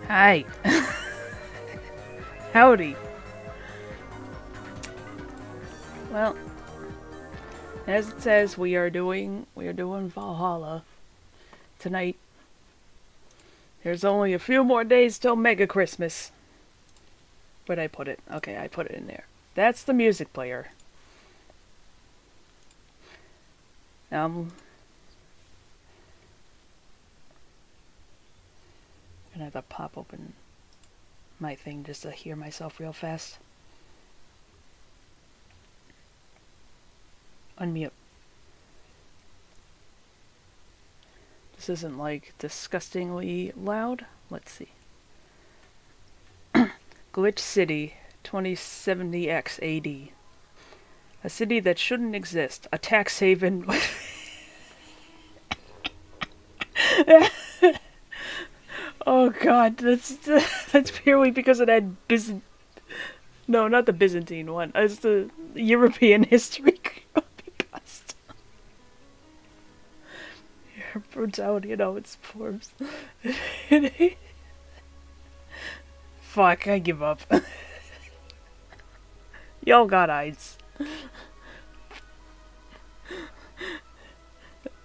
Hi. Howdy. Well, as it says, we are doing Valhalla tonight. There's only a few more days till Mega Christmas. Where'd I put it? Okay, I put it in there. That's the music player. Gonna have to pop open my thing just to hear myself real fast. Unmute. This isn't like disgustingly loud. Let's see. Glitch City, 2070X AD. A city that shouldn't exist. A tax haven. Oh god, that's purely because of that No, not the Byzantine one. It's the European history bust. Brutality in all its forms. Fuck, I give up. Y'all got eyes.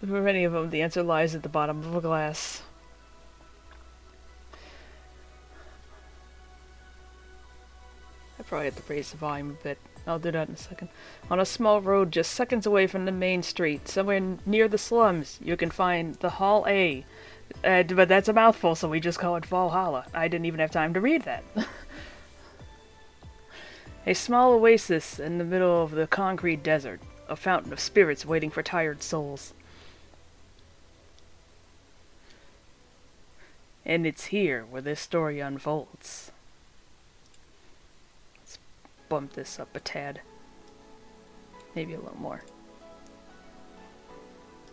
For many of them, the answer lies at the bottom of a glass. I probably have to raise the volume a bit. I'll do that in a second. On a small road just seconds away from the main street, somewhere near the slums, you can find the Hall A. But that's a mouthful, so we just call it Valhalla. I didn't even have time to read that. A small oasis in the middle of the concrete desert. A fountain of spirits waiting for tired souls. And it's here where this story unfolds. Let's bump this up a tad. Maybe a little more.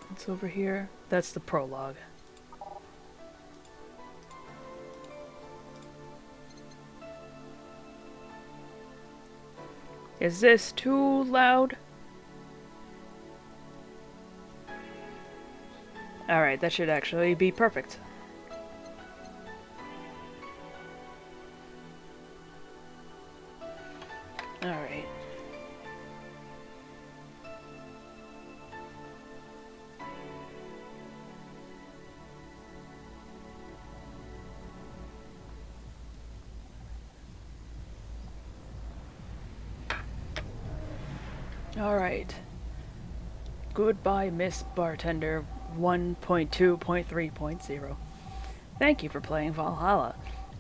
What's over here? That's the prologue. Is this too loud? Alright, that should actually be perfect. Alright. Alright. Goodbye, Miss Bartender 1.2.3.0. Thank you for playing Valhalla.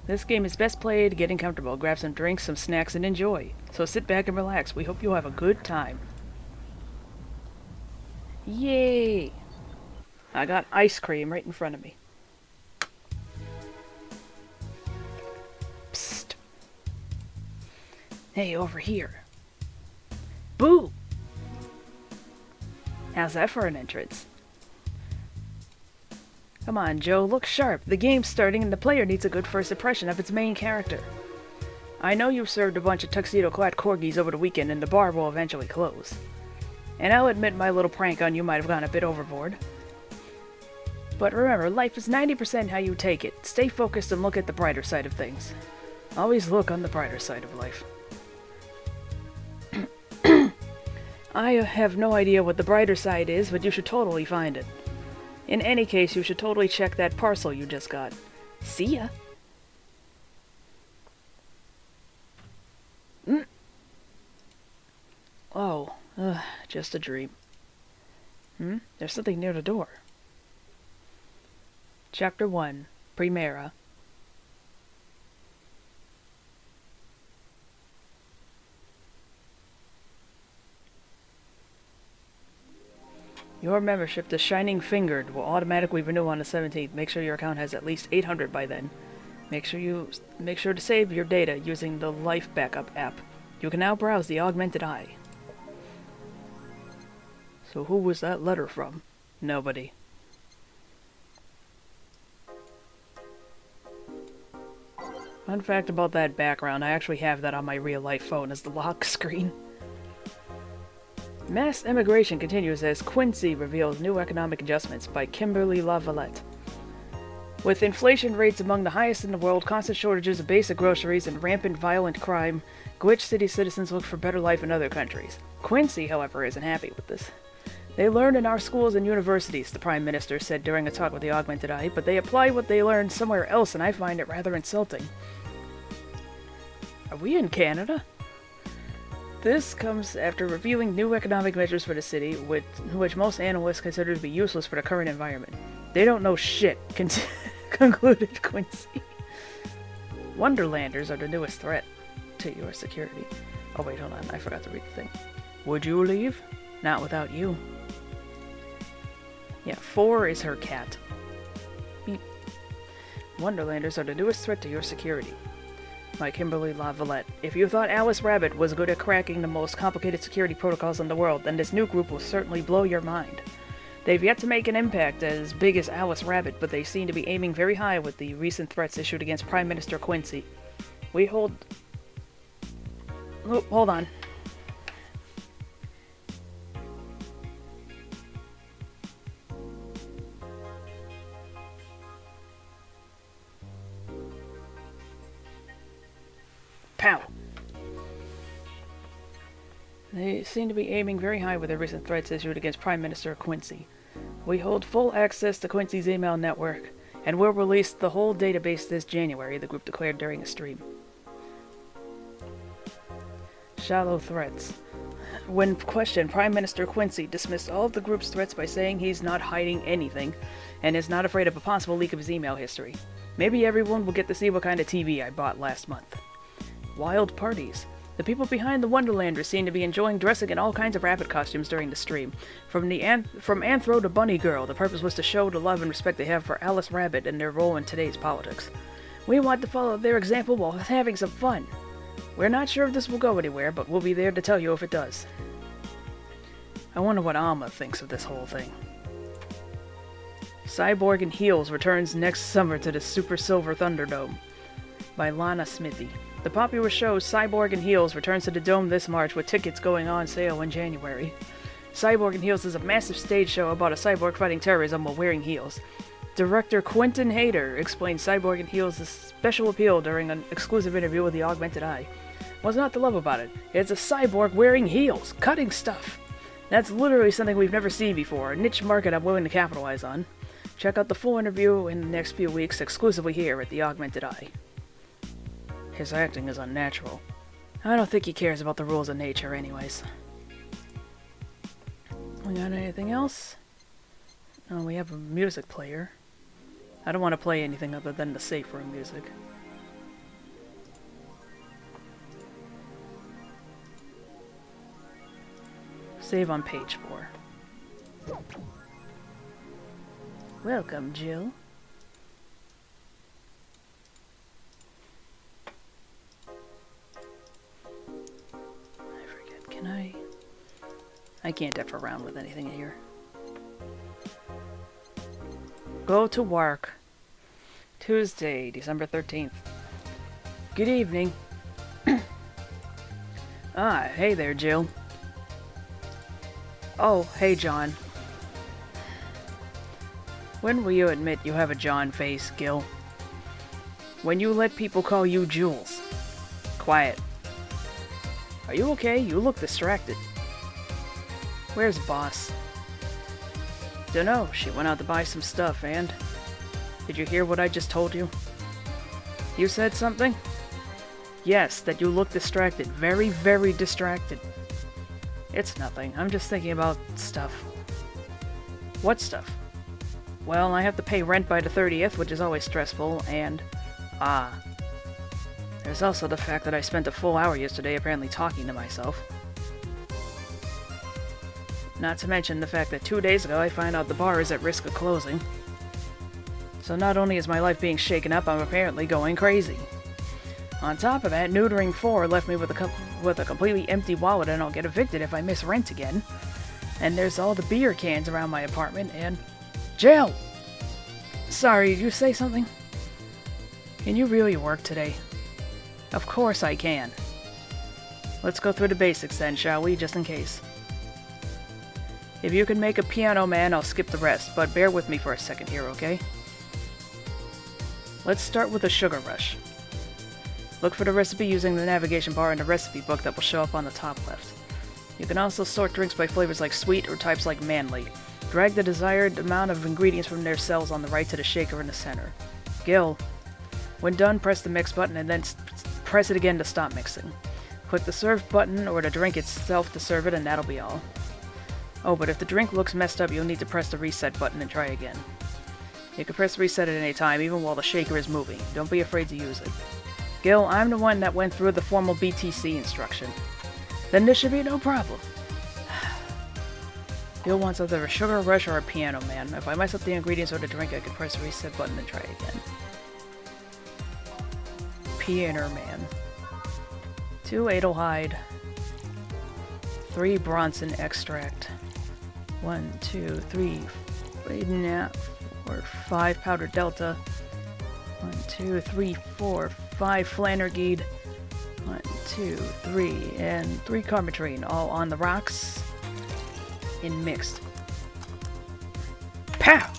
This game is best played getting comfortable. Grab some drinks, some snacks, and enjoy. So sit back and relax. We hope you'll have a good time. Yay! I got ice cream right in front of me. Psst. Hey, over here. Boo! How's that for an entrance? Come on, Joe, look sharp. The game's starting and the player needs a good first impression of its main character. I know you've served a bunch of tuxedo-clad corgis over the weekend and the bar will eventually close. And I'll admit my little prank on you might have gone a bit overboard. But remember, life is 90% how you take it. Stay focused and look at the brighter side of things. Always look on the brighter side of life. I have no idea what the brighter side is, but you should totally find it. In any case, you should totally check that parcel you just got. See ya! Oh, just a dream. There's something near the door. Chapter 1, Primera. Your membership to Shining Fingered will automatically renew on the 17th. Make sure your account has at least 800 by then. Make sure to save your data using the Life Backup app. You can now browse the Augmented Eye. So who was that letter from? Nobody. Fun fact about that background, I actually have that on my real-life phone as the lock screen. Mass immigration continues as Quincy reveals new economic adjustments by Kimberly LaVallette. With inflation rates among the highest in the world, constant shortages of basic groceries, and rampant violent crime, Glitch City citizens look for better life in other countries. Quincy, however, isn't happy with this. They learn in our schools and universities, the Prime Minister said during a talk with the Augmented Eye, but they apply what they learned somewhere else, and I find it rather insulting. Are we in Canada? This comes after reviewing new economic measures for the city, which most analysts consider to be useless for the current environment. They don't know shit, concluded Quincy. Wonderlanders are the newest threat to your security. Oh wait, hold on, I forgot to read the thing. Would you leave? Not without you. Yeah, 4 is her cat. Beep. Wonderlanders are the newest threat to your security. By Kimberly LaVallette. If you thought Alice Rabbit was good at cracking the most complicated security protocols in the world, then this new group will certainly blow your mind. They've yet to make an impact as big as Alice Rabbit, but they seem to be aiming very high with the recent threats issued against Prime Minister Quincy. We hold... Oh, hold on. Pow! They seem to be aiming very high with their recent threats issued against Prime Minister Quincy. We hold full access to Quincy's email network, and will release the whole database this January, the group declared during a stream. Shallow threats. When questioned, Prime Minister Quincy dismissed all of the group's threats by saying he's not hiding anything, and is not afraid of a possible leak of his email history. Maybe everyone will get to see what kind of TV I bought last month. Wild parties. The people behind the Wonderlanders seem to be enjoying dressing in all kinds of rabbit costumes during the stream. From Anthro to Bunny Girl, the purpose was to show the love and respect they have for Alice Rabbit and their role in today's politics. We want to follow their example while having some fun. We're not sure if this will go anywhere, but we'll be there to tell you if it does. I wonder what Alma thinks of this whole thing. Cyborg in Heels returns next summer to the Super Silver Thunderdome by Lana Smithy. The popular show Cyborg in Heels returns to the Dome this March with tickets going on sale in January. Cyborg in Heels is a massive stage show about a cyborg fighting terrorism while wearing heels. Director Quentin Hayter explained Cyborg in Heels' special appeal during an exclusive interview with the Augmented Eye. What's not to love about it? It's a cyborg wearing heels, cutting stuff. That's literally something we've never seen before, a niche market I'm willing to capitalize on. Check out the full interview in the next few weeks exclusively here at the Augmented Eye. His acting is unnatural. I don't think he cares about the rules of nature anyways. We got anything else? Oh, we have a music player. I don't want to play anything other than the safe room music. Save on page 4. Welcome, Jill. I can't F around with anything here. Go to work. Tuesday, December 13th. Good evening. Hey there, Jill. Oh, hey, John. When will you admit you have a John face, Gil? When you let people call you Jules. Quiet. Are you okay? You look distracted. Where's Boss? Dunno, she went out to buy some stuff, and... Did you hear what I just told you? You said something? Yes, that you look distracted. Very, very distracted. It's nothing. I'm just thinking about stuff. What stuff? Well, I have to pay rent by the 30th, which is always stressful, and... There's also the fact that I spent a full hour yesterday apparently talking to myself. Not to mention the fact that 2 days ago I found out the bar is at risk of closing. So not only is my life being shaken up, I'm apparently going crazy. On top of that, neutering 4 left me with a completely empty wallet, and I'll get evicted if I miss rent again. And there's all the beer cans around my apartment, and... Jill! Sorry, did you say something? Can you really work today? Of course I can. Let's go through the basics then, shall we, just in case. If you can make a piano man, I'll skip the rest, but bear with me for a second here, okay? Let's start with a sugar rush. Look for the recipe using the navigation bar in the recipe book that will show up on the top left. You can also sort drinks by flavors like sweet or types like manly. Drag the desired amount of ingredients from their cells on the right to the shaker in the center. Gil. When done, press the mix button and then press it again to stop mixing. Click the serve button or the drink itself to serve it, and that'll be all. Oh, but if the drink looks messed up, you'll need to press the reset button and try again. You can press reset at any time, even while the shaker is moving. Don't be afraid to use it. Gil, I'm the one that went through the formal BTC instruction. Then this should be no problem. Gil wants either a sugar rush or a piano man. If I mess up the ingredients or the drink, I can press the reset button and try again. Piano man. 2 Adelhyde. 3 Bronson extract. 1, 2, 3, 4, 5 powdered delta. 1, 2, 3, 4, 5 Flannergeed. 1, 2, 3, and 3 Carmetrine, all on the rocks and mixed. Pow!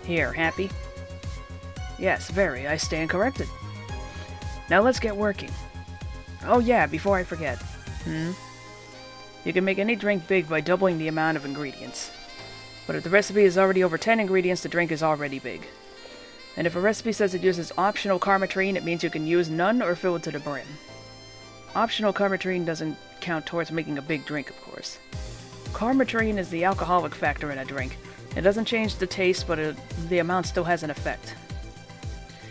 Here, happy? Yes, very. I stand corrected. Now let's get working. Oh yeah, before I forget. You can make any drink big by doubling the amount of ingredients. But if the recipe is already over 10 ingredients, the drink is already big. And if a recipe says it uses optional Carmetrine, it means you can use none or fill it to the brim. Optional Carmetrine doesn't count towards making a big drink, of course. Carmetrine is the alcoholic factor in a drink. It doesn't change the taste, but the amount still has an effect.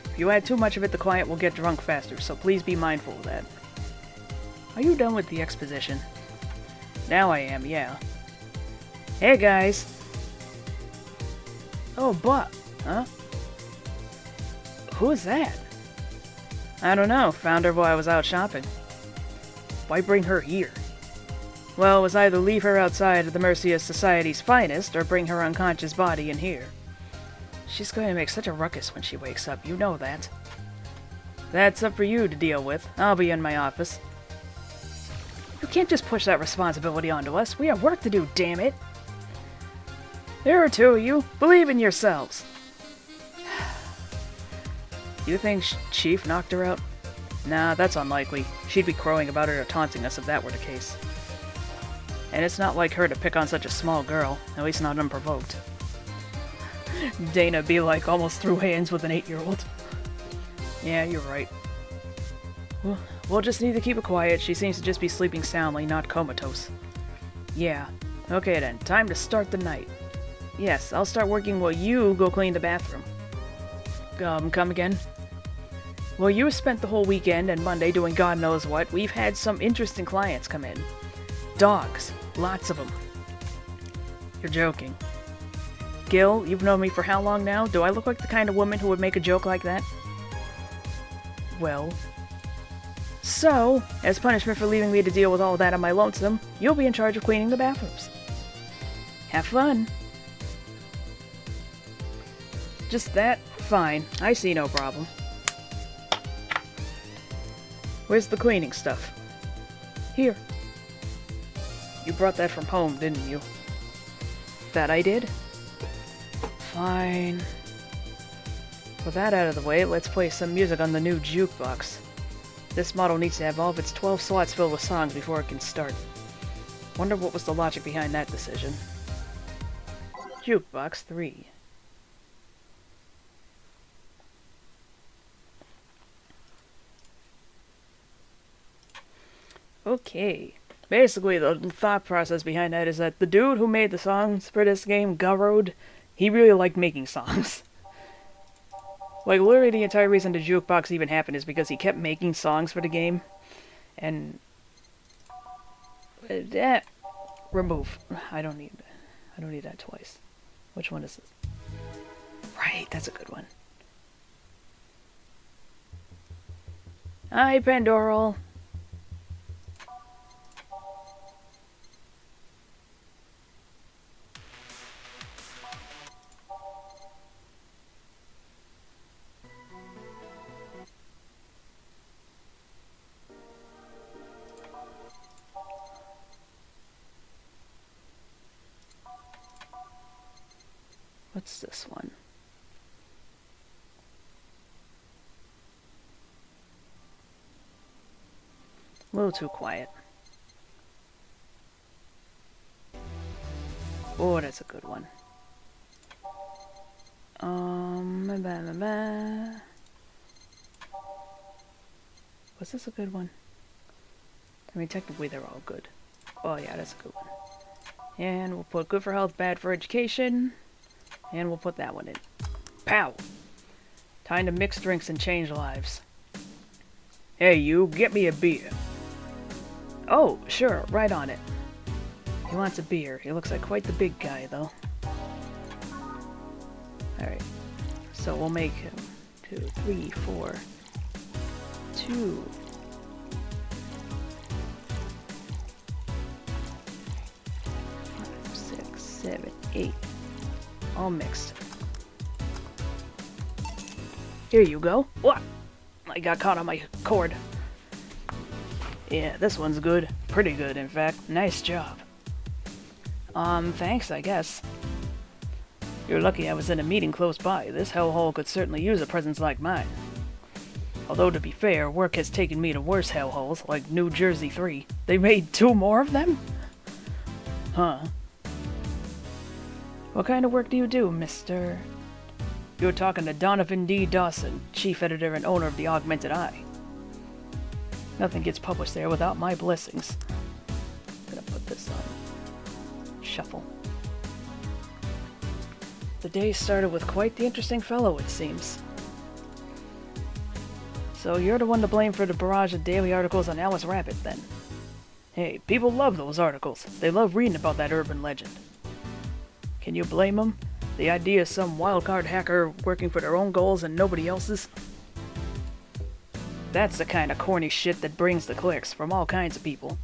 If you add too much of it, the client will get drunk faster, so please be mindful of that. Are you done with the exposition? Now I am, yeah. Hey guys! Oh, but, huh? Who's that? I don't know, found her while I was out shopping. Why bring her here? Well, it was either leave her outside at the mercy of society's finest, or bring her unconscious body in here. She's going to make such a ruckus when she wakes up, you know that. That's up for you to deal with. I'll be in my office. You can't just push that responsibility onto us. We have work to do, damn it. There are 2 of you. Believe in yourselves. You think Chief knocked her out? Nah, that's unlikely. She'd be crowing about it or taunting us if that were the case. And it's not like her to pick on such a small girl, at least not unprovoked. Dana be like almost threw hands with an 8-year-old. Yeah, you're right. We'll just need to keep it quiet. She seems to just be sleeping soundly, not comatose. Yeah. Okay then, time to start the night. Yes, I'll start working while you go clean the bathroom. Come again? Well, you spent the whole weekend and Monday doing God knows what. We've had some interesting clients come in. Dogs. Lots of them. You're joking. Gil, you've known me for how long now? Do I look like the kind of woman who would make a joke like that? Well... So, as punishment for leaving me to deal with all that on my lonesome, you'll be in charge of cleaning the bathrooms. Have fun. Just that? Fine. I see no problem. Where's the cleaning stuff? Here. You brought that from home, didn't you? That I did? Fine. With that out of the way, let's play some music on the new jukebox. This model needs to have all of its 12 slots filled with songs before it can start. Wonder what was the logic behind that decision. Jukebox 3. Okay. Basically, the thought process behind that is that the dude who made the songs for this game, Garrod, he really liked making songs. Like, literally the entire reason the jukebox even happened is because he kept making songs for the game. And... that... remove. I don't need that twice. Which one is this? Right, that's a good one. Hi, Pandoral. What's this one? A little too quiet. Oh, that's a good one. Was this a good one? I mean, technically they're all good. Oh yeah, that's a good one. And we'll put good for health, bad for education. And we'll put that one in. Pow! Time to mix drinks and change lives. Hey you, get me a beer. Oh, sure, right on it. He wants a beer. He looks like quite the big guy, though. Alright. So we'll make 2, 3, 4, 2. 5, 6, 7, 8. All mixed. Here you go. What? I got caught on my cord. Yeah, this one's good. Pretty good, in fact. Nice job. Thanks, I guess. You're lucky I was in a meeting close by. This hellhole could certainly use a presence like mine. Although, to be fair, work has taken me to worse hellholes, like New Jersey 3. They made 2 more of them? Huh. What kind of work do you do, Mr.? You're talking to Donovan D. Dawson, chief editor and owner of the Augmented Eye. Nothing gets published there without my blessings. I'm gonna put this on shuffle. The day started with quite the interesting fellow, it seems. So you're the one to blame for the barrage of daily articles on Alice Rabbit, then? Hey, people love those articles. They love reading about that urban legend. Can you blame them? The idea of some wildcard hacker working for their own goals and nobody else's? That's the kind of corny shit that brings the clicks from all kinds of people.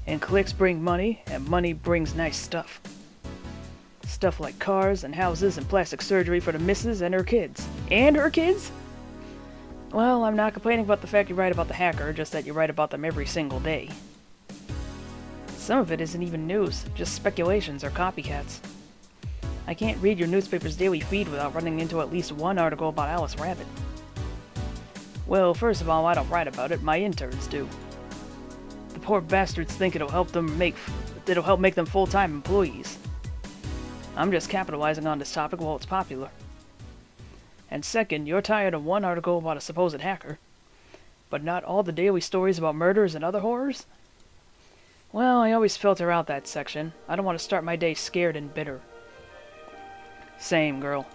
And clicks bring money, and money brings nice stuff. Stuff like cars and houses and plastic surgery for the missus and her kids. And her kids? Well, I'm not complaining about the fact you write about the hacker, just that you write about them every single day. Some of it isn't even news, just speculations or copycats. I can't read your newspaper's daily feed without running into at least one article about Alice Rabbit. Well, first of all, I don't write about it, my interns do. The poor bastards think it'll help make them full-time employees. I'm just capitalizing on this topic while it's popular. And second, you're tired of one article about a supposed hacker, but not all the daily stories about murders and other horrors? Well, I always filter out that section. I don't want to start my day scared and bitter. Same, girl.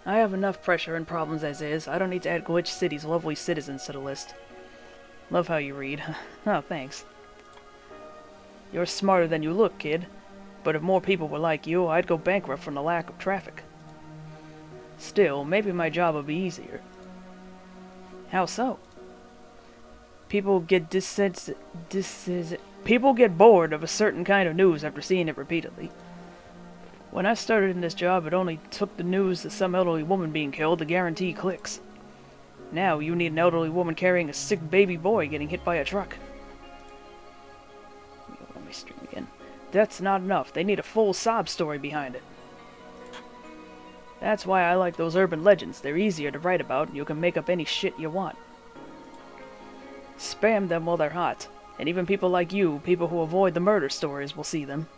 I have enough pressure and problems as is. I don't need to add Glitch City's lovely citizens to the list. Love how you read. Oh, thanks. You're smarter than you look, kid. But if more people were like you, I'd go bankrupt from the lack of traffic. Still, maybe my job would be easier. How so? People get people get bored of a certain kind of news after seeing it repeatedly. When I started in this job, it only took the news of some elderly woman being killed to guarantee clicks. Now you need an elderly woman carrying a sick baby boy getting hit by a truck. Let me stream again. That's not enough. They need a full sob story behind it. That's why I like those urban legends. They're easier to write about, and you can make up any shit you want. Spam them while they're hot. And even people like you, people who avoid the murder stories, will see them.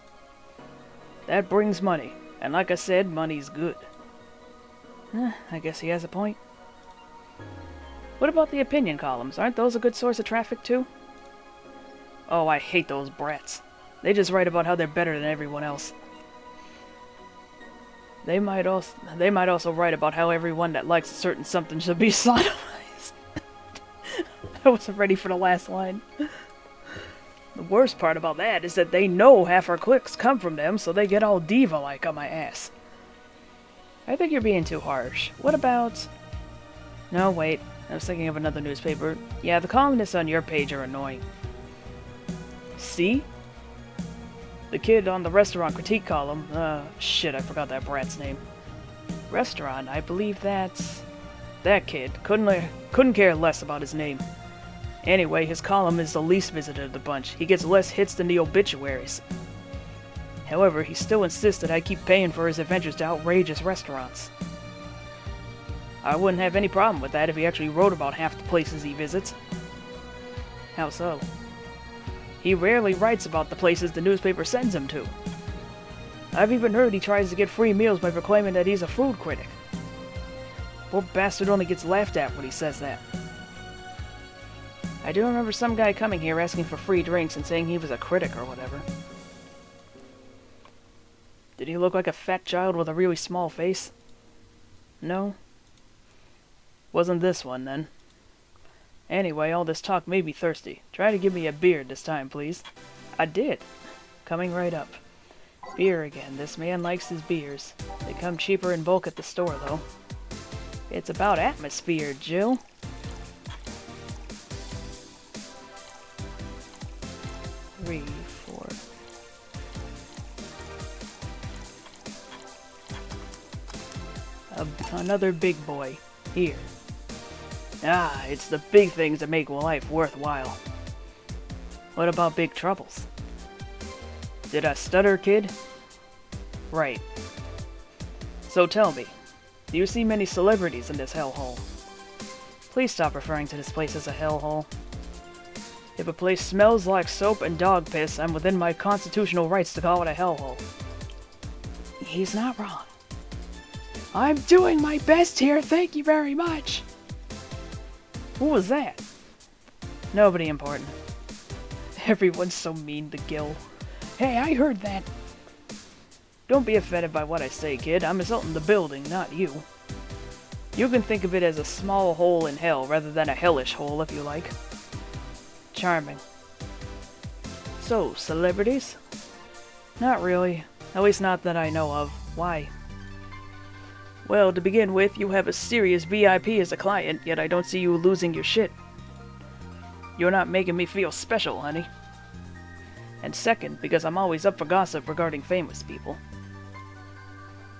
That brings money. And like I said, money's good. I guess he has a point. What about the opinion columns? Aren't those a good source of traffic, too? Oh, I hate those brats. They just write about how they're better than everyone else. They might also write about how everyone that likes a certain something should be sodomized. I wasn't ready for the last line. The worst part about that is that they know half our clicks come from them, so they get all diva-like on my ass. I think you're being too harsh. What about... No, wait. I was thinking of another newspaper. Yeah, the columnists on your page are annoying. See? The kid on the restaurant critique column... shit, I forgot that brat's name. Restaurant, I believe that's... That kid. Couldn't care less about his name. Anyway, his column is the least visited of the bunch. He gets less hits than the obituaries. However, he still insists that I keep paying for his adventures to outrageous restaurants. I wouldn't have any problem with that if he actually wrote about half the places he visits. How so? He rarely writes about the places the newspaper sends him to. I've even heard he tries to get free meals by proclaiming that he's a food critic. Poor bastard only gets laughed at when he says that. I do remember some guy coming here asking for free drinks and saying he was a critic or whatever. Did he look like a fat child with a really small face? No? Wasn't this one, then. Anyway, all this talk made me thirsty. Try to give me a beer this time, please. I did. Coming right up. Beer again. This man likes his beers. They come cheaper in bulk at the store, though. It's about atmosphere, Jill. Three, four. Another big boy. Here. Ah, it's the big things that make life worthwhile. What about big troubles? Did I stutter, kid? Right. So tell me, do you see many celebrities in this hellhole? Please stop referring to this place as a hellhole. If a place smells like soap and dog piss, I'm within my constitutional rights to call it a hellhole. He's not wrong. I'm doing my best here, thank you very much. Who was that? Nobody important. Everyone's so mean to Gil. Hey, I heard that. Don't be offended by what I say, kid. I'm insulting the building, not you. You can think of it as a small hole in hell rather than a hellish hole, if you like. Charming. So, celebrities? Not really. At least not that I know of. Why? Well, to begin with, you have a serious VIP as a client, yet I don't see you losing your shit. You're not making me feel special, honey. And second, because I'm always up for gossip regarding famous people.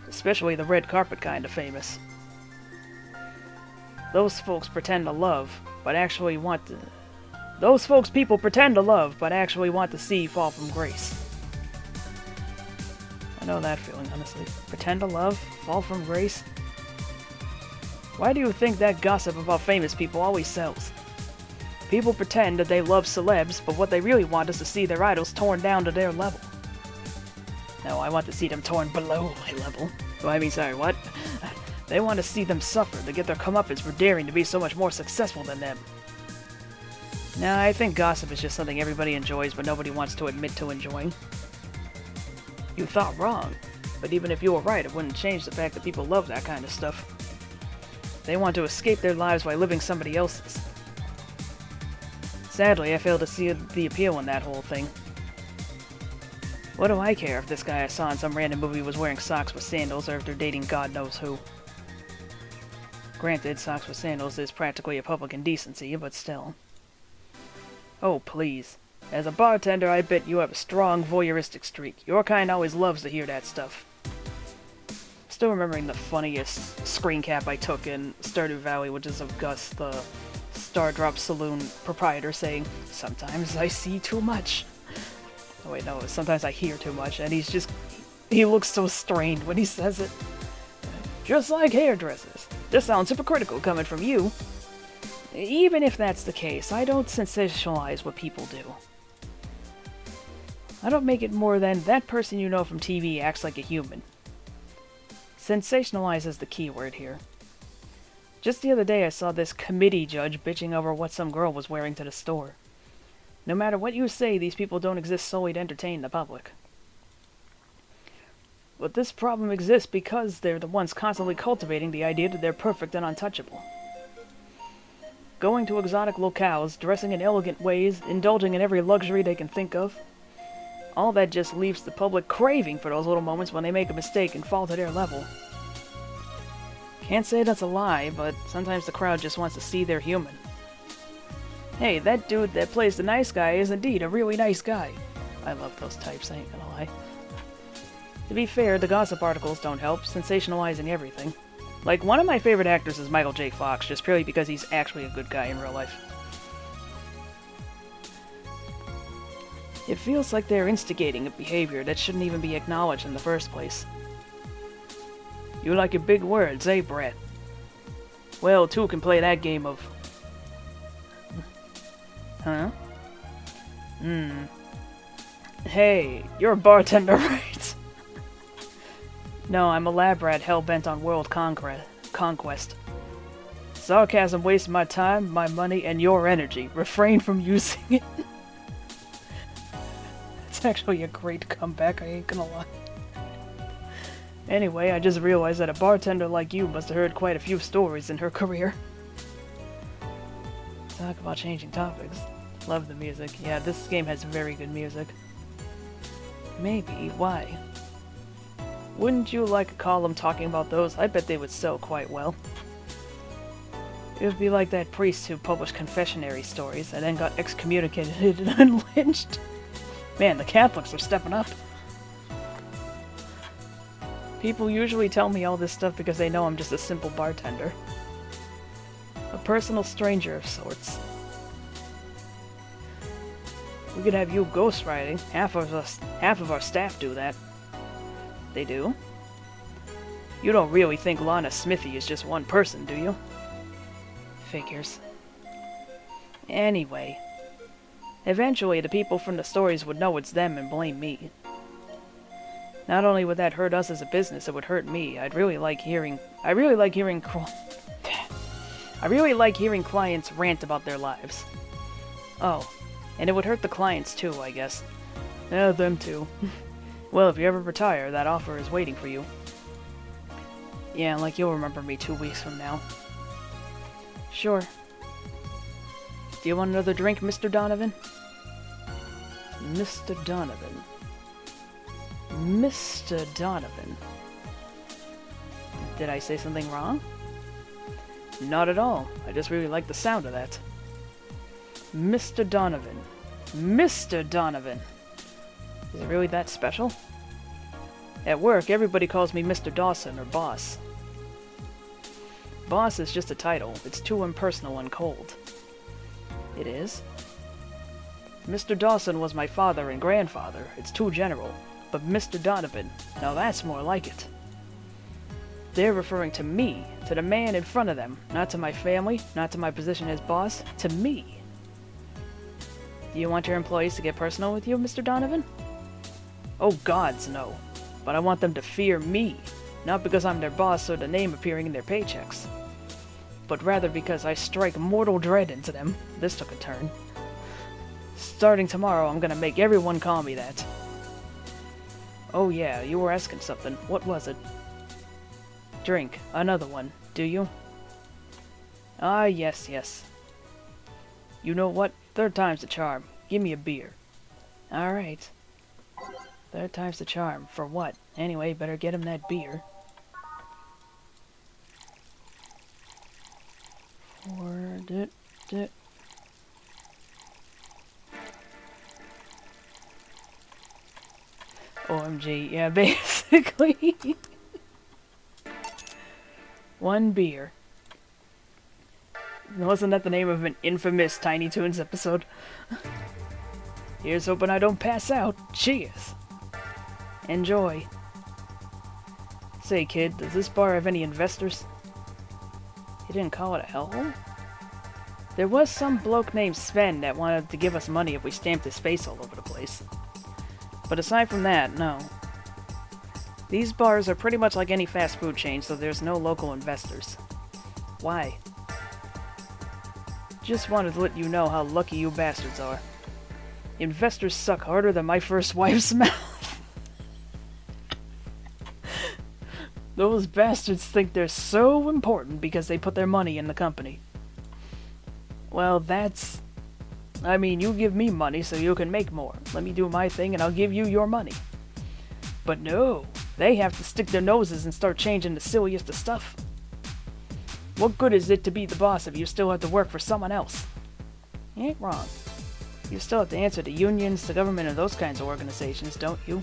Especially the red carpet kind of famous. Those folks pretend to love, but actually want to... Those folks people pretend to love, but actually want to see fall from grace. I know that feeling, honestly. Pretend to love? Fall from grace? Why do you think that gossip about famous people always sells? People pretend that they love celebs, but what they really want is to see their idols torn down to their level. No, I want to see them torn below my level. Sorry, what? They want to see them suffer, to get their comeuppance for daring to be so much more successful than them. Nah, I think gossip is just something everybody enjoys, but nobody wants to admit to enjoying. You thought wrong, but even if you were right, it wouldn't change the fact that people love that kind of stuff. They want to escape their lives by living somebody else's. Sadly, I fail to see the appeal in that whole thing. What do I care if this guy I saw in some random movie was wearing socks with sandals or if they're dating God knows who? Granted, socks with sandals is practically a public indecency, but still. Oh, please. As a bartender, I bet you have a strong voyeuristic streak. Your kind always loves to hear that stuff. Still remembering the funniest screen cap I took in Stardew Valley, which is of Gus, the Stardrop Saloon proprietor, saying, "Sometimes I see too much." Oh wait, no, sometimes I hear too much, and he looks so strained when he says it. Just like hairdressers. This sounds hypocritical coming from you. Even if that's the case, I don't sensationalize what people do. I don't make it more than that person you know from TV acts like a human. Sensationalize is the key word here. Just the other day I saw this committee judge bitching over what some girl was wearing to the store. No matter what you say, these people don't exist solely to entertain the public. But this problem exists because they're the ones constantly cultivating the idea that they're perfect and untouchable. Going to exotic locales, dressing in elegant ways, indulging in every luxury they can think of. All that just leaves the public craving for those little moments when they make a mistake and fall to their level. Can't say that's a lie, but sometimes the crowd just wants to see they're human. Hey, that dude that plays the nice guy is indeed a really nice guy. I love those types, I ain't gonna lie. To be fair, the gossip articles don't help, sensationalizing everything. Like, one of my favorite actors is Michael J. Fox, just purely because he's actually a good guy in real life. It feels like they're instigating a behavior that shouldn't even be acknowledged in the first place. You like your big words, eh, Brett? Well, two can play that game of... Huh? Hey, you're a bartender, right? No, I'm a lab rat hell-bent on world conquest. Sarcasm wastes my time, my money, and your energy. Refrain from using it. It's actually a great comeback, I ain't gonna lie. Anyway, I just realized that a bartender like you must have heard quite a few stories in her career. Talk about changing topics. Love the music. Yeah, this game has very good music. Maybe. Why? Wouldn't you like a column talking about those? I bet they would sell quite well. It would be like that priest who published confessionary stories and then got excommunicated and lynched. Man, the Catholics are stepping up. People usually tell me all this stuff because they know I'm just a simple bartender. A personal stranger of sorts. We could have you ghostwriting. Half of our staff do that. They do? You don't really think Lana Smithy is just one person, do you? Figures. Anyway. Eventually, the people from the stories would know it's them and blame me. Not only would that hurt us as a business, it would hurt me. I really like hearing clients rant about their lives. Oh, and it would hurt the clients too, I guess. Yeah, them too. Well, if you ever retire, that offer is waiting for you. Yeah, like you'll remember me 2 weeks from now. Sure. Do you want another drink, Mr. Donovan? Mr. Donovan. Mr. Donovan. Did I say something wrong? Not at all. I just really like the sound of that. Mr. Donovan. Mr. Donovan. Is it really that special? At work, everybody calls me Mr. Dawson or Boss. Boss is just a title. It's too impersonal and cold. It is? Mr. Dawson was my father and grandfather. It's too general. But Mr. Donovan, now that's more like it. They're referring to me, to the man in front of them, not to my family, not to my position as boss, to me. Do you want your employees to get personal with you, Mr. Donovan? Oh gods, no. But I want them to fear me, not because I'm their boss or the name appearing in their paychecks. But rather because I strike mortal dread into them. This took a turn. Starting tomorrow, I'm gonna make everyone call me that. Oh yeah, you were asking something. What was it? Drink. Another one. Do you? Ah, yes, yes. You know what? Third time's the charm. Give me a beer. Alright. Third time's the charm. For what? Anyway, better get him that beer. OMG, yeah, basically. One beer. Wasn't that the name of an infamous Tiny Toons episode? Here's hoping I don't pass out. Cheers. Enjoy. Say, kid, does this bar have any investors? You didn't call it a hellhole? There was some bloke named Sven that wanted to give us money if we stamped his face all over the place. But aside from that, no. These bars are pretty much like any fast food chain, so there's no local investors. Why? Just wanted to let you know how lucky you bastards are. Investors suck harder than my first wife's mouth. Those bastards think they're so important because they put their money in the company. Well, that's... I mean, you give me money so you can make more. Let me do my thing and I'll give you your money. But no, they have to stick their noses and start changing the silliest of stuff. What good is it to be the boss if you still have to work for someone else? You ain't wrong. You still have to answer to unions, the government, and those kinds of organizations, don't you?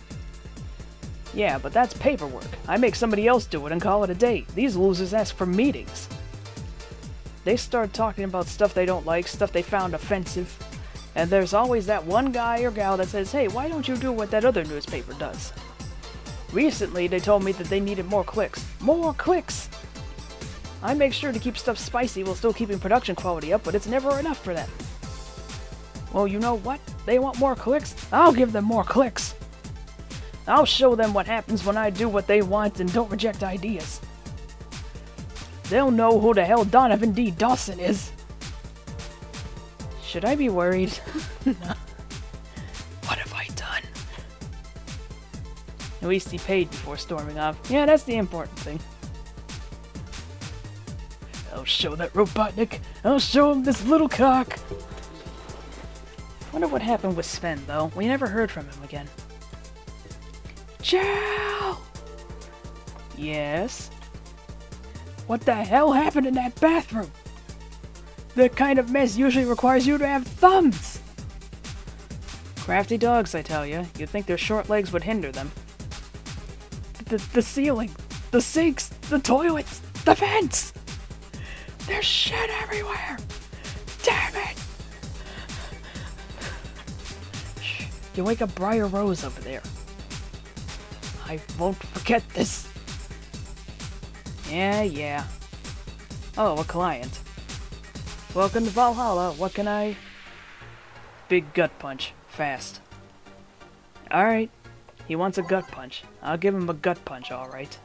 Yeah, but that's paperwork. I make somebody else do it and call it a day. These losers ask for meetings. They start talking about stuff they don't like, stuff they found offensive. And there's always that one guy or gal that says, hey, why don't you do what that other newspaper does? Recently, they told me that they needed more clicks. More clicks! I make sure to keep stuff spicy while still keeping production quality up, but it's never enough for them. Well, you know what? They want more clicks? I'll give them more clicks. I'll show them what happens when I do what they want and don't reject ideas. They'll know who the hell Donovan D. Dawson is. Should I be worried? No. What have I done? At least he paid before storming off. Yeah, that's the important thing. I'll show that Robotnik. I'll show him this little cock. Wonder what happened with Sven, though. We never heard from him again. Jill! Yes? What the hell happened in that bathroom? That kind of mess usually requires you to have thumbs! Crafty dogs, I tell you. You'd think their short legs would hinder them. The ceiling, the sinks, the toilets, the vents! There's shit everywhere! Damn it! Shh, you wake up Briar Rose over there. I won't forget this. Yeah. Oh, a client. Welcome to Valhalla. What can I... Big gut punch. Fast. Alright. He wants a gut punch. I'll give him a gut punch, alright.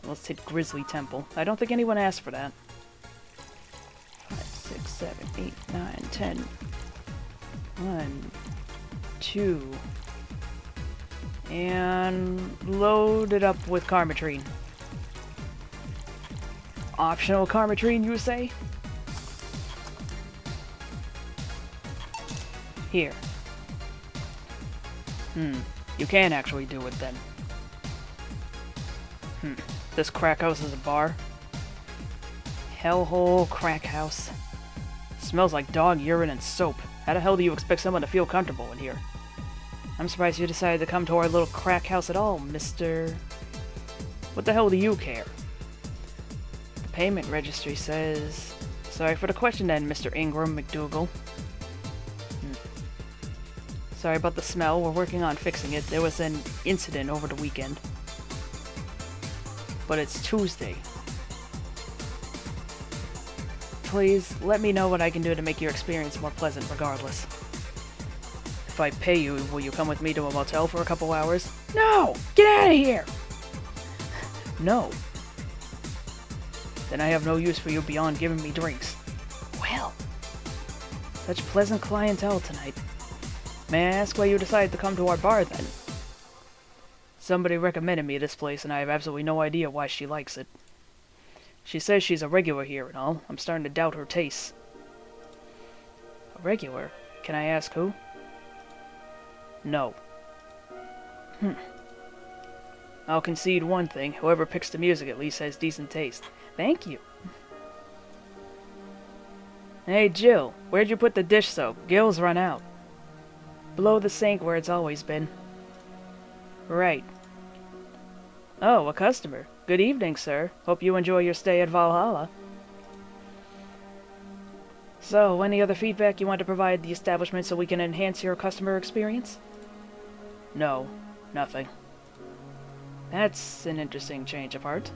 Let's hit Grizzly Temple. I don't think anyone asked for that. 5, 6, 7, 8, 9, 10. 1, 2... And load it up with Karmatrine. Optional Karmatrine, you say? Here. You can actually do it then. This crack house is a bar? Hellhole crack house. Smells like dog urine and soap. How the hell do you expect someone to feel comfortable in here? I'm surprised you decided to come to our little crack house at all, Mr... What the hell do you care? The payment registry says... Sorry for the question then, Mr. Ingram McDougal. Sorry about the smell, we're working on fixing it. There was an incident over the weekend. But it's Tuesday. Please, let me know what I can do to make your experience more pleasant regardless. If I pay you, will you come with me to a motel for a couple hours? No! Get out of here! No. Then I have no use for you beyond giving me drinks. Well. Such pleasant clientele tonight. May I ask why you decided to come to our bar then? Somebody recommended me this place and I have absolutely no idea why she likes it. She says she's a regular here and all. I'm starting to doubt her tastes. A regular? Can I ask who? No. I'll concede one thing. Whoever picks the music at least has decent taste. Thank you. Hey, Jill. Where'd you put the dish soap? Gil's run out. Below the sink where it's always been. Right. Oh, a customer. Good evening, sir. Hope you enjoy your stay at Valhalla. So, any other feedback you want to provide the establishment so we can enhance your customer experience? No, nothing. That's an interesting change of heart.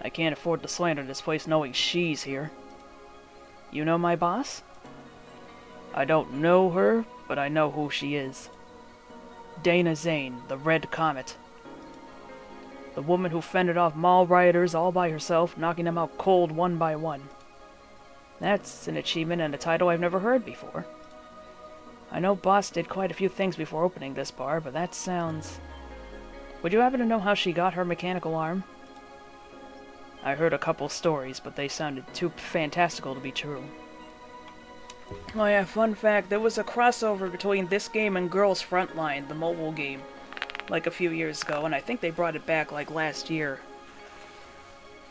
I can't afford to slander this place knowing she's here. You know my boss? I don't know her, but I know who she is. Dana Zane, the Red Comet. The woman who fended off mall rioters all by herself, knocking them out cold one by one. That's an achievement and a title I've never heard before. I know Boss did quite a few things before opening this bar, but that sounds... Would you happen to know how she got her mechanical arm? I heard a couple stories, but they sounded too fantastical to be true. Oh yeah, fun fact, there was a crossover between this game and Girls Frontline, the mobile game, like a few years ago, and I think they brought it back like last year.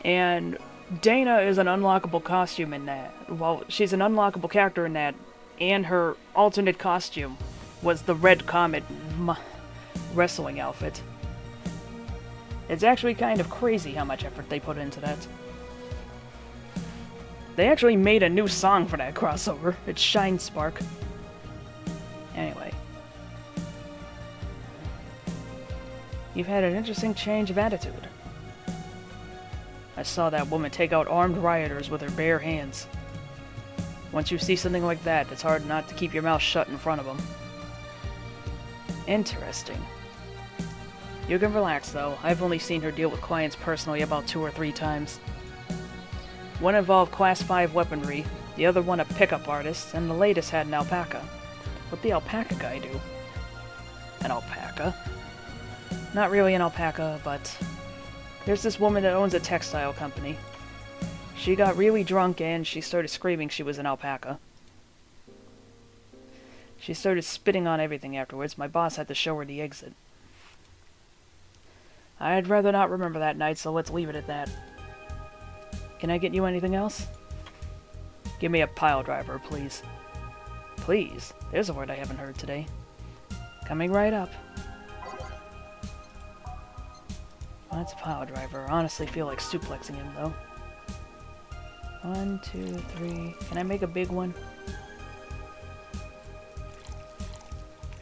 And Dana is an unlockable costume in that. Well, she's an unlockable character in that, and her alternate costume was the Red Comet wrestling outfit. It's actually kind of crazy how much effort they put into that. They actually made a new song for that crossover. It's Shine Spark. Anyway. You've had an interesting change of attitude. I saw that woman take out armed rioters with her bare hands. Once you see something like that, it's hard not to keep your mouth shut in front of them. Interesting. You can relax, though. I've only seen her deal with clients personally about 2 or 3 times. One involved Class 5 weaponry, the other one a pickup artist, and the latest had an alpaca. What'd the alpaca guy do? An alpaca? Not really an alpaca, but... There's this woman that owns a textile company. She got really drunk and she started screaming she was an alpaca. She started spitting on everything afterwards. My boss had to show her the exit. I'd rather not remember that night, so let's leave it at that. Can I get you anything else? Give me a pile driver, please. Please? There's a word I haven't heard today. Coming right up. That's a pile driver. I honestly feel like suplexing him, though. 1, 2, 3... Can I make a big one?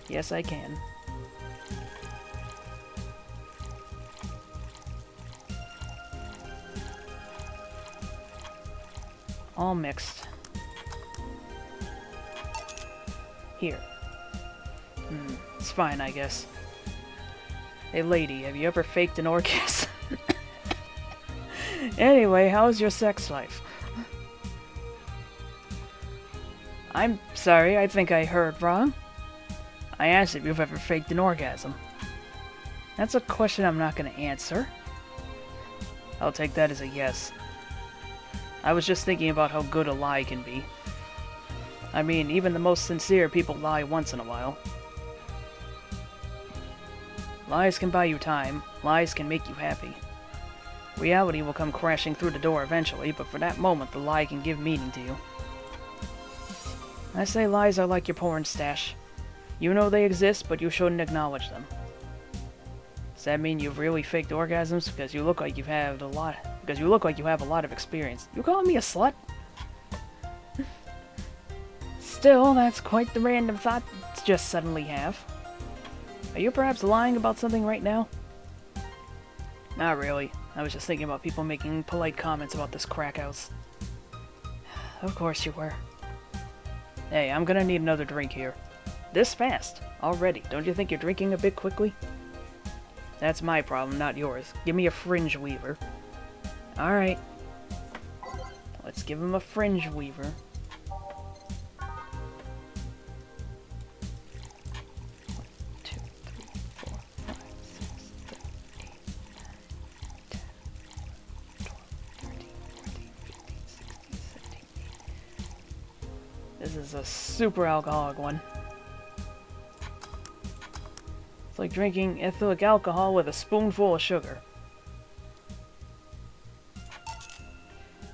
Yes, I can. All mixed. Here. It's fine, I guess. Hey lady, have you ever faked an orgasm? Anyway, how's your sex life? I'm sorry, I think I heard wrong. I asked if you've ever faked an orgasm. That's a question I'm not going to answer. I'll take that as a yes. I was just thinking about how good a lie can be. I mean, even the most sincere people lie once in a while. Lies can buy you time. Lies can make you happy. Reality will come crashing through the door eventually, but for that moment, the lie can give meaning to you. I say lies are like your porn stash. You know they exist, but you shouldn't acknowledge them. Does that mean you've really faked orgasms? Because you look like you have a lot. Because you look like you have a lot of experience. You calling me a slut? Still, that's quite the random thought to just suddenly have. Are you perhaps lying about something right now? Not really. I was just thinking about people making polite comments about this crack house. Of course you were. Hey, I'm gonna need another drink here. This fast? Already. Don't you think you're drinking a bit quickly? That's my problem, not yours. Give me a fringe weaver. Alright. Let's give him a fringe weaver. This is a super alcoholic one. It's like drinking ethylic alcohol with a spoonful of sugar.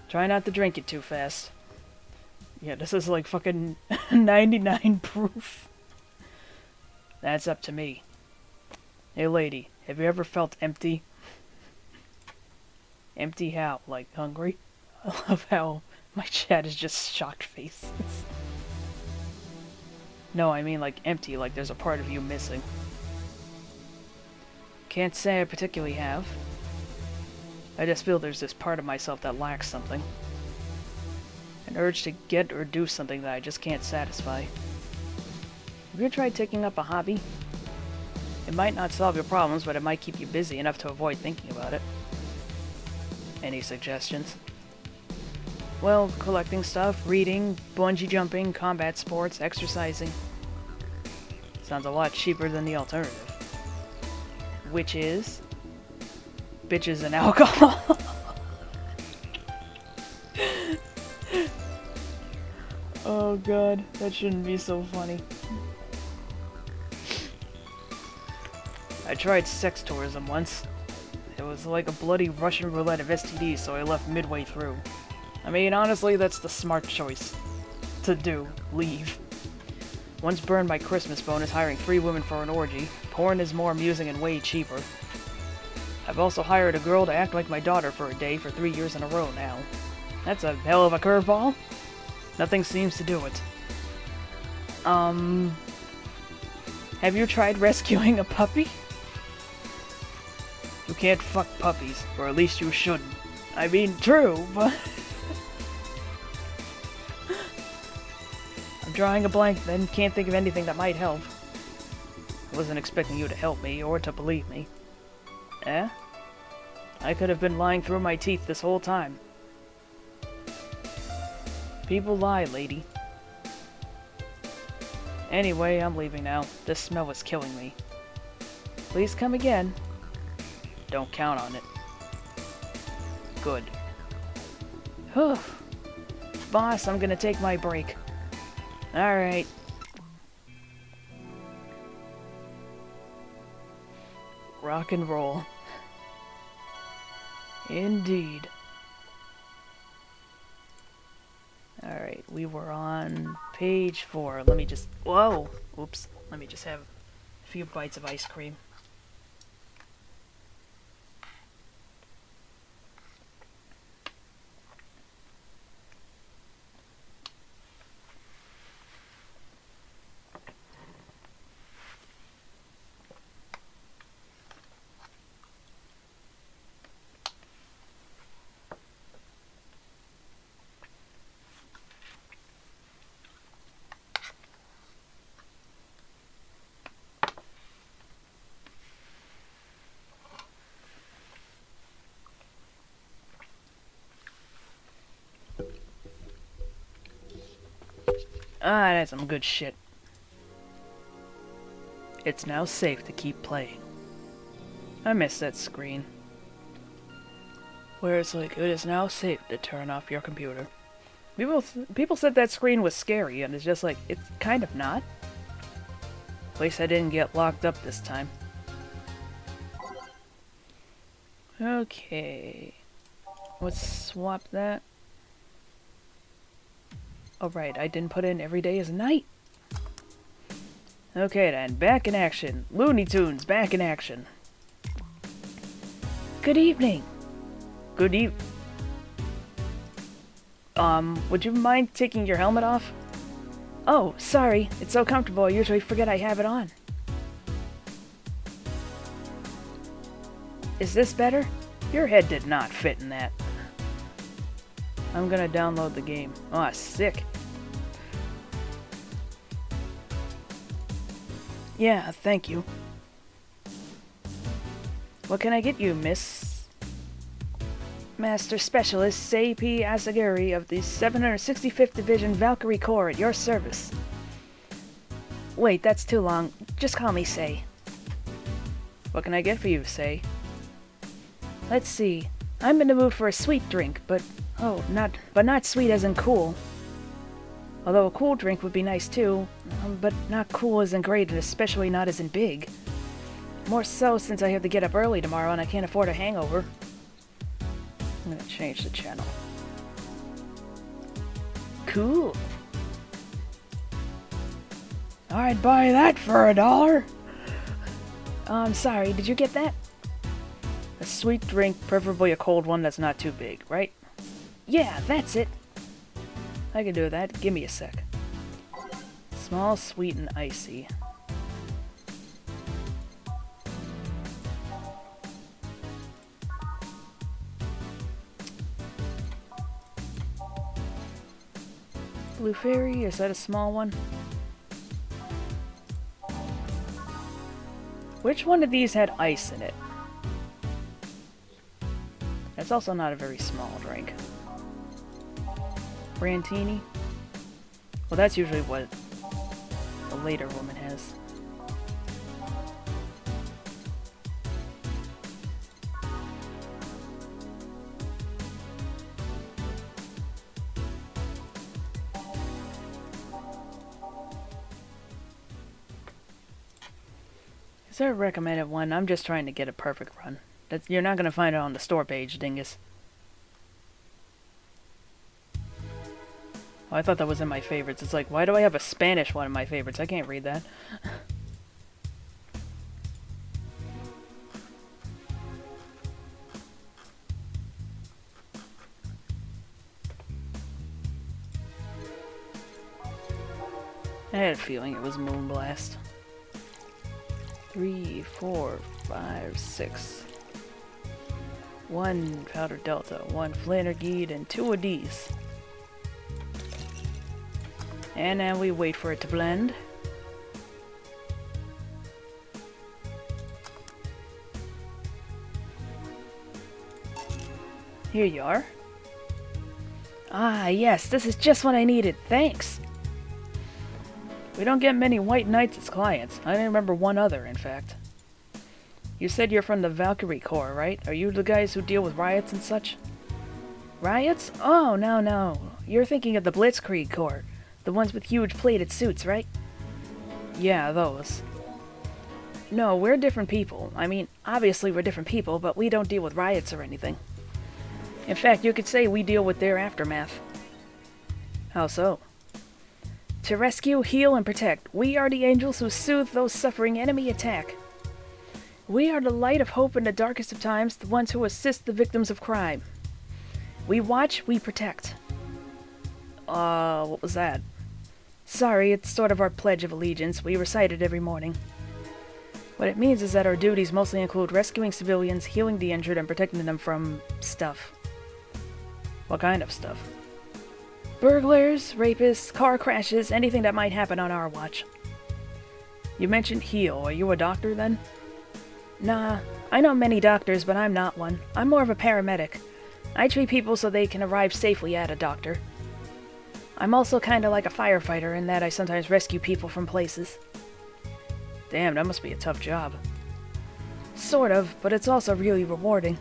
Try not to drink it too fast. Yeah, this is like fucking 99 proof. That's up to me. Hey lady, have you ever felt empty? Empty how? Like hungry? I love how my chat is just shocked faces. No, I mean like empty, like there's a part of you missing. Can't say I particularly have. I just feel there's this part of myself that lacks something. An urge to get or do something that I just can't satisfy. Have you tried taking up a hobby? It might not solve your problems, but it might keep you busy enough to avoid thinking about it. Any suggestions? Well, collecting stuff, reading, bungee jumping, combat sports, exercising. Sounds a lot cheaper than the alternative. Which is... bitches and alcohol. Oh god, that shouldn't be so funny. I tried sex tourism once. It was like a bloody Russian roulette of STDs, so I left midway through. I mean, honestly, that's the smart choice to do. Leave. Once burned my Christmas bonus hiring 3 women for an orgy. Porn is more amusing and way cheaper. I've also hired a girl to act like my daughter for a day for 3 years in a row now. That's a hell of a curveball. Nothing seems to do it. Have you tried rescuing a puppy? You can't fuck puppies, or at least you shouldn't. I mean, true, but... drawing a blank, then can't think of anything that might help. I wasn't expecting you to help me, or to believe me. Eh? I could have been lying through my teeth this whole time. People lie, lady. Anyway, I'm leaving now. This smell is killing me. Please come again. Don't count on it. Good. Whew. Boss, I'm gonna take my break. Alright. Rock and roll. Indeed. Alright, we were on page 4. Let me just... Whoa! Oops. Let me just have a few bites of ice cream. Ah, that's some good shit. It's now safe to keep playing. I miss that screen. Where it's like, it is now safe to turn off your computer. People said that screen was scary, and it's just like, it's kind of not. At least I didn't get locked up this time. Okay. Let's swap that. Oh right, I didn't put in every day is night. Okay then, back in action. Looney Tunes, back in action. Good evening. Good would you mind taking your helmet off? Oh, sorry. It's so comfortable, I usually forget I have it on. Is this better? Your head did not fit in that. I'm gonna download the game. Aw, sick. Yeah, thank you. What can I get you, Miss? Master Specialist Seipi Asagiri of the 765th Division Valkyrie Corps at your service. Wait, that's too long. Just call me Sei. What can I get for you, Sei? Let's see. I'm in the mood for a sweet drink, but not sweet as in cool. Although a cool drink would be nice too, but not cool as in great, and especially not as in big. More so since I have to get up early tomorrow and I can't afford a hangover. I'm gonna change the channel. Cool. I'd buy that for $1. I'm sorry, did you get that? A sweet drink, preferably a cold one that's not too big, right? Yeah, that's it. I can do that. Give me a sec. Small, sweet, and icy. Blue Fairy, is that a small one? Which one of these had ice in it? It's also not a very small drink. Brantini? Well, that's usually what a later woman has. Is there a recommended one? I'm just trying to get a perfect run. You're not gonna find it on the store page, dingus. Oh, I thought that was in my favorites. It's like, why do I have a Spanish one in my favorites? I can't read that. I had a feeling it was Moonblast. 3, 4, 5, 6. 1 Powder Delta, 1 Flannergeed, and 2 of these. And now we wait for it to blend. Here you are. Ah, yes, this is just what I needed. Thanks. We don't get many white knights as clients. I remember one other, in fact. You said you're from the Valkyrie Corps, right? Are you the guys who deal with riots and such? Riots? Oh, no. You're thinking of the Blitzkrieg Corps. The ones with huge plated suits, right? Yeah, those. No, we're different people. I mean, obviously we're different people, but we don't deal with riots or anything. In fact, you could say we deal with their aftermath. How so? To rescue, heal, and protect, we are the angels who soothe those suffering enemy attack. We are the light of hope in the darkest of times, the ones who assist the victims of crime. We watch, we protect. What was that? Sorry, it's sort of our Pledge of Allegiance. We recite it every morning. What it means is that our duties mostly include rescuing civilians, healing the injured, and protecting them from stuff. What kind of stuff? Burglars, rapists, car crashes, anything that might happen on our watch. You mentioned heal. Are you a doctor, then? Nah, I know many doctors, but I'm not one. I'm more of a paramedic. I treat people so they can arrive safely at a doctor. I'm also kinda like a firefighter in that I sometimes rescue people from places. Damn, that must be a tough job. Sort of, but it's also really rewarding.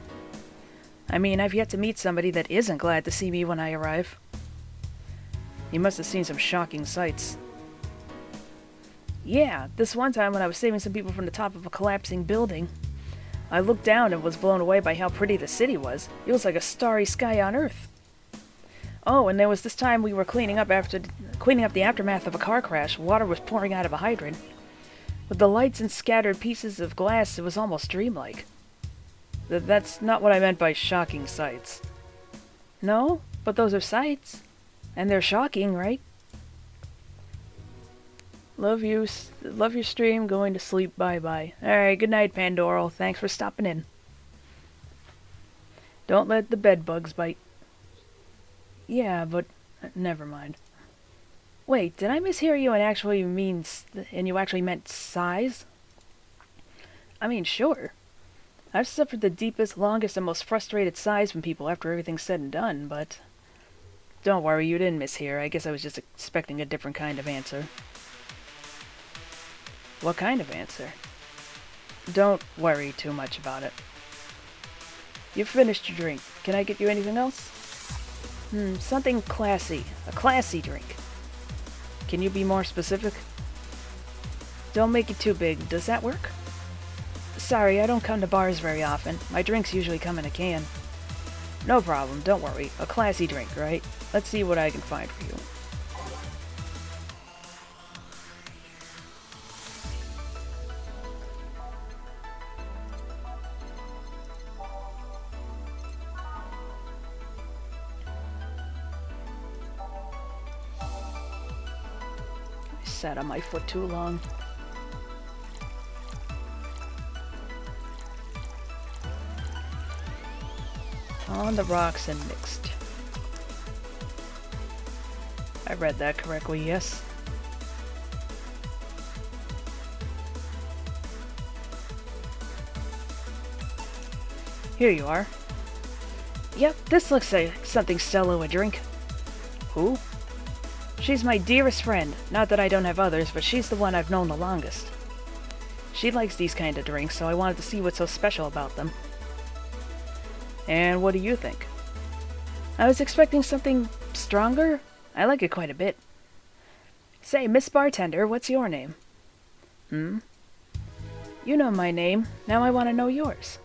I mean, I've yet to meet somebody that isn't glad to see me when I arrive. You must have seen some shocking sights. Yeah, this one time when I was saving some people from the top of a collapsing building, I looked down and was blown away by how pretty the city was. It was like a starry sky on Earth. Oh, and there was this time we were cleaning up the aftermath of a car crash. Water was pouring out of a hydrant. With the lights and scattered pieces of glass, it was almost dreamlike. That's not what I meant by shocking sights. No, but those are sights. And they're shocking, right? Love your stream, going to sleep, bye-bye. Alright, good night, Pandoral. Thanks for stopping in. Don't let the bed bugs bite. Yeah, but never mind. Wait, did I mishear you and you actually meant size? I mean, sure. I've suffered the deepest, longest, and most frustrated sighs from people after everything's said and done, but... Don't worry, you didn't mishear. I guess I was just expecting a different kind of answer. What kind of answer? Don't worry too much about it. You've finished your drink. Can I get you anything else? Something classy. A classy drink. Can you be more specific? Don't make it too big. Does that work? Sorry, I don't come to bars very often. My drinks usually come in a can. No problem, don't worry. A classy drink, right? Let's see what I can find for you. I sat on my foot too long. On the rocks and mixed. I read that correctly, yes. Here you are. Yep, this looks like something Stella would drink. Who? She's my dearest friend. Not that I don't have others, but she's the one I've known the longest. She likes these kind of drinks, so I wanted to see what's so special about them. And what do you think? I was expecting something stronger. I like it quite a bit. Say, Miss Bartender, what's your name? You know my name. Now I want to know yours.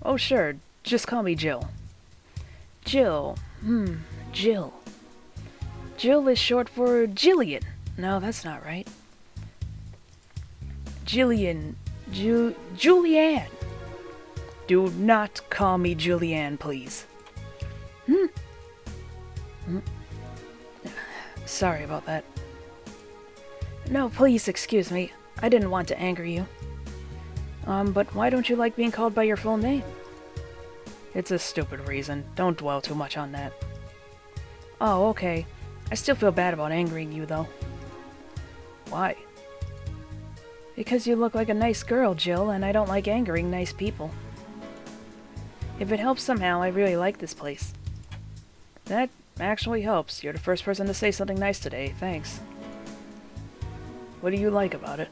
Oh, sure. Just call me Jill. Jill. Jill. Jill is short for Jillian. No, that's not right. Jillian. Julianne. Do not call me Julianne, please. Sorry about that. No, please excuse me. I didn't want to anger you. But why don't you like being called by your full name? It's a stupid reason. Don't dwell too much on that. Oh, okay. I still feel bad about angering you, though. Why? Because you look like a nice girl, Jill, and I don't like angering nice people. If it helps somehow, I really like this place. That actually helps. You're the first person to say something nice today. Thanks. What do you like about it?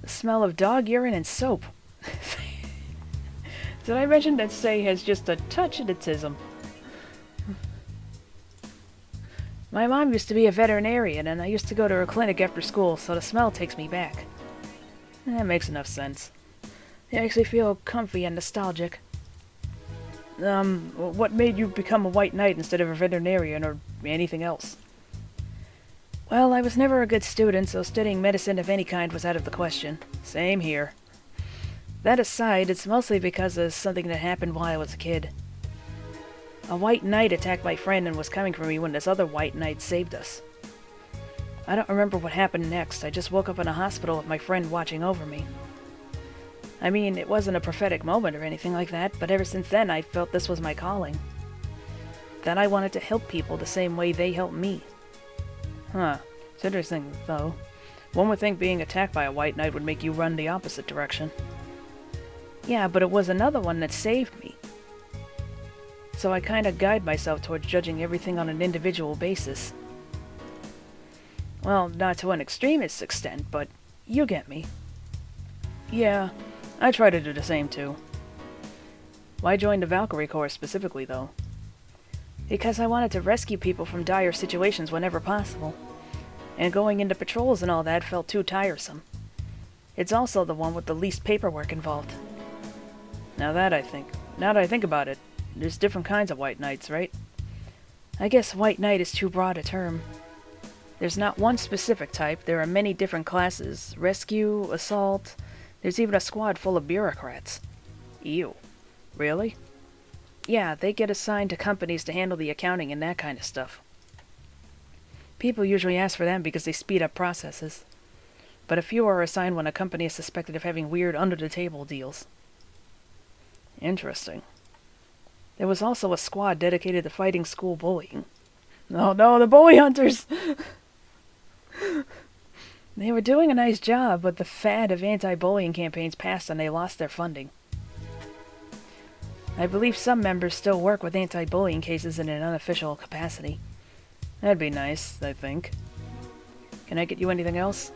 The smell of dog urine and soap. Did I mention that Say has just a touch of autism? My mom used to be a veterinarian, and I used to go to her clinic after school, so the smell takes me back. That makes enough sense. I actually feel comfy and nostalgic. What made you become a white knight instead of a veterinarian or anything else? Well, I was never a good student, so studying medicine of any kind was out of the question. Same here. That aside, it's mostly because of something that happened while I was a kid. A white knight attacked my friend and was coming for me when this other white knight saved us. I don't remember what happened next. I just woke up in a hospital with my friend watching over me. I mean, it wasn't a prophetic moment or anything like that, but ever since then I felt this was my calling. That I wanted to help people the same way they helped me. Huh. It's interesting, though. One would think being attacked by a white knight would make you run the opposite direction. Yeah, but it was another one that saved me. So I kinda guide myself towards judging everything on an individual basis. Well, not to an extremist extent, but you get me. Yeah, I try to do the same too. Why join the Valkyrie Corps specifically, though? Because I wanted to rescue people from dire situations whenever possible. And going into patrols and all that felt too tiresome. It's also the one with the least paperwork involved. Now that I think about it, there's different kinds of white knights, right? I guess white knight is too broad a term. There's not one specific type, there are many different classes. Rescue, assault, there's even a squad full of bureaucrats. Ew. Really? Yeah, they get assigned to companies to handle the accounting and that kind of stuff. People usually ask for them because they speed up processes. But a few are assigned when a company is suspected of having weird under-the-table deals. Interesting. There was also a squad dedicated to fighting school bullying. Oh no, the bully hunters! They were doing a nice job, but the fad of anti-bullying campaigns passed and they lost their funding. I believe some members still work with anti-bullying cases in an unofficial capacity. That'd be nice, I think. Can I get you anything else?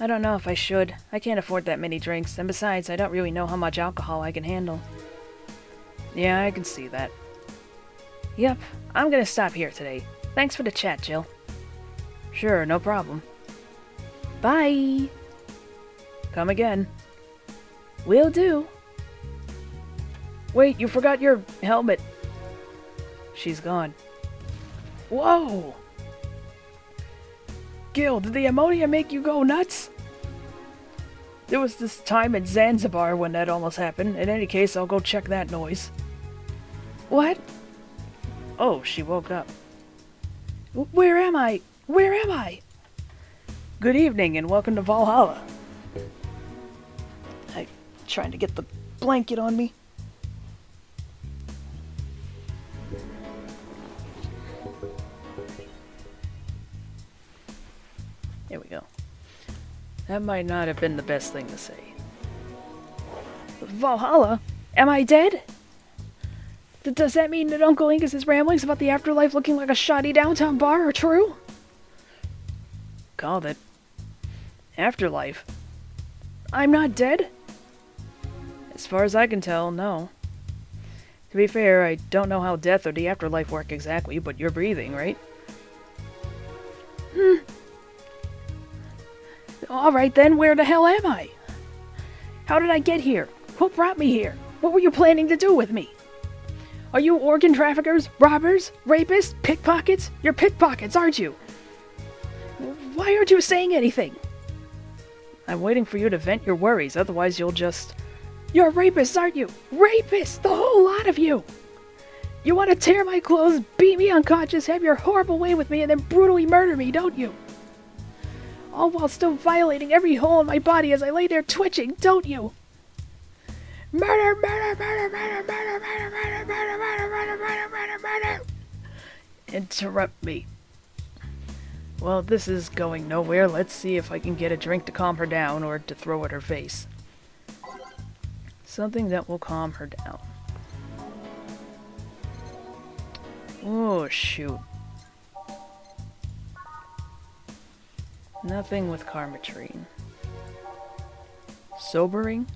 I don't know if I should. I can't afford that many drinks, and besides, I don't really know how much alcohol I can handle. Yeah, I can see that. Yep, I'm gonna stop here today. Thanks for the chat, Jill. Sure, no problem. Bye! Come again. Will do. Wait, you forgot your helmet. She's gone. Whoa! Gil, did the ammonia make you go nuts? There was this time in Zanzibar when that almost happened. In any case, I'll go check that noise. What? Oh, she woke up. Where am I? Where am I? Good evening and welcome to Valhalla. I'm trying to get the blanket on me. There we go. That might not have been the best thing to say. Valhalla? Am I dead? Does that mean that Uncle Angus's ramblings about the afterlife looking like a shoddy downtown bar are true? Called it. Afterlife? I'm not dead? As far as I can tell, no. To be fair, I don't know how death or the afterlife work exactly, but you're breathing, right? Alright then, where the hell am I? How did I get here? Who brought me here? What were you planning to do with me? Are you organ traffickers, robbers, rapists, pickpockets? You're pickpockets, aren't you? Why aren't you saying anything? I'm waiting for you to vent your worries, otherwise you'll just... You're rapists, aren't you? Rapists! The whole lot of you! You want to tear my clothes, beat me unconscious, have your horrible way with me, and then brutally murder me, don't you? All while still violating every hole in my body as I lay there twitching, don't you? Murder, murder, murder, murder, murder, murder, murder, murder, murder, murder, murder, murder, murder. interrupt me. Well, this is going nowhere. Let's see if I can get a drink to calm her down or to throw at her face. Something that will calm her down. Oh, shoot. Nothing with Karmatrine. Sobering?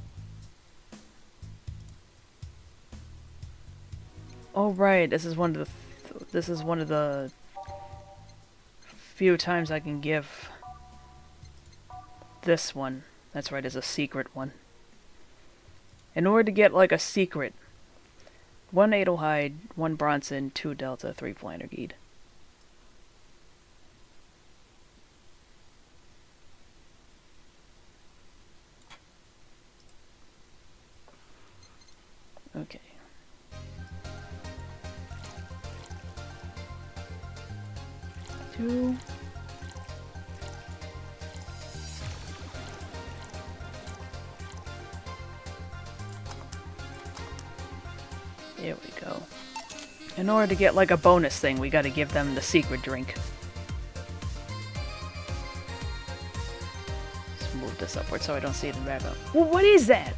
Oh, right. This is one of the few times I can give this one. That's right, as a secret one. In order to get like a secret, 1 Adelheid, 1 Bronson, 2 Delta, 3 Flannergeed. Okay. Two. There we go. In order to get like a bonus thing, we gotta give them the secret drink. Let's move this upward so I don't see it in the background. Well, what is that?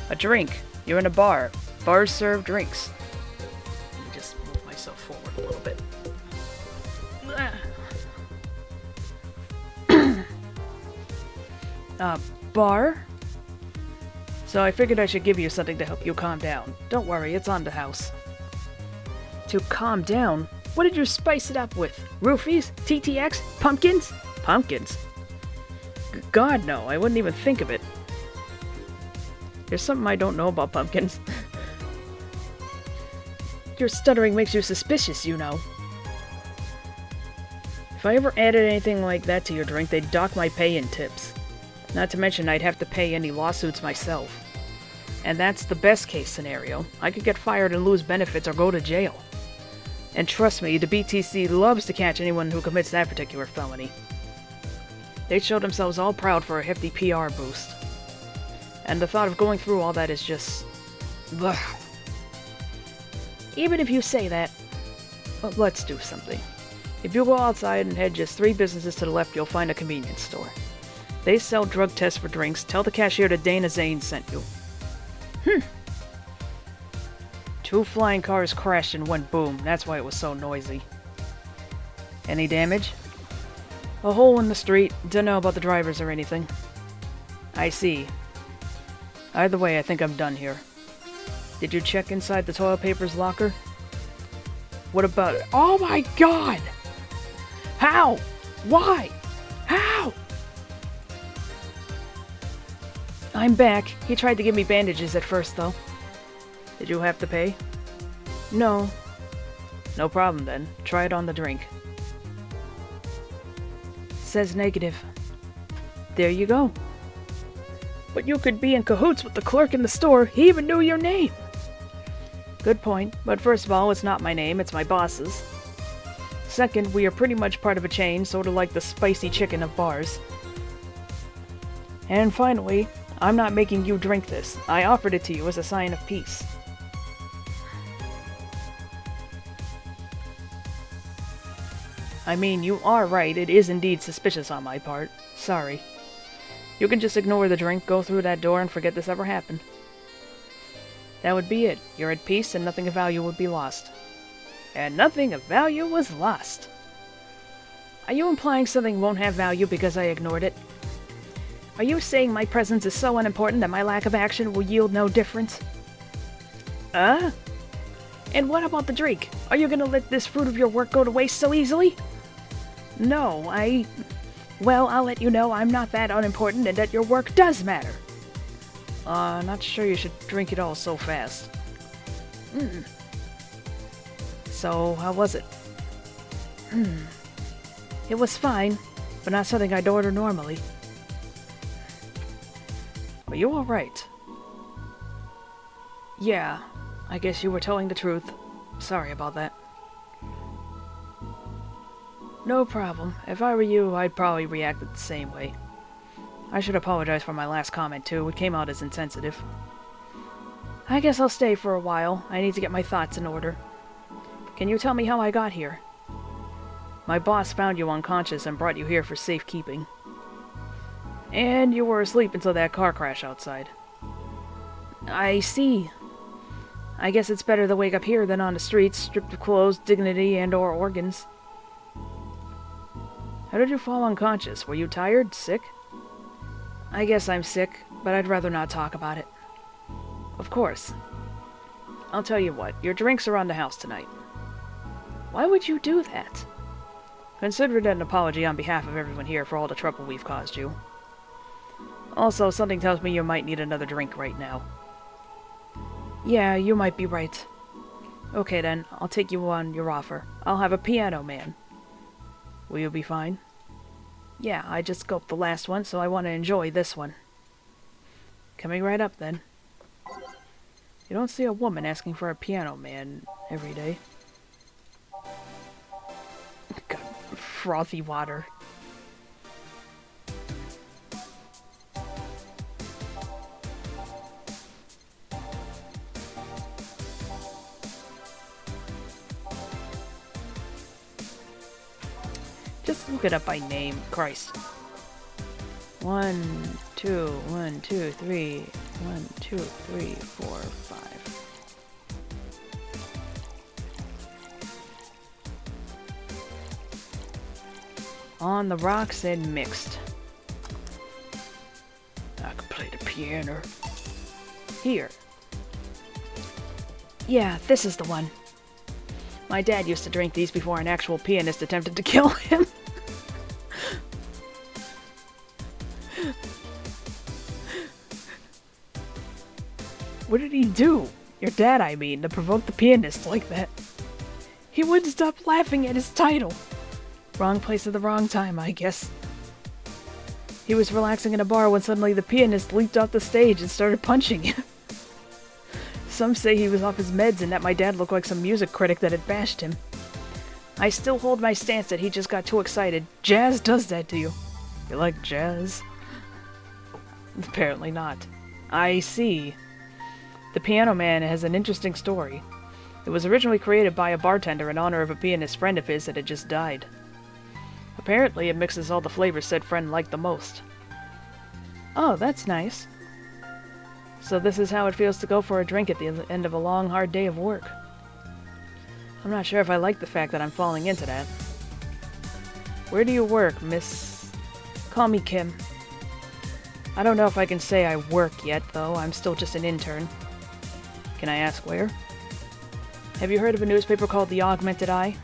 A drink. You're in a bar. Bars serve drinks. Let me just move myself forward a little bit. Bar? So I figured I should give you something to help you calm down. Don't worry, it's on the house. To calm down? What did you spice it up with? Roofies? TTX? Pumpkins? Pumpkins? God, no, I wouldn't even think of it. There's something I don't know about pumpkins. Your stuttering makes you suspicious, you know. If I ever added anything like that to your drink, they'd dock my pay and tips. Not to mention I'd have to pay any lawsuits myself. And that's the best case scenario. I could get fired and lose benefits or go to jail. And trust me, the BTC loves to catch anyone who commits that particular felony. They'd show themselves all proud for a hefty PR boost. And the thought of going through all that is just... Ugh. Even if you say that, well, let's do something. If you go outside and head just 3 businesses to the left, you'll find a convenience store. They sell drug tests for drinks. Tell the cashier that Dana Zane sent you. 2 flying cars crashed and went boom. That's why it was so noisy. Any damage? A hole in the street. Don't know about the drivers or anything. I see. Either way, I think I'm done here. Did you check inside the toilet paper's locker? What about it? Oh my god! How? Why? How? I'm back. He tried to give me bandages at first, though. Did you have to pay? No. No problem, then. Try it on the drink. Says negative. There you go. But you could be in cahoots with the clerk in the store. He even knew your name. Good point. But first of all, it's not my name, it's my boss's. Second, we are pretty much part of a chain, sort of like the spicy chicken of bars. And finally, I'm not making you drink this. I offered it to you as a sign of peace. I mean, you are right. It is indeed suspicious on my part. Sorry. You can just ignore the drink, go through that door, and forget this ever happened. That would be it. You're at peace, and nothing of value would be lost. And nothing of value was lost. Are you implying something won't have value because I ignored it? Are you saying my presence is so unimportant that my lack of action will yield no difference? And what about the drink? Are you gonna let this fruit of your work go to waste so easily? No, well, I'll let you know I'm not that unimportant and that your work does matter. Not sure you should drink it all so fast. So, how was it? It was fine, but not something I'd order normally. Are you alright? Yeah, I guess you were telling the truth. Sorry about that. No problem. If I were you, I'd probably react the same way. I should apologize for my last comment, too. It came out as insensitive. I guess I'll stay for a while. I need to get my thoughts in order. Can you tell me how I got here? My boss found you unconscious and brought you here for safekeeping. And you were asleep until that car crash outside. I see. I guess it's better to wake up here than on the streets, stripped of clothes, dignity, and/or organs. How did you fall unconscious? Were you tired? Sick? I guess I'm sick, but I'd rather not talk about it. Of course. I'll tell you what, your drinks are on the house tonight. Why would you do that? Consider it an apology on behalf of everyone here for all the trouble we've caused you. Also, something tells me you might need another drink right now. Yeah, you might be right. Okay then, I'll take you on your offer. I'll have a piano man. Will you be fine? Yeah, I just scoped the last one, so I want to enjoy this one. Coming right up then. You don't see a woman asking for a piano man every day. God, frothy water. Just look it up by name. Christ. 1, 2, 1, 2, 3. 1, 2, 3, 4, 5. On the rocks and mixed. I can play the piano. Here. Yeah, this is the one. My dad used to drink these before an actual pianist attempted to kill him. What did he do? Your dad, I mean, to provoke the pianist like that. He wouldn't stop laughing at his title. Wrong place at the wrong time, I guess. He was relaxing in a bar when suddenly the pianist leaped off the stage and started punching him. Some say he was off his meds and that my dad looked like some music critic that had bashed him. I still hold my stance that he just got too excited. Jazz does that to you. You like jazz? Apparently not. I see. The Piano Man has an interesting story. It was originally created by a bartender in honor of a pianist friend of his that had just died. Apparently it mixes all the flavors said friend liked the most. Oh, that's nice. So this is how it feels to go for a drink at the end of a long, hard day of work. I'm not sure if I like the fact that I'm falling into that. Where do you work, Miss... Call me Kim. I don't know if I can say I work yet, though. I'm still just an intern. Can I ask where? Have you heard of a newspaper called The Augmented Eye?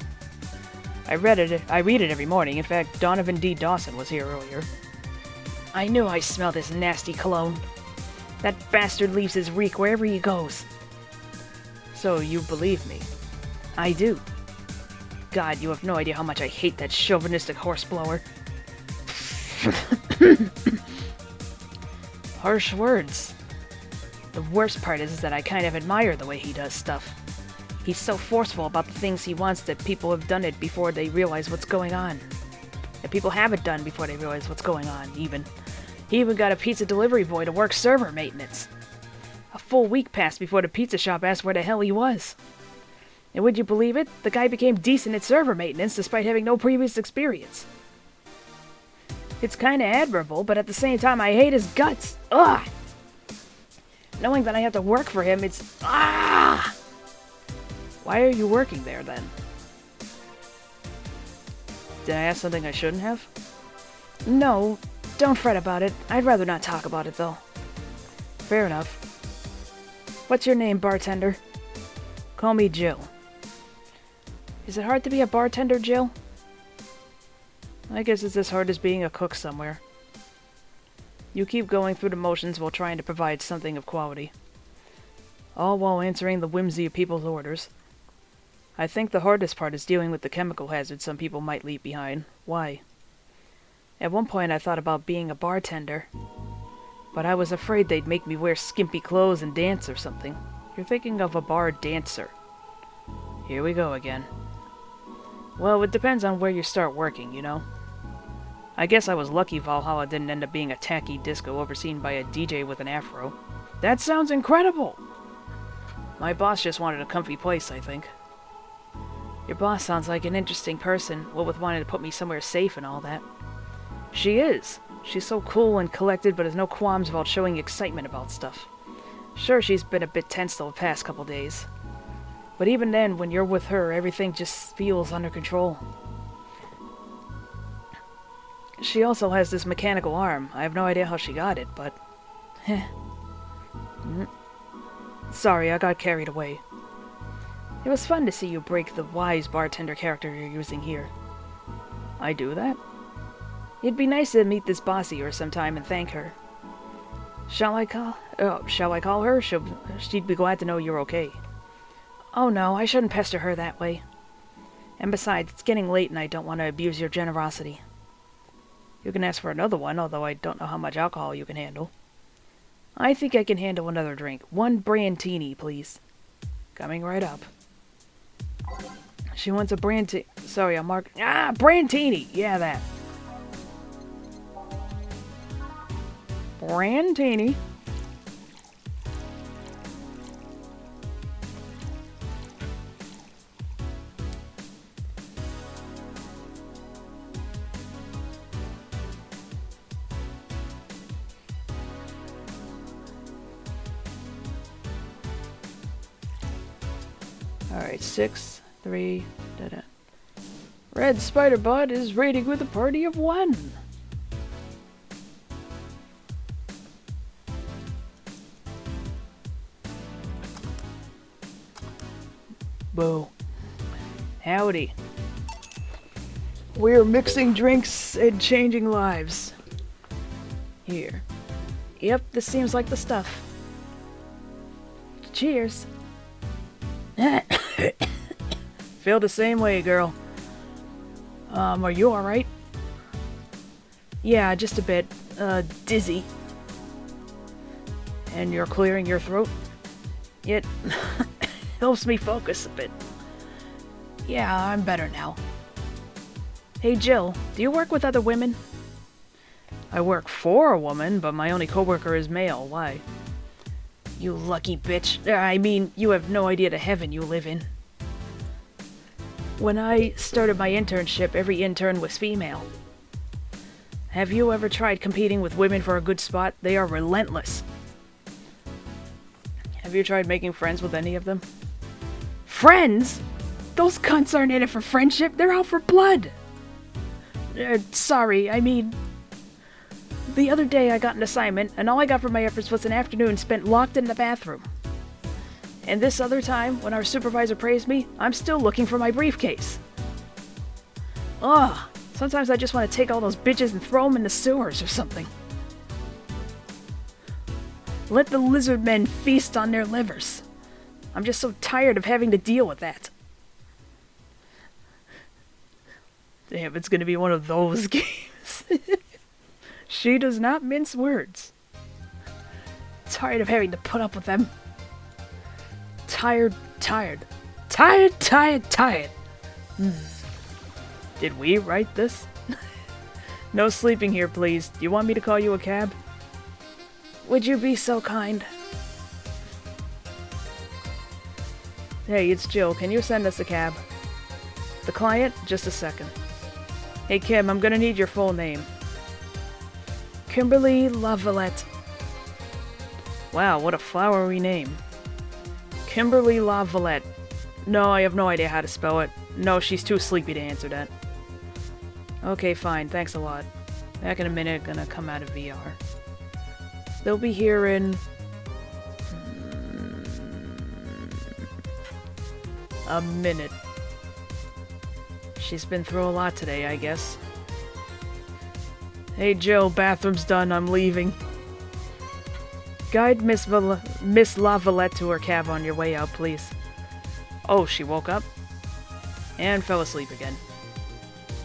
I read it every morning. In fact, Donovan D. Dawson was here earlier. I knew I smelled his nasty cologne. That bastard leaves his reek wherever he goes. So you believe me? I do. God, you have no idea how much I hate that chauvinistic horseblower. Harsh words. The worst part is that I kind of admire the way he does stuff. He's so forceful about the things he wants that people have done it before they realize what's going on. That people have it done before they realize what's going on, even. He even got a pizza delivery boy to work server maintenance. A full week passed before the pizza shop asked where the hell he was. And would you believe it? The guy became decent at server maintenance despite having no previous experience. It's kinda admirable, but at the same time I hate his guts. Ugh! Knowing that I have to work for him, it's... Ah! Why are you working there, then? Did I ask something I shouldn't have? No, don't fret about it. I'd rather not talk about it, though. Fair enough. What's your name, bartender? Call me Jill. Is it hard to be a bartender, Jill? I guess it's as hard as being a cook somewhere. You keep going through the motions while trying to provide something of quality. All while answering the whimsy of people's orders. I think the hardest part is dealing with the chemical hazards some people might leave behind. Why? At one point I thought about being a bartender, but I was afraid they'd make me wear skimpy clothes and dance or something. You're thinking of a bar dancer. Here we go again. Well, it depends on where you start working, you know? I guess I was lucky Valhalla didn't end up being a tacky disco overseen by a DJ with an afro. That sounds incredible! My boss just wanted a comfy place, I think. Your boss sounds like an interesting person, what with wanting to put me somewhere safe and all that. She is. She's so cool and collected, but has no qualms about showing excitement about stuff. Sure, she's been a bit tense the past couple days. But even then, when you're with her, everything just feels under control. She also has this mechanical arm. I have no idea how she got it, but... Sorry, I got carried away. It was fun to see you break the wise bartender character you're using here. I do that? It'd be nice to meet this bossy or sometime and thank her. Shall I call her? She'd be glad to know you're okay. Oh no, I shouldn't pester her that way. And besides, it's getting late and I don't want to abuse your generosity. You can ask for another one, although I don't know how much alcohol you can handle. I think I can handle another drink. 1 brandtini, please. Coming right up. She wants a brandtini. Sorry, I'm marking. Brandtini! Yeah, that. Brandtini. Alright, 6, 3, da-da. Red Spider-Bot is raiding with a party of 1. Boo. Howdy. We're mixing drinks and changing lives. Here. Yep, this seems like the stuff. Cheers. Feel the same way, girl. Are you alright? Yeah, just a bit, dizzy. And you're clearing your throat? It helps me focus a bit. Yeah, I'm better now. Hey, Jill, do you work with other women? I work for a woman, but my only coworker is male. Why? You lucky bitch. I mean, you have no idea the heaven you live in. When I started my internship, every intern was female. Have you ever tried competing with women for a good spot? They are relentless. Have you tried making friends with any of them? Friends? Those cunts aren't in it for friendship, they're out for blood! Sorry, I mean... The other day I got an assignment, and all I got for my efforts was an afternoon spent locked in the bathroom. And this other time, when our supervisor praised me, I'm still looking for my briefcase. Ugh, sometimes I just want to take all those bitches and throw them in the sewers or something. Let the lizard men feast on their livers. I'm just so tired of having to deal with that. Damn, it's gonna be one of those games. She does not mince words. Tired of having to put up with them. Tired. Did we write this? No sleeping here, please. Do you want me to call you a cab? Would you be so kind? Hey, it's Jill. Can you send us a cab? The client? Just a second. Hey, Kim, I'm gonna need your full name. Kimberly LaVillette. Wow, what a flowery name. Kimberly LaVillette. No, I have no idea how to spell it. No, she's too sleepy to answer that. Okay, fine. Thanks a lot. Back in a minute, gonna come out of VR. They'll be here in... a minute. She's been through a lot today, I guess. Hey, Jill, bathroom's done. I'm leaving. Guide Miss LaVillette to her cab on your way out, please. Oh, she woke up? And fell asleep again.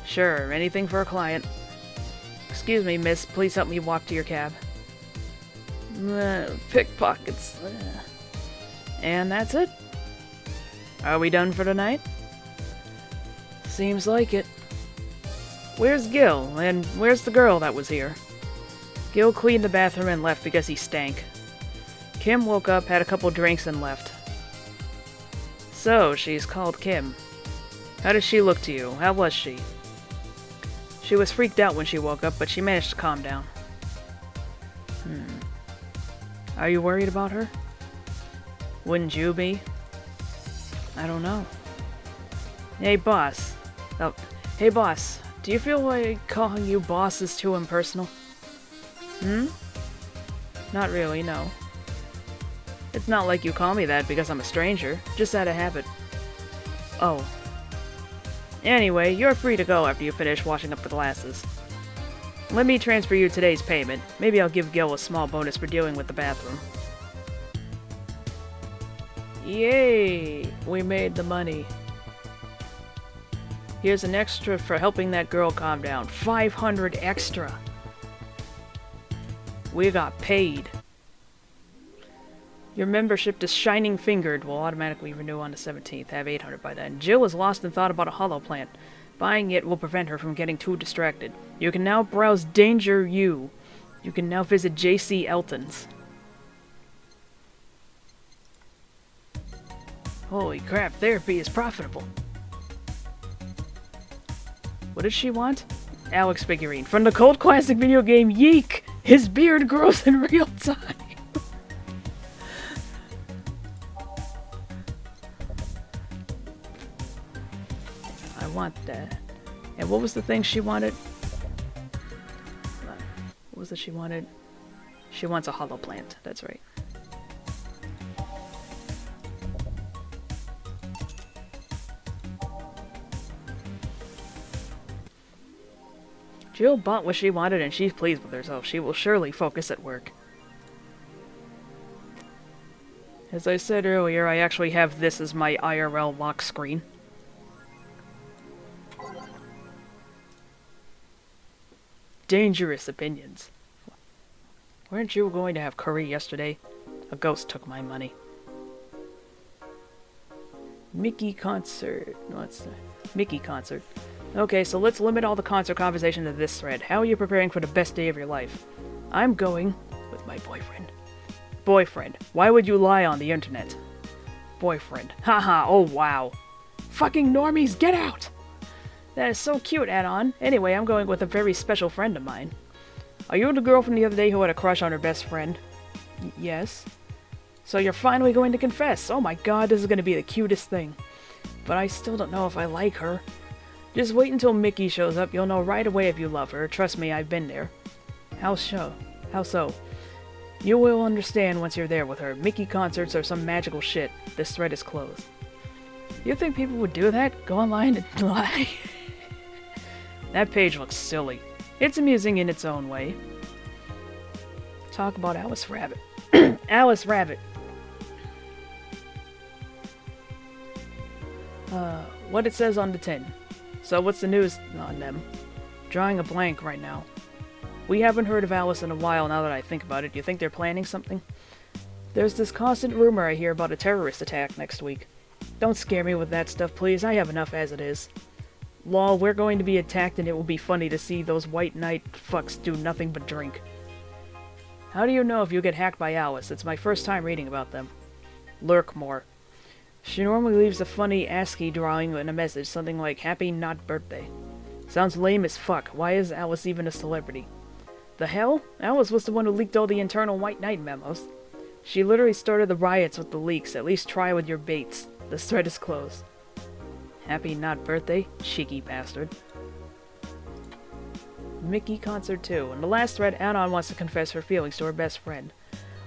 Sure, anything for a client. Excuse me, miss. Please help me walk to your cab. Pickpockets. And that's it. Are we done for tonight? Seems like it. Where's Gil? And where's the girl that was here? Gil cleaned the bathroom and left because he stank. Kim woke up, had a couple drinks, and left. So, she's called Kim. How does she look to you? How was she? She was freaked out when she woke up, but she managed to calm down. Are you worried about her? Wouldn't you be? I don't know. Hey, boss. Oh, hey, boss. Do you feel like calling you boss is too impersonal? Not really, no. It's not like you call me that because I'm a stranger. Just out of habit. Oh. Anyway, you're free to go after you finish washing up the glasses. Let me transfer you today's payment. Maybe I'll give Gil a small bonus for dealing with the bathroom. Yay! We made the money. Here's an extra for helping that girl calm down. 500 extra! We got paid. Your membership to Shining Fingered will automatically renew on the 17th. Have 800 by then. Jill is lost in thought about a hollow plant. Buying it will prevent her from getting too distracted. You can now browse Danger U. You can now visit J.C. Elton's. Holy crap, therapy is profitable. What does she want? Alex figurine. From the cult classic video game Yeek! His beard grows in real time! I want that. And what was the thing she wanted? What was it she wanted? She wants a hollow plant, that's right. Jill bought what she wanted and she's pleased with herself. She will surely focus at work. As I said earlier, I actually have this as my IRL lock screen. Dangerous opinions. Weren't you going to have curry yesterday? A ghost took my money. Mickey concert. What's that? Mickey concert. Okay, so let's limit all the concert conversation to this thread. How are you preparing for the best day of your life? I'm going with my boyfriend. Boyfriend. Why would you lie on the internet? Boyfriend. Haha, oh wow. Fucking normies, get out! That is so cute, add-on. Anyway, I'm going with a very special friend of mine. Are you the girl from the other day who had a crush on her best friend? Yes. So you're finally going to confess. Oh my god, this is going to be the cutest thing. But I still don't know if I like her. Just wait until Mickey shows up. You'll know right away if you love her. Trust me, I've been there. How so? How so? You will understand once you're there with her. Mickey concerts are some magical shit. This thread is closed. You think people would do that? Go online and lie? That page looks silly. It's amusing in its own way. Talk about Alice Rabbit. Alice Rabbit. What it says on the tin. So what's the news on them? Drawing a blank right now. We haven't heard of Alice in a while now that I think about it. You think they're planning something? There's this constant rumor I hear about a terrorist attack next week. Don't scare me with that stuff, please. I have enough as it is. Lol, we're going to be attacked and it will be funny to see those white knight fucks do nothing but drink. How do you know if you get hacked by Alice? It's my first time reading about them. Lurk more. She normally leaves a funny ASCII drawing in a message, something like, Happy Not Birthday. Sounds lame as fuck. Why is Alice even a celebrity? The hell? Alice was the one who leaked all the internal White Knight memos. She literally started the riots with the leaks. At least try with your baits. This thread is closed. Happy Not Birthday? Cheeky bastard. Mickey concert 2. In the last thread, Anon wants to confess her feelings to her best friend.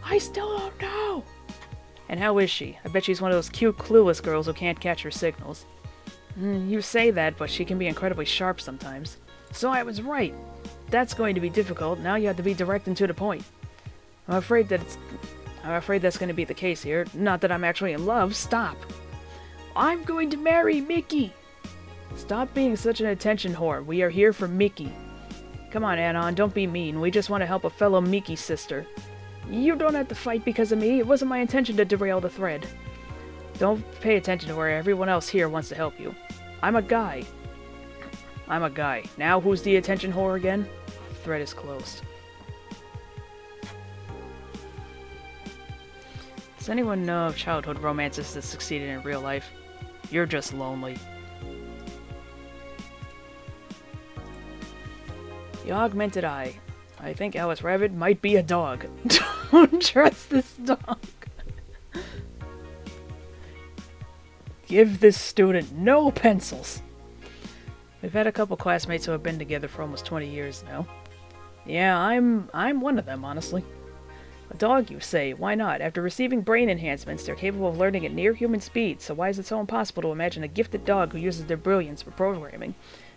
I still don't know! And how is she? I bet she's one of those cute, clueless girls who can't catch her signals. You say that, but she can be incredibly sharp sometimes. So I was right. That's going to be difficult. Now you have to be direct and to the point. I'm afraid that's going to be the case here. Not that I'm actually in love. Stop. I'm going to marry Mickey. Stop being such an attention whore. We are here for Mickey. Come on, Anon, don't be mean. We just want to help a fellow Mickey sister. You don't have to fight because of me. It wasn't my intention to derail the thread. Don't pay attention to her. Everyone else here wants to help you. I'm a guy. I'm a guy. Now who's the attention whore again? Thread is closed. Does anyone know of childhood romances that succeeded in real life? You're just lonely. The augmented eye. I think Alice Rabbit might be a dog. Don't trust this dog. Give this student no pencils. We've had a couple classmates who have been together for almost 20 years now. Yeah, I'm one of them, honestly. A dog, you say? Why not? After receiving brain enhancements, they're capable of learning at near-human speed, so why is it so impossible to imagine a gifted dog who uses their brilliance for programming?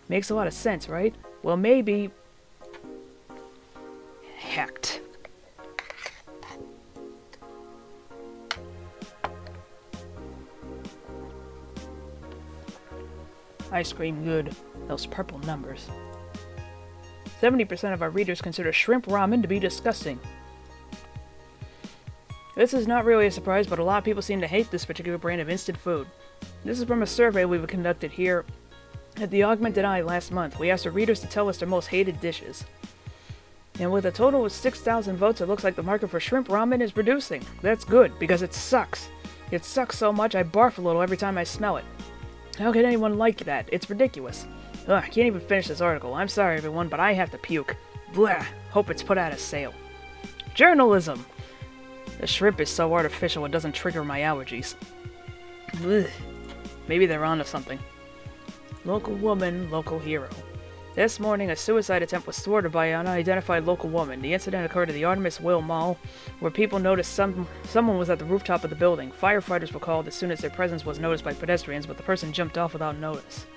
Makes a lot of sense, right? Well, maybe... Hacked. Ice cream good. Those purple numbers. 70% of our readers consider shrimp ramen to be disgusting. This is not really a surprise, but a lot of people seem to hate this particular brand of instant food. This is from a survey we conducted here at the Augmented Eye last month. We asked our readers to tell us their most hated dishes. And with a total of 6,000 votes, it looks like the market for shrimp ramen is reducing. That's good, because it sucks. It sucks so much I barf a little every time I smell it. How can anyone like that? It's ridiculous. Ugh, I can't even finish this article. I'm sorry, everyone, but I have to puke. Blah. Hope it's put out of sale. Journalism! The shrimp is so artificial it doesn't trigger my allergies. Ugh. Maybe they're onto something. Local woman, local hero. This morning, a suicide attempt was thwarted by an unidentified local woman. The incident occurred at the Artemis Will Mall, where people noticed someone was at the rooftop of the building. Firefighters were called as soon as their presence was noticed by pedestrians, but the person jumped off without notice.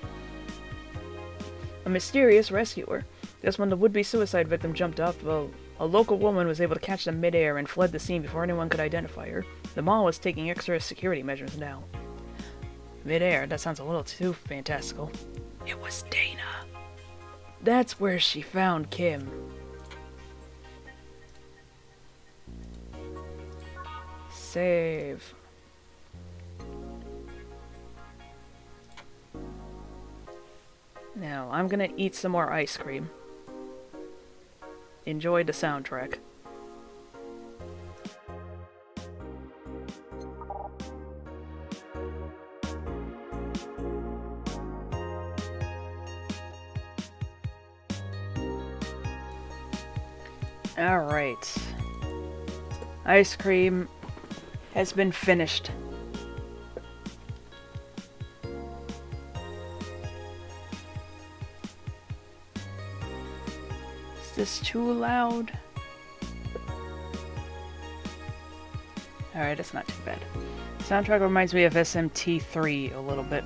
A mysterious rescuer. Just when the would-be suicide victim jumped off, a local woman was able to catch them mid-air and fled the scene before anyone could identify her. The mall was taking extra security measures now. Mid-air? That sounds a little too fantastical. It was Dana. That's where she found Kim. Save. Now, I'm gonna eat some more ice cream. Enjoy the soundtrack. Alright. Ice cream has been finished. Is this too loud? Alright, it's not too bad. Soundtrack reminds me of SMT3 a little bit.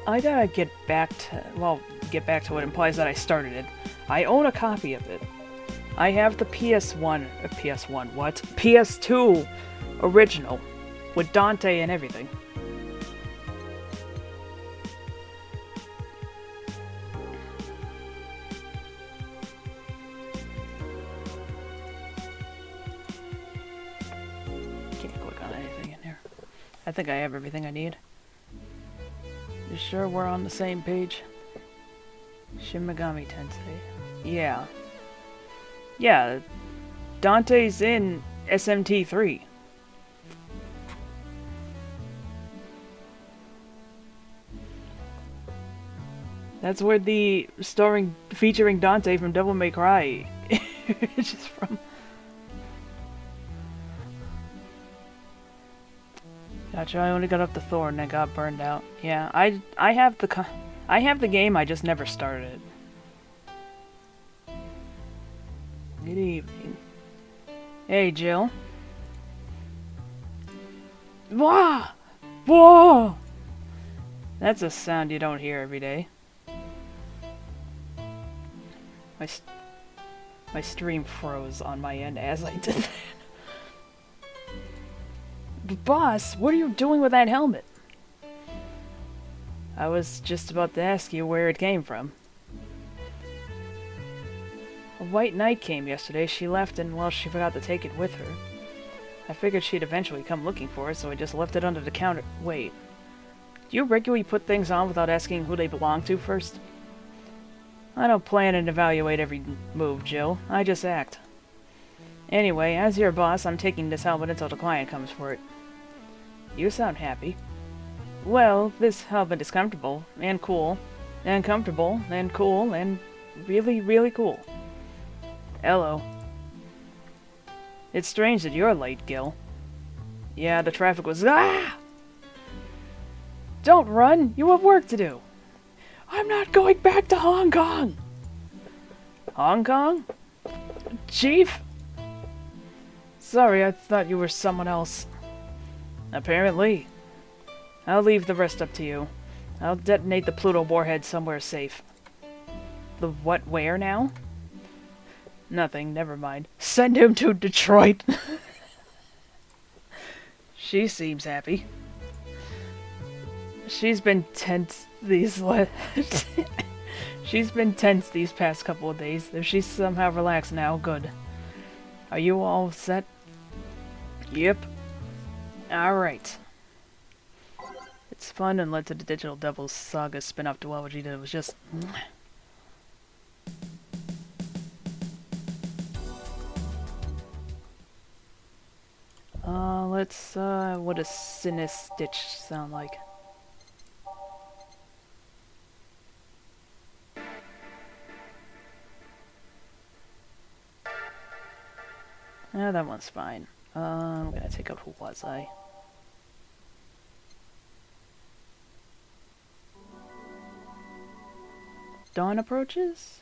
I gotta get back to... well, get back to what implies that I started it. I own a copy of it. I have the PS1, what? PS2 original, with Dante and everything. Can't click on anything in here. I think I have everything I need. You sure we're on the same page? Shin Megami Tensei. Yeah. Yeah, Dante's in SMT3. That's where the featuring Dante from Devil May Cry is just from. Gotcha, I only got up to Thor and I got burned out. Yeah, I have the game, I just never started it. Good evening. Hey, Jill. Wah! Whoa! That's a sound you don't hear every day. My stream froze on my end as I did that. But boss, what are you doing with that helmet? I was just about to ask you where it came from. A white knight came yesterday. She left and, well, she forgot to take it with her. I figured she'd eventually come looking for it, so I just left it under the counter. Wait. Do you regularly put things on without asking who they belong to first? I don't plan and evaluate every move, Jill. I just act. Anyway, as your boss, I'm taking this helmet until the client comes for it. You sound happy. Well, this helmet is comfortable, and cool, and comfortable, and cool, and really, really cool. Hello. It's strange that you're late, Gil. Yeah, the traffic was... Ah! Don't run! You have work to do! I'm not going back to Hong Kong! Hong Kong? Chief? Sorry, I thought you were someone else. Apparently. I'll leave the rest up to you. I'll detonate the Pluto warhead somewhere safe. The what where now? Nothing, never mind. Send him to Detroit! She seems happy. She's been tense these She's been tense these past couple of days. If she's somehow relaxed now, good. Are you all set? Yep. Alright. It's fun and led to the Digital Devils Saga spin-off duology that was just... what does Sinistitch sound like? Yeah, that one's fine. I'm gonna take out Who Was I? Dawn approaches?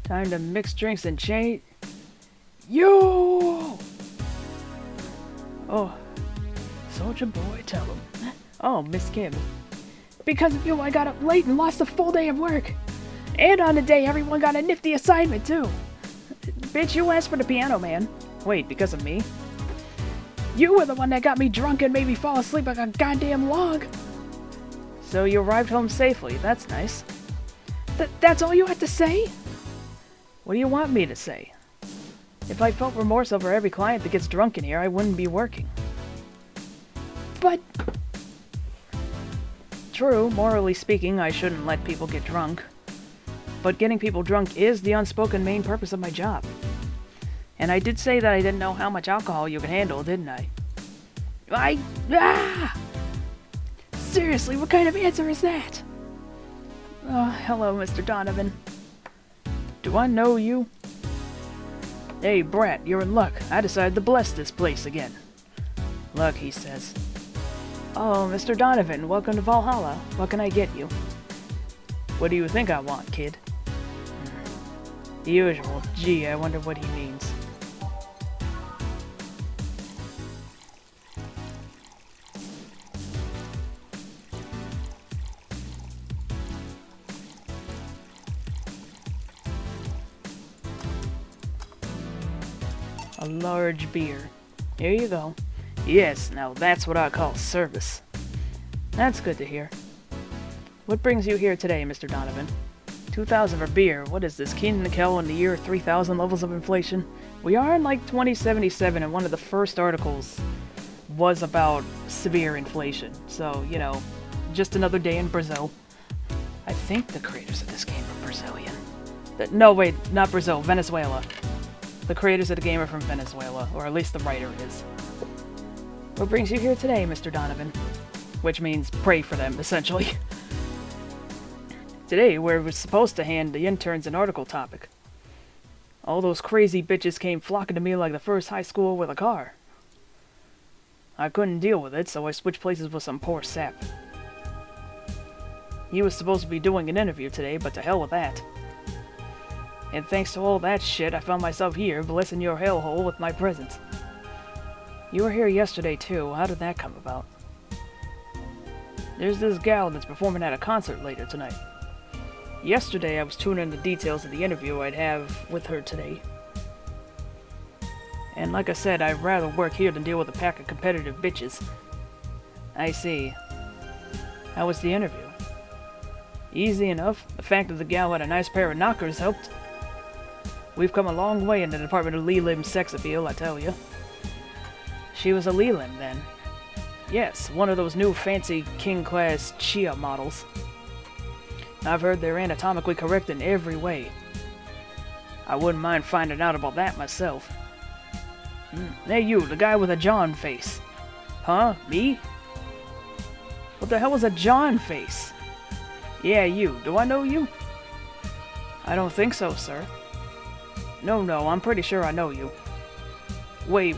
Time to mix drinks and change. Yo! Oh, Soldier Boy, tell him. Oh, Miss Kim. Because of you, I got up late and lost a full day of work. And on the day, everyone got a nifty assignment, too. Bitch, you asked for the piano, man. Wait, because of me? You were the one that got me drunk and made me fall asleep like a goddamn log. So you arrived home safely. That's nice. That's all you had to say? What do you want me to say? If I felt remorse over every client that gets drunk in here, I wouldn't be working. But... True, morally speaking, I shouldn't let people get drunk. But getting people drunk is the unspoken main purpose of my job. And I did say that I didn't know how much alcohol you could handle, didn't I? Seriously, what kind of answer is that? Oh, hello, Mr. Donovan. Do I know you? Hey, Brat, you're in luck. I decided to bless this place again. Luck, he says. Oh, Mr. Donovan, welcome to Valhalla. What can I get you? What do you think I want, kid? The usual. Gee, I wonder what he means. A large beer. Here you go. Yes, now that's what I call service. That's good to hear. What brings you here today, Mr. Donovan? 2,000 for beer. What is this, Keenan and Kel in the year 3000 levels of inflation? We are in like 2077, and one of the first articles was about severe inflation. So, you know, just another day in Brazil. I think the creators of this game are Brazilian. No, wait, not Brazil, Venezuela. The creators of the game are from Venezuela, or at least the writer is. What brings you here today, Mr. Donovan? Which means pray for them, essentially. Today, we're supposed to hand the interns an article topic. All those crazy bitches came flocking to me like the first high school with a car. I couldn't deal with it, so I switched places with some poor sap. He was supposed to be doing an interview today, but to hell with that. And thanks to all that shit, I found myself here, blessing your hellhole with my presence. You were here yesterday, too. How did that come about? There's this gal that's performing at a concert later tonight. Yesterday, I was tuning in the details of the interview I'd have with her today. And like I said, I'd rather work here than deal with a pack of competitive bitches. I see. How was the interview? Easy enough. The fact that the gal had a nice pair of knockers helped. We've come a long way in the department of Lelim sex appeal, I tell you. She was a Lelim, then. Yes, one of those new fancy king-class Chia models. I've heard they're anatomically correct in every way. I wouldn't mind finding out about that myself. Hey you, the guy with a John face. Huh? Me? What the hell is a John face? Yeah, you. Do I know you? I don't think so, sir. No, I'm pretty sure I know you. Wait.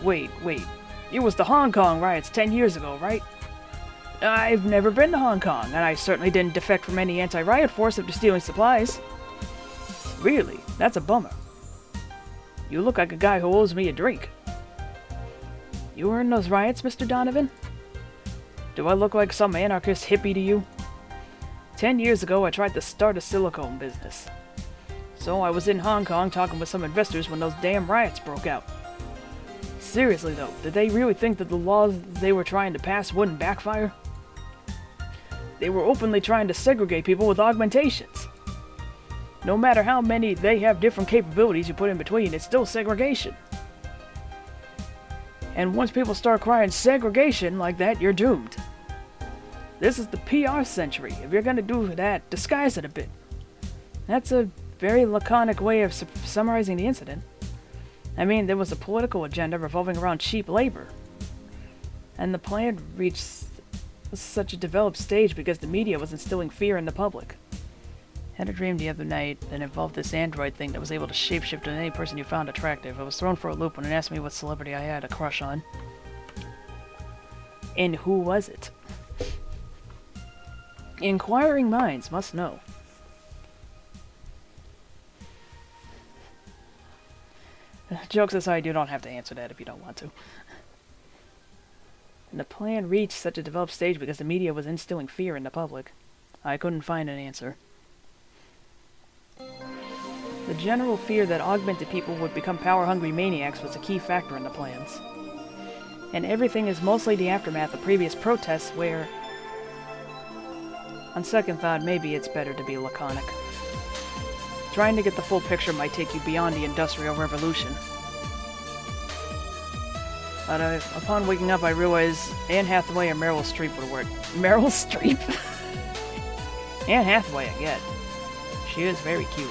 It was the Hong Kong riots 10 years ago, right? I've never been to Hong Kong, and I certainly didn't defect from any anti-riot force after stealing supplies. Really? That's a bummer. You look like a guy who owes me a drink. You were in those riots, Mr. Donovan? Do I look like some anarchist hippie to you? 10 years ago, I tried to start a silicone business. So I was in Hong Kong talking with some investors when those damn riots broke out. Seriously though, did they really think that the laws they were trying to pass wouldn't backfire? They were openly trying to segregate people with augmentations. No matter how many they have different capabilities you put in between, it's still segregation. And once people start crying segregation like that, you're doomed. This is the PR century. If you're gonna do that, disguise it a bit. That's a very laconic way of summarizing the incident. I mean, there was a political agenda revolving around cheap labor. And the plan reached such a developed stage because the media was instilling fear in the public. I had a dream the other night that involved this android thing that was able to shapeshift into any person you found attractive. I was thrown for a loop when it asked me what celebrity I had a crush on. And who was it? Inquiring minds must know. Jokes aside, you don't have to answer that if you don't want to. And the plan reached such a developed stage because the media was instilling fear in the public. I couldn't find an answer. The general fear that augmented people would become power-hungry maniacs was a key factor in the plans. And everything is mostly the aftermath of previous protests where, on second thought, maybe it's better to be laconic. Trying to get the full picture might take you beyond the Industrial Revolution. But upon waking up, I realized Anne Hathaway or Meryl Streep would work. Meryl Streep? Anne Hathaway, I get. She is very cute.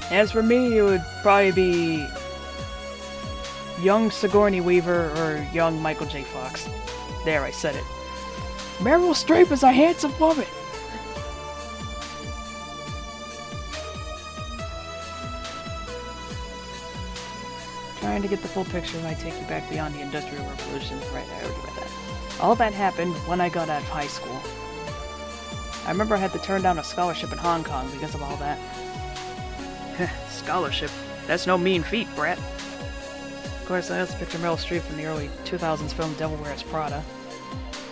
As for me, it would probably be young Sigourney Weaver or young Michael J. Fox. There, I said it. Meryl Streep is a handsome woman! Trying to get the full picture might take you back beyond the Industrial Revolution. Right, I already read that. All that happened when I got out of high school. I remember I had to turn down a scholarship in Hong Kong because of all that. Scholarship? That's no mean feat, brat. Of course, I also picture Meryl Streep from the early 2000s film Devil Wears Prada.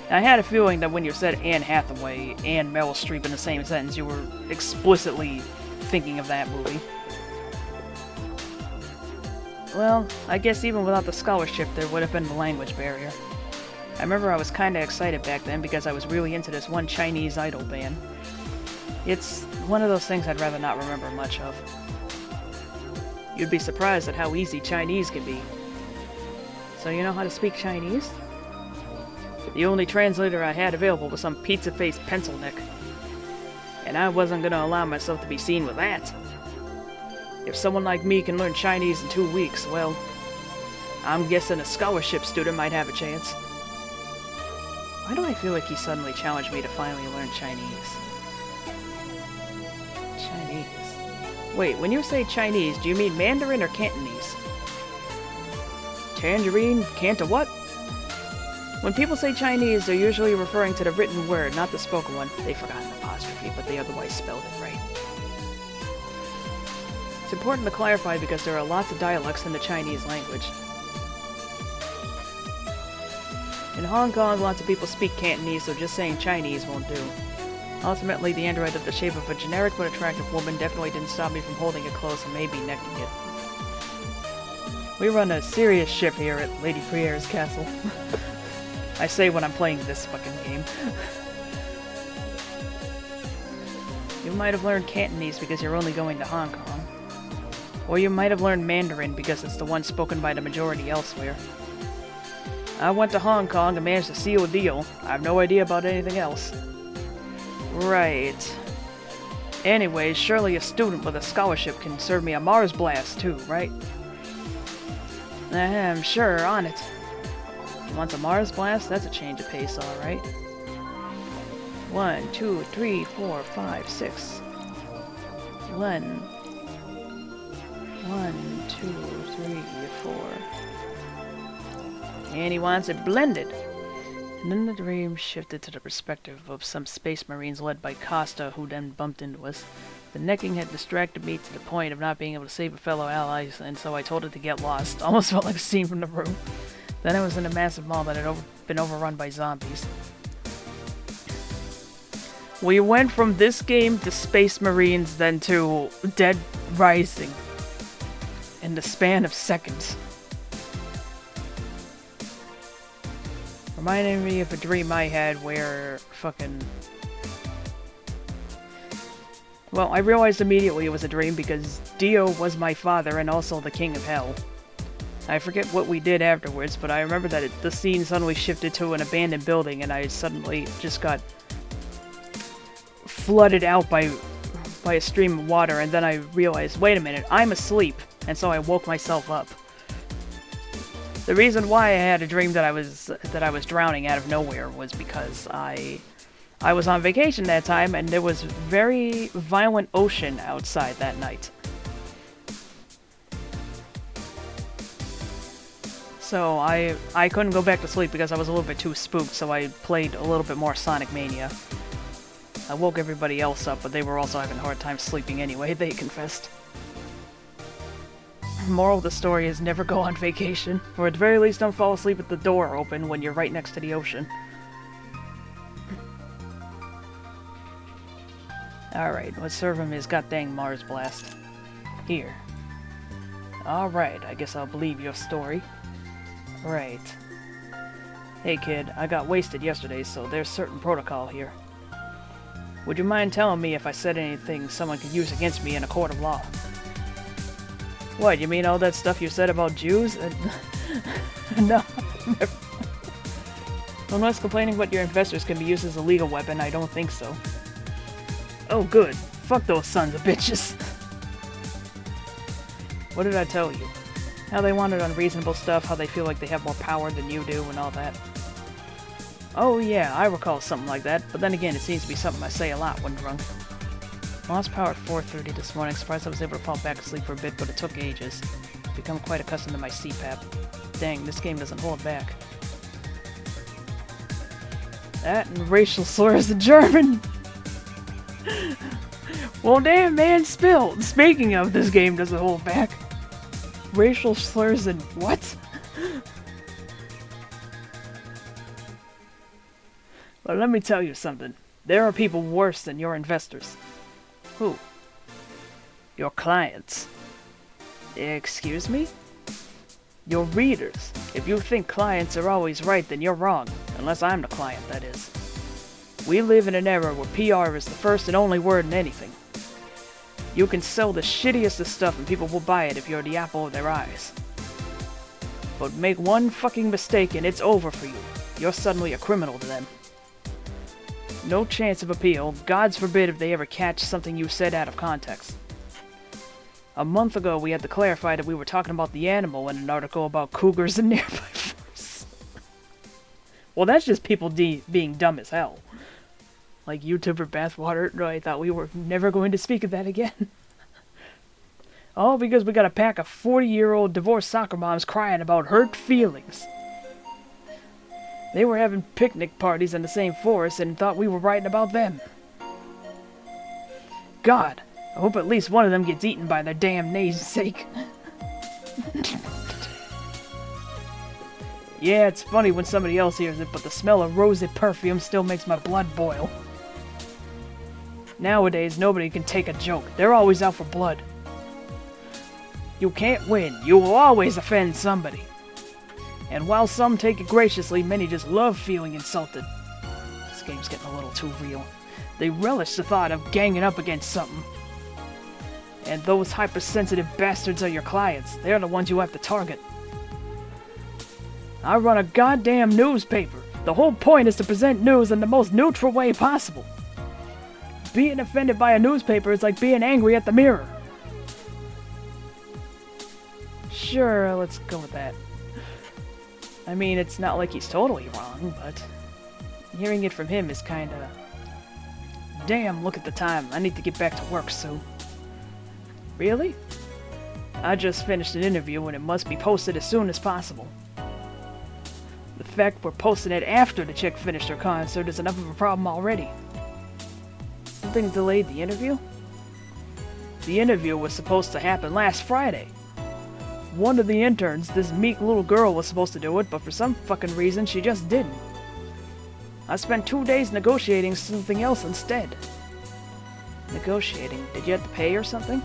I had a feeling that when you said Anne Hathaway and Meryl Streep in the same sentence, you were explicitly thinking of that movie. Well, I guess even without the scholarship, there would have been the language barrier. I remember I was kinda excited back then because I was really into this one Chinese idol band. It's one of those things I'd rather not remember much of. You'd be surprised at how easy Chinese can be. So you know how to speak Chinese? The only translator I had available was some pizza-faced pencil neck. And I wasn't gonna allow myself to be seen with that. If someone like me can learn Chinese in 2 weeks, well, I'm guessing a scholarship student might have a chance. Why do I feel like he suddenly challenged me to finally learn Chinese? Chinese. Wait, when you say Chinese, do you mean Mandarin or Cantonese? Tangerine? Canta what? When people say Chinese, they're usually referring to the written word, not the spoken one. They forgot an apostrophe, but they otherwise spelled it right. It's important to clarify because there are lots of dialects in the Chinese language. In Hong Kong, lots of people speak Cantonese, so just saying Chinese won't do. Ultimately, the android of the shape of a generic but attractive woman definitely didn't stop me from holding it close and maybe necking it. We run a serious ship here at Lady Priere's castle. I say when I'm playing this fucking game. might have learned Cantonese because you're only going to Hong Kong. Or you might have learned Mandarin because it's the one spoken by the majority elsewhere. I went to Hong Kong and managed to seal a deal. I have no idea about anything else. Right. Anyways, surely a student with a scholarship can serve me a Mars blast too, right? I'm sure, on it. Want a Mars blast? That's a change of pace, alright. 1, 2, 3, 4, 5, 6. 1, 2, 3, 4. And he wants it blended. And then the dream shifted to the perspective of some space marines led by Costa, who then bumped into us. The necking had distracted me to the point of not being able to save a fellow ally, and so I told it to get lost. Almost felt like a scene from The Room. Then I was in a massive mall that had been overrun by zombies. We went from this game to Space Marines, then to Dead Rising. In the span of seconds. Reminding me of a dream I had where fucking... Well, I realized immediately it was a dream because Dio was my father and also the King of Hell. I forget what we did afterwards, but I remember that the scene suddenly shifted to an abandoned building and I suddenly just got flooded out by a stream of water, and then I realized, wait a minute, I'm asleep, and so I woke myself up. The reason why I had a dream that I was drowning out of nowhere was because I was on vacation that time, and there was very violent ocean outside that night. So I couldn't go back to sleep because I was a little bit too spooked, so I played a little bit more Sonic Mania. I woke everybody else up, but they were also having a hard time sleeping anyway, they confessed. Moral of the story is never go on vacation, or at the very least don't fall asleep with the door open when you're right next to the ocean. Alright, let's serve him his goddamn Mars blast. Here. Alright, I guess I'll believe your story. Right. Hey kid, I got wasted yesterday, so there's certain protocol here. Would you mind telling me if I said anything someone could use against me in a court of law? What, you mean all that stuff you said about Jews? No. Unless complaining about your investors can be used as a legal weapon, I don't think so. Oh good. Fuck those sons of bitches. What did I tell you? How they wanted unreasonable stuff, how they feel like they have more power than you do, and all that. Oh yeah, I recall something like that, but then again, it seems to be something I say a lot when drunk. Lost power at 4:30 this morning, surprised I was able to fall back asleep for a bit, but it took ages. Become quite accustomed to my CPAP. Dang, this game doesn't hold back. That and racial slurs in German! Well damn man, spilled! Speaking of, this game doesn't hold back. Racial slurs in what? Well, let me tell you something. There are people worse than your investors. Who? Your clients. Excuse me? Your readers. If you think clients are always right, then you're wrong. Unless I'm the client, that is. We live in an era where PR is the first and only word in anything. You can sell the shittiest of stuff and people will buy it if you're the apple of their eyes. But make one fucking mistake and it's over for you. You're suddenly a criminal to them. No chance of appeal. God's forbid if they ever catch something you said out of context. A month ago, we had to clarify that we were talking about the animal in an article about cougars in nearby forests. Well, that's just people being dumb as hell. Like YouTuber Bathwater. No, I thought we were never going to speak of that again. All because we got a pack of 40-year-old divorced soccer moms crying about hurt feelings. They were having picnic parties in the same forest and thought we were writing about them. God, I hope at least one of them gets eaten by their damn namesake. Yeah, it's funny when somebody else hears it, but the smell of rosy perfume still makes my blood boil. Nowadays, nobody can take a joke. They're always out for blood. You can't win. You will always offend somebody. And while some take it graciously, many just love feeling insulted. This game's getting a little too real. They relish the thought of ganging up against something. And those hypersensitive bastards are your clients. They're the ones you have to target. I run a goddamn newspaper. The whole point is to present news in the most neutral way possible. Being offended by a newspaper is like being angry at the mirror. Sure, let's go with that. I mean, it's not like he's totally wrong, but hearing it from him is kinda... Damn, look at the time. I need to get back to work soon. Really? I just finished an interview and it must be posted as soon as possible. The fact we're posting it after the chick finished her concert is enough of a problem already. Something delayed the interview? The interview was supposed to happen last Friday. One of the interns, this meek little girl, was supposed to do it, but for some fucking reason she just didn't. I spent 2 days negotiating something else instead. Negotiating? Did you have to pay or something?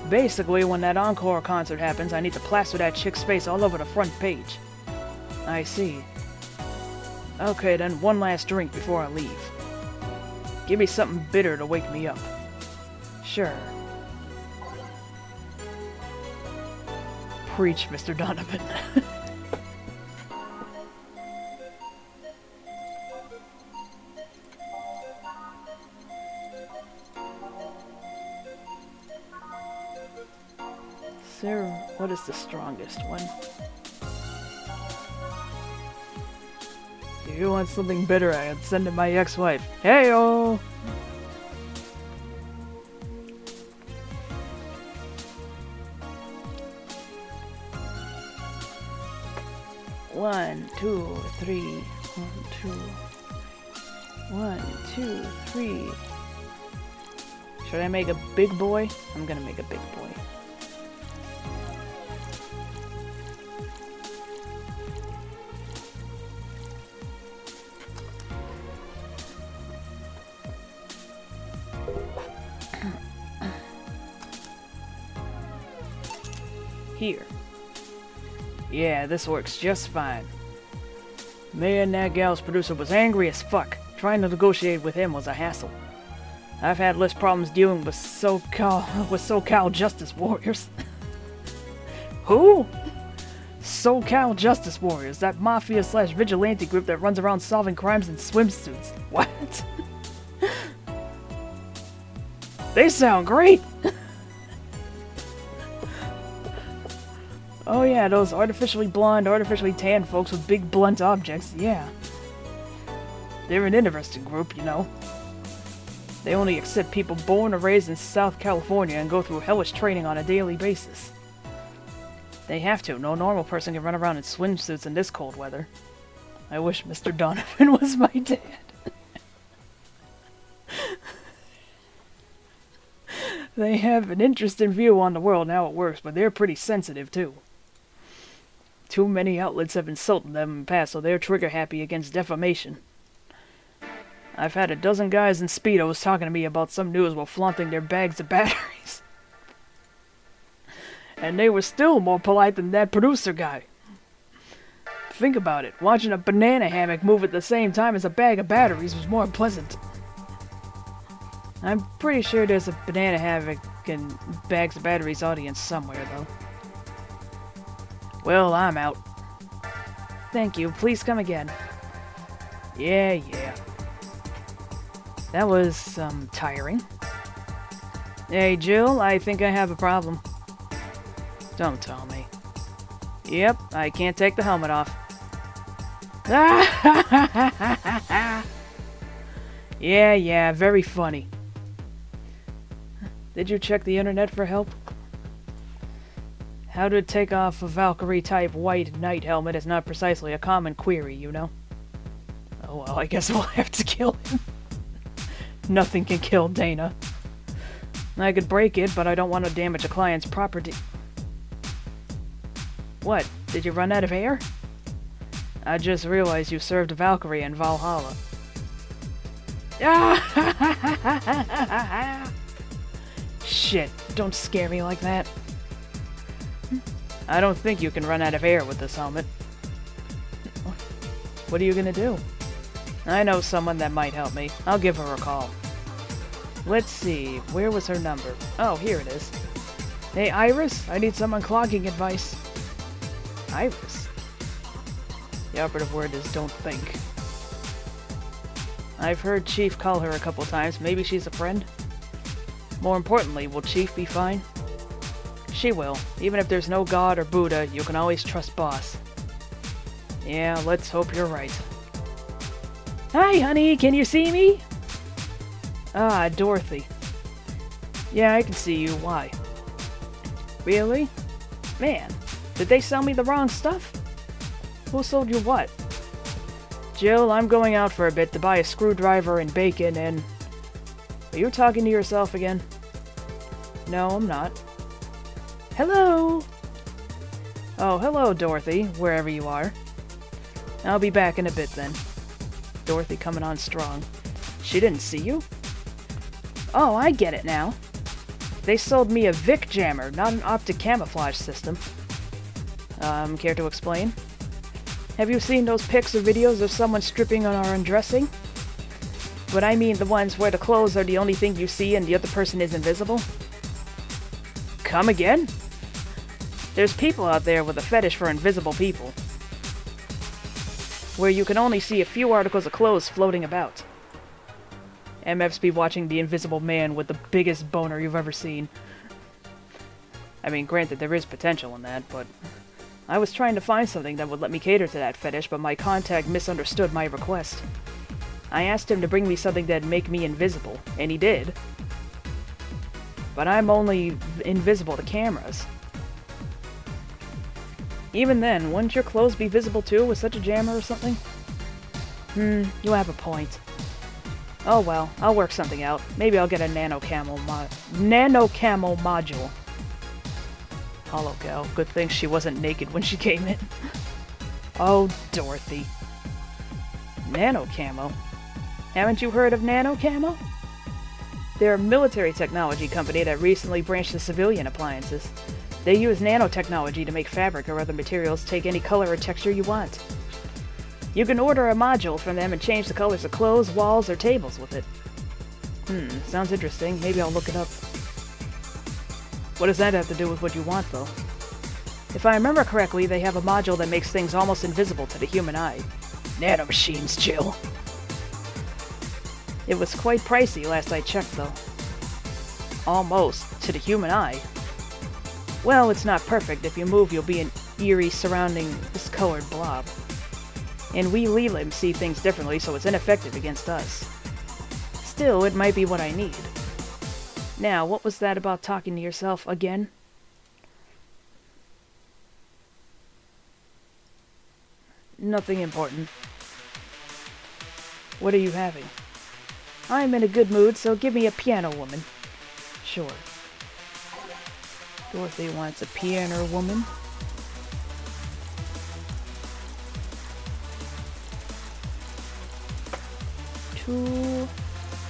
Basically, when that encore concert happens, I need to plaster that chick's face all over the front page. I see. Okay, then one last drink before I leave. Give me something bitter to wake me up. Sure. Preach, Mr. Donovan. Sir, what is the strongest one? If you want something bitter, I can send it my ex-wife. Hey-o! One, two, three. 1, 2, 3. Should I make a big boy? I'm gonna make a big boy. Here. Yeah, this works just fine. Man, that gal's producer was angry as fuck. Trying to negotiate with him was a hassle. I've had less problems dealing with SoCal Justice Warriors. Who? SoCal Justice Warriors, that mafia/vigilante group that runs around solving crimes in swimsuits. What? They sound great! Oh yeah, those artificially blonde, artificially tan folks with big blunt objects, yeah. They're an interesting group, you know. They only accept people born or raised in South California and go through hellish training on a daily basis. They have to. No normal person can run around in swimsuits in this cold weather. I wish Mr. Donovan was my dad. They have an interesting view on the world and how it works, but they're pretty sensitive too. Too many outlets have insulted them in the past, so they're trigger-happy against defamation. I've had a dozen guys in Speedos talking to me about some news while flaunting their bags of batteries. And they were still more polite than that producer guy. Think about it. Watching a banana hammock move at the same time as a bag of batteries was more pleasant. I'm pretty sure there's a banana hammock and bags of batteries audience somewhere, though. Well, I'm out. Thank you. Please come again. Yeah. That was, tiring. Hey, Jill, I think I have a problem. Don't tell me. Yep, I can't take the helmet off. Yeah, very funny. Did you check the internet for help? How to take off a Valkyrie-type white knight helmet is not precisely a common query, you know? Oh well, I guess we'll have to kill him. Nothing can kill Dana. I could break it, but I don't want to damage a client's property. What? Did you run out of air? I just realized you served Valkyrie in Valhalla. Shit, don't scare me like that. I don't think you can run out of air with this helmet. What are you gonna do? I know someone that might help me. I'll give her a call. Let's see, where was her number? Oh, here it is. Hey, Iris, I need some unclogging advice. Iris? The operative word is don't think. I've heard Chief call her a couple times. Maybe she's a friend? More importantly, will Chief be fine? She will. Even if there's no God or Buddha, you can always trust Boss. Yeah, let's hope you're right. Hi, honey, can you see me? Ah, Dorothy. Yeah, I can see you. Why? Really? Man, did they sell me the wrong stuff? Who sold you what? Jill, I'm going out for a bit to buy a screwdriver and bacon and... Are you talking to yourself again? No, I'm not. Hello? Oh, hello, Dorothy, wherever you are. I'll be back in a bit then. Dorothy coming on strong. She didn't see you? Oh, I get it now. They sold me a Vic jammer, not an optic camouflage system. Care to explain? Have you seen those pics or videos of someone stripping or undressing? But I mean the ones where the clothes are the only thing you see and the other person is invisible? Come again? There's people out there with a fetish for invisible people. Where you can only see a few articles of clothes floating about. MF's be watching the invisible man with the biggest boner you've ever seen. I mean, granted, there is potential in that, but... I was trying to find something that would let me cater to that fetish, but my contact misunderstood my request. I asked him to bring me something that'd make me invisible, and he did. But I'm only invisible to cameras. Even then, wouldn't your clothes be visible too with such a jammer or something? You have a point. Oh well, I'll work something out. Maybe I'll get a nano camo module. Hollow gal. Good thing she wasn't naked when she came in. Oh, Dorothy. Nano camo? Haven't you heard of nano camo? They're a military technology company that recently branched to civilian appliances. They use nanotechnology to make fabric or other materials take any color or texture you want. You can order a module from them and change the colors of clothes, walls, or tables with it. Sounds interesting. Maybe I'll look it up. What does that have to do with what you want, though? If I remember correctly, they have a module that makes things almost invisible to the human eye. Nanomachines, Jill. It was quite pricey last I checked, though. Almost, to the human eye. Well, it's not perfect. If you move, you'll be an eerie, surrounding, discolored blob. And we Leelims see things differently, so it's ineffective against us. Still, it might be what I need. Now, what was that about talking to yourself again? Nothing important. What are you having? I'm in a good mood, so give me a piano woman. Sure. Dorothy wants a piano woman.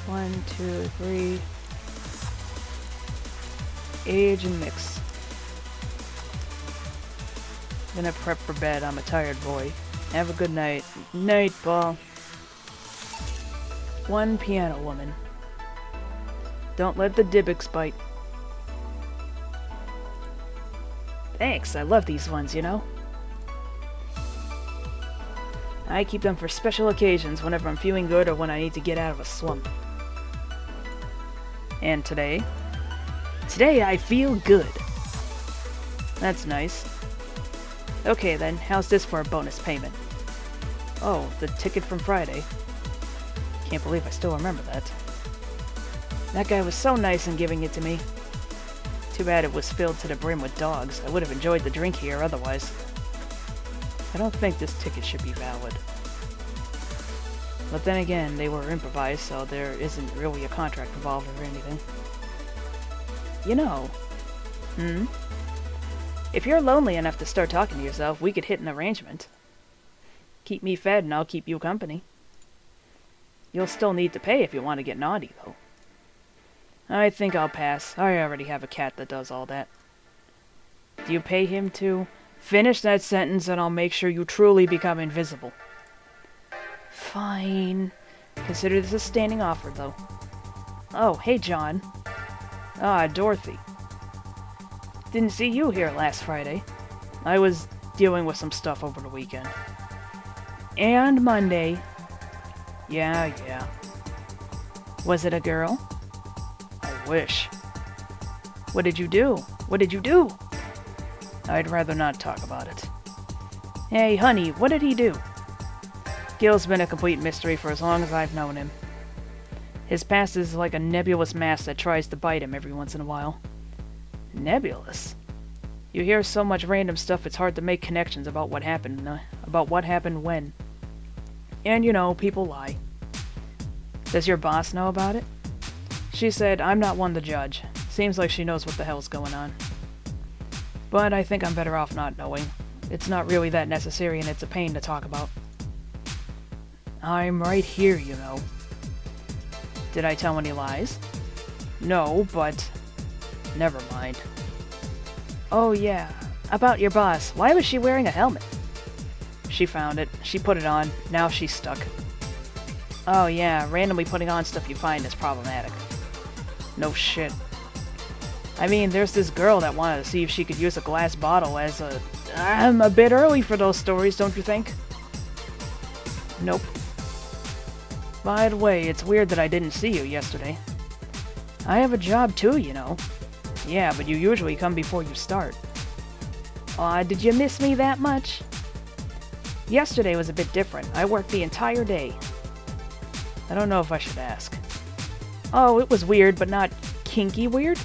One, two, three. Age and mix. Gonna prep for bed. I'm a tired boy. Have a good night. Night, Paul. One piano woman. Don't let the Dybbuk's bite. Thanks, I love these ones, you know? I keep them for special occasions whenever I'm feeling good or when I need to get out of a slump. And today? Today I feel good. That's nice. Okay then, how's this for a bonus payment? Oh, the ticket from Friday. Can't believe I still remember that. That guy was so nice in giving it to me. Too bad it was filled to the brim with dogs. I would have enjoyed the drink here otherwise. I don't think this ticket should be valid. But then again, they were improvised, so there isn't really a contract involved or anything. You know. If you're lonely enough to start talking to yourself, we could hit an arrangement. Keep me fed and I'll keep you company. You'll still need to pay if you want to get naughty, though. I think I'll pass. I already have a cat that does all that. Do you pay him to? Finish that sentence and I'll make sure you truly become invisible. Fine. Consider this a standing offer, though. Oh, hey, John. Ah, Dorothy. Didn't see you here last Friday. I was dealing with some stuff over the weekend. And Monday. Yeah. Was it a girl? I wish. What did you do? I'd rather not talk about it. Hey, honey, what did he do? Gil's been a complete mystery for as long as I've known him. His past is like a nebulous mass that tries to bite him every once in a while. Nebulous? You hear so much random stuff it's hard to make connections about what happened when. And you know, people lie. Does your boss know about it? She said, I'm not one to judge. Seems like she knows what the hell's going on. But I think I'm better off not knowing. It's not really that necessary and it's a pain to talk about. I'm right here, you know. Did I tell any lies? No, but... Never mind. Oh yeah, about your boss. Why was she wearing a helmet? She found it. She put it on. Now she's stuck. Oh yeah, randomly putting on stuff you find is problematic. No shit. I mean, there's this girl that wanted to see if she could use a glass bottle as a... I'm a bit early for those stories, don't you think? Nope. By the way, it's weird that I didn't see you yesterday. I have a job too, you know. Yeah, but you usually come before you start. Aw, did you miss me that much? Yesterday was a bit different. I worked the entire day. I don't know if I should ask. Oh, it was weird, but not kinky weird.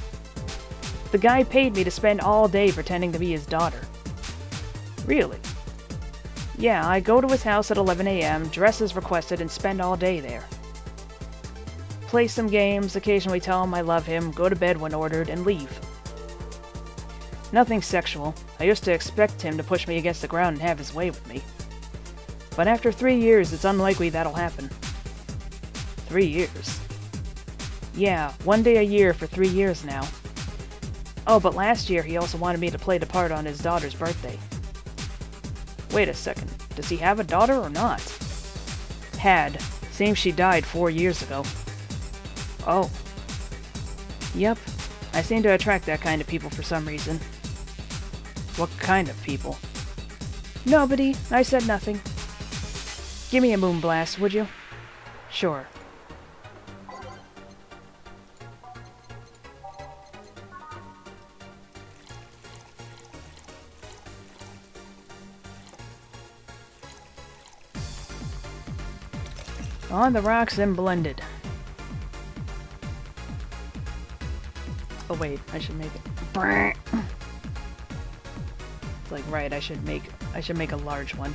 The guy paid me to spend all day pretending to be his daughter. Really? Yeah, I go to his house at 11 a.m., dress as requested, and spend all day there. Play some games, occasionally tell him I love him, go to bed when ordered, and leave. Nothing sexual. I used to expect him to push me against the ground and have his way with me. But after 3 years, it's unlikely that'll happen. 3 years? Yeah, 1 day a year for 3 years now. Oh, but last year he also wanted me to play the part on his daughter's birthday. Wait a second, does he have a daughter or not? Had. Seems she died 4 years ago. Oh. Yep, I seem to attract that kind of people for some reason. What kind of people? Nobody, I said nothing. Give me a moonblast, would you? Sure. On the rocks and blended. Oh wait, I should make it. It's like right, I should make a large one.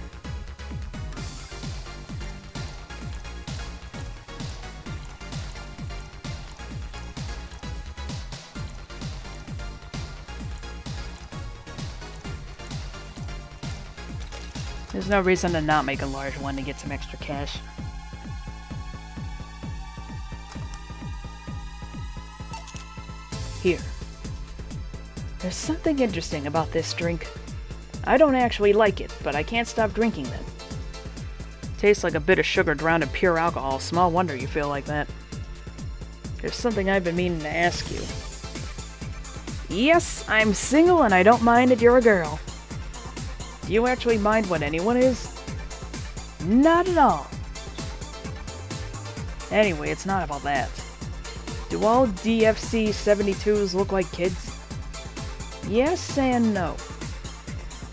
There's no reason to not make a large one to get some extra cash. Here. There's something interesting about this drink. I don't actually like it, but I can't stop drinking them. Tastes like a bit of sugar drowned in pure alcohol. Small wonder you feel like that. There's something I've been meaning to ask you. Yes, I'm single and I don't mind that you're a girl. Do you actually mind what anyone is? Not at all. Anyway, it's not about that. Do all DFC 72s look like kids? Yes and no.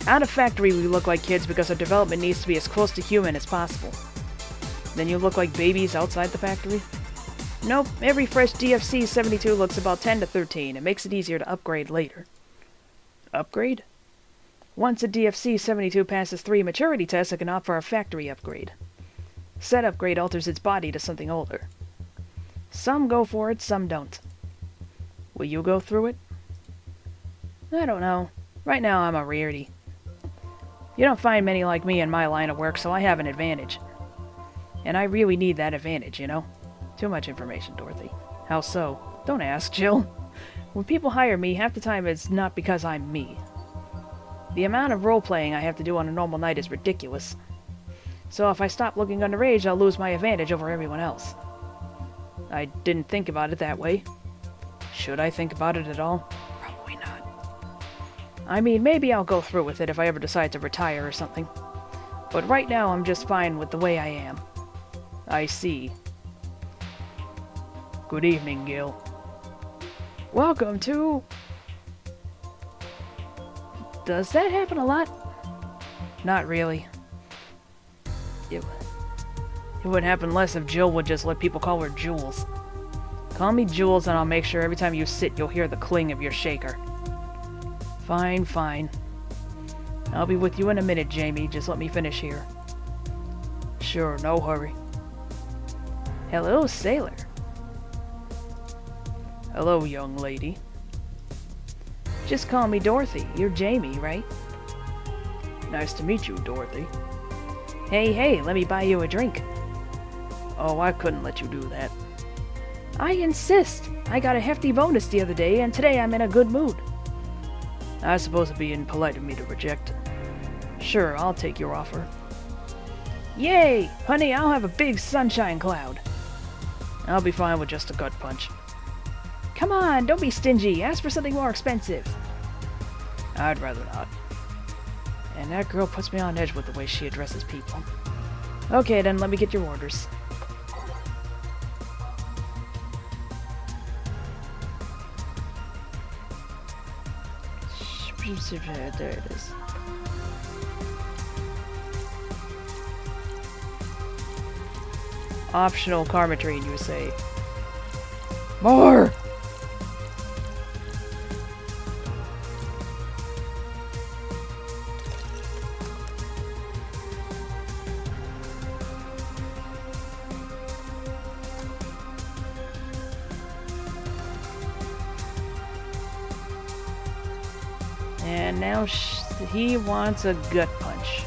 Out of factory we look like kids because our development needs to be as close to human as possible. Then you look like babies outside the factory? Nope, every fresh DFC 72 looks about 10 to 13. It makes it easier to upgrade later. Upgrade? Once a DFC 72 passes 3 maturity tests, it can opt for a factory upgrade. Said upgrade alters its body to something older. Some go for it, some don't. Will you go through it? I don't know. Right now I'm a rarity. You don't find many like me in my line of work, so I have an advantage. And I really need that advantage, you know? Too much information, Dorothy. How so? Don't ask, Jill. When people hire me, half the time it's not because I'm me. The amount of role-playing I have to do on a normal night is ridiculous. So if I stop looking underage, I'll lose my advantage over everyone else. I didn't think about it that way. Should I think about it at all? Probably not. I mean, maybe I'll go through with it if I ever decide to retire or something. But right now, I'm just fine with the way I am. I see. Good evening, Gil. Welcome to... Does that happen a lot? Not really. It would happen less if Jill would just let people call her Jules. Call me Jules and I'll make sure every time you sit you'll hear the cling of your shaker. Fine, fine. I'll be with you in a minute, Jamie. Just let me finish here. Sure, no hurry. Hello, sailor. Hello, young lady. Just call me Dorothy. You're Jamie, right? Nice to meet you, Dorothy. Hey, let me buy you a drink. Oh, I couldn't let you do that. I insist. I got a hefty bonus the other day, and today I'm in a good mood. I suppose it'd be impolite of me to reject. Sure, I'll take your offer. Yay! Honey, I'll have a big sunshine cloud. I'll be fine with just a gut punch. Come on, don't be stingy. Ask for something more expensive. I'd rather not. And that girl puts me on edge with the way she addresses people. Okay, then let me get your orders. There it is. Optional Carmetrine, you say. More! And now he wants a gut punch.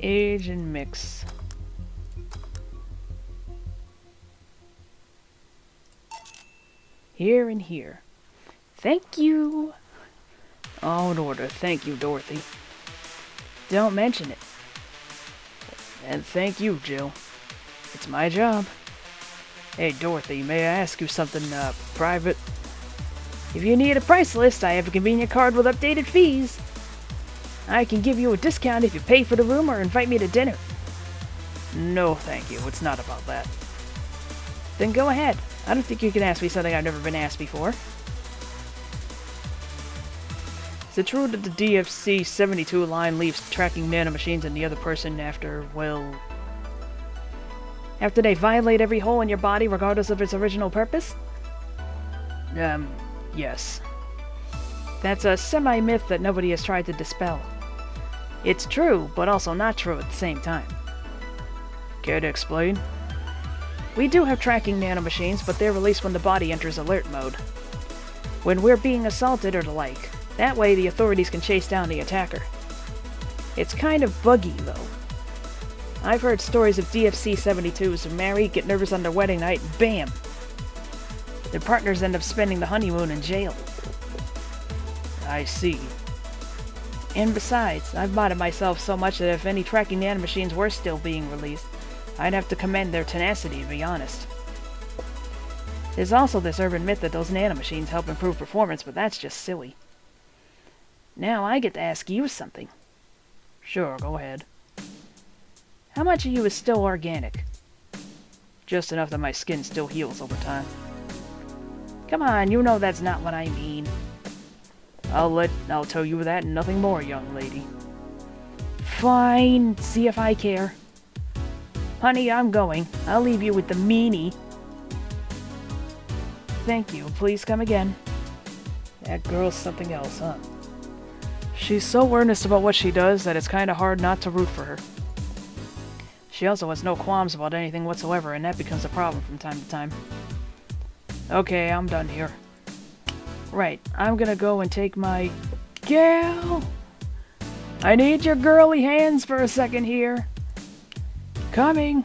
Age and mix. Here and here. Thank you. All in order. Thank you, Dorothy. Don't mention it. And thank you, Jill. It's my job. Hey, Dorothy, may I ask you something, private? If you need a price list, I have a convenient card with updated fees. I can give you a discount if you pay for the room or invite me to dinner. No, thank you. It's not about that. Then go ahead. I don't think you can ask me something I've never been asked before. Is it true that the DFC-72 line leaves tracking nanomachines in the other person after, well... after they violate every hole in your body regardless of its original purpose? Yes. That's a semi-myth that nobody has tried to dispel. It's true, but also not true at the same time. Care to explain? We do have tracking nanomachines, but they're released when the body enters alert mode. When we're being assaulted or the like. That way the authorities can chase down the attacker. It's kind of buggy, though. I've heard stories of DFC-72s who marry, get nervous on their wedding night, and bam! Their partners end up spending the honeymoon in jail. I see. And besides, I've modded myself so much that if any tracking nanomachines were still being released, I'd have to commend their tenacity, to be honest. There's also this urban myth that those nanomachines help improve performance, but that's just silly. Now I get to ask you something. Sure, go ahead. How much of you is still organic? Just enough that my skin still heals over time. Come on, you know that's not what I mean. I'll tell you that and nothing more, young lady. Fine, see if I care. Honey, I'm going. I'll leave you with the meanie. Thank you. Please come again. That girl's something else, huh? She's so earnest about what she does that it's kinda hard not to root for her. She also has no qualms about anything whatsoever, and that becomes a problem from time to time. Okay, I'm done here. Right, I'm gonna go and take my gal. I need your girly hands for a second here. Coming.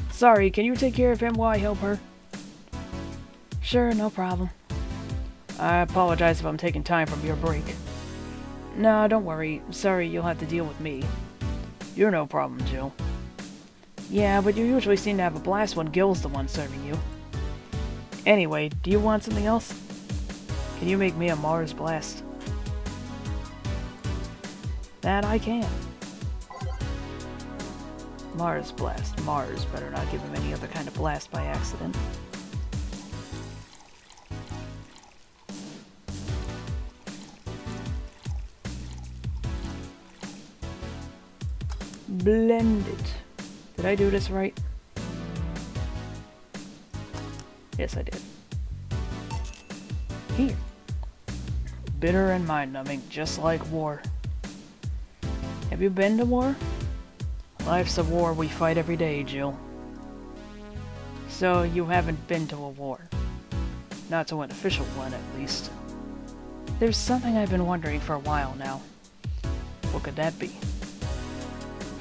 Sorry, can you take care of him while I help her? Sure, no problem. I apologize if I'm taking time from your break. No, don't worry. Sorry, you'll have to deal with me. You're no problem, Jill. Yeah, but you usually seem to have a blast when Gil's the one serving you. Anyway, do you want something else? Can you make me a Mars blast? That I can. Mars blast. Mars. Better not give him any other kind of blast by accident. Blend it. Did I do this right? Yes, I did. Here. Bitter and mind-numbing, just like war. Have you been to war? Life's a war we fight every day, Jill. So you haven't been to a war. Not to an official one, at least. There's something I've been wondering for a while now. What could that be?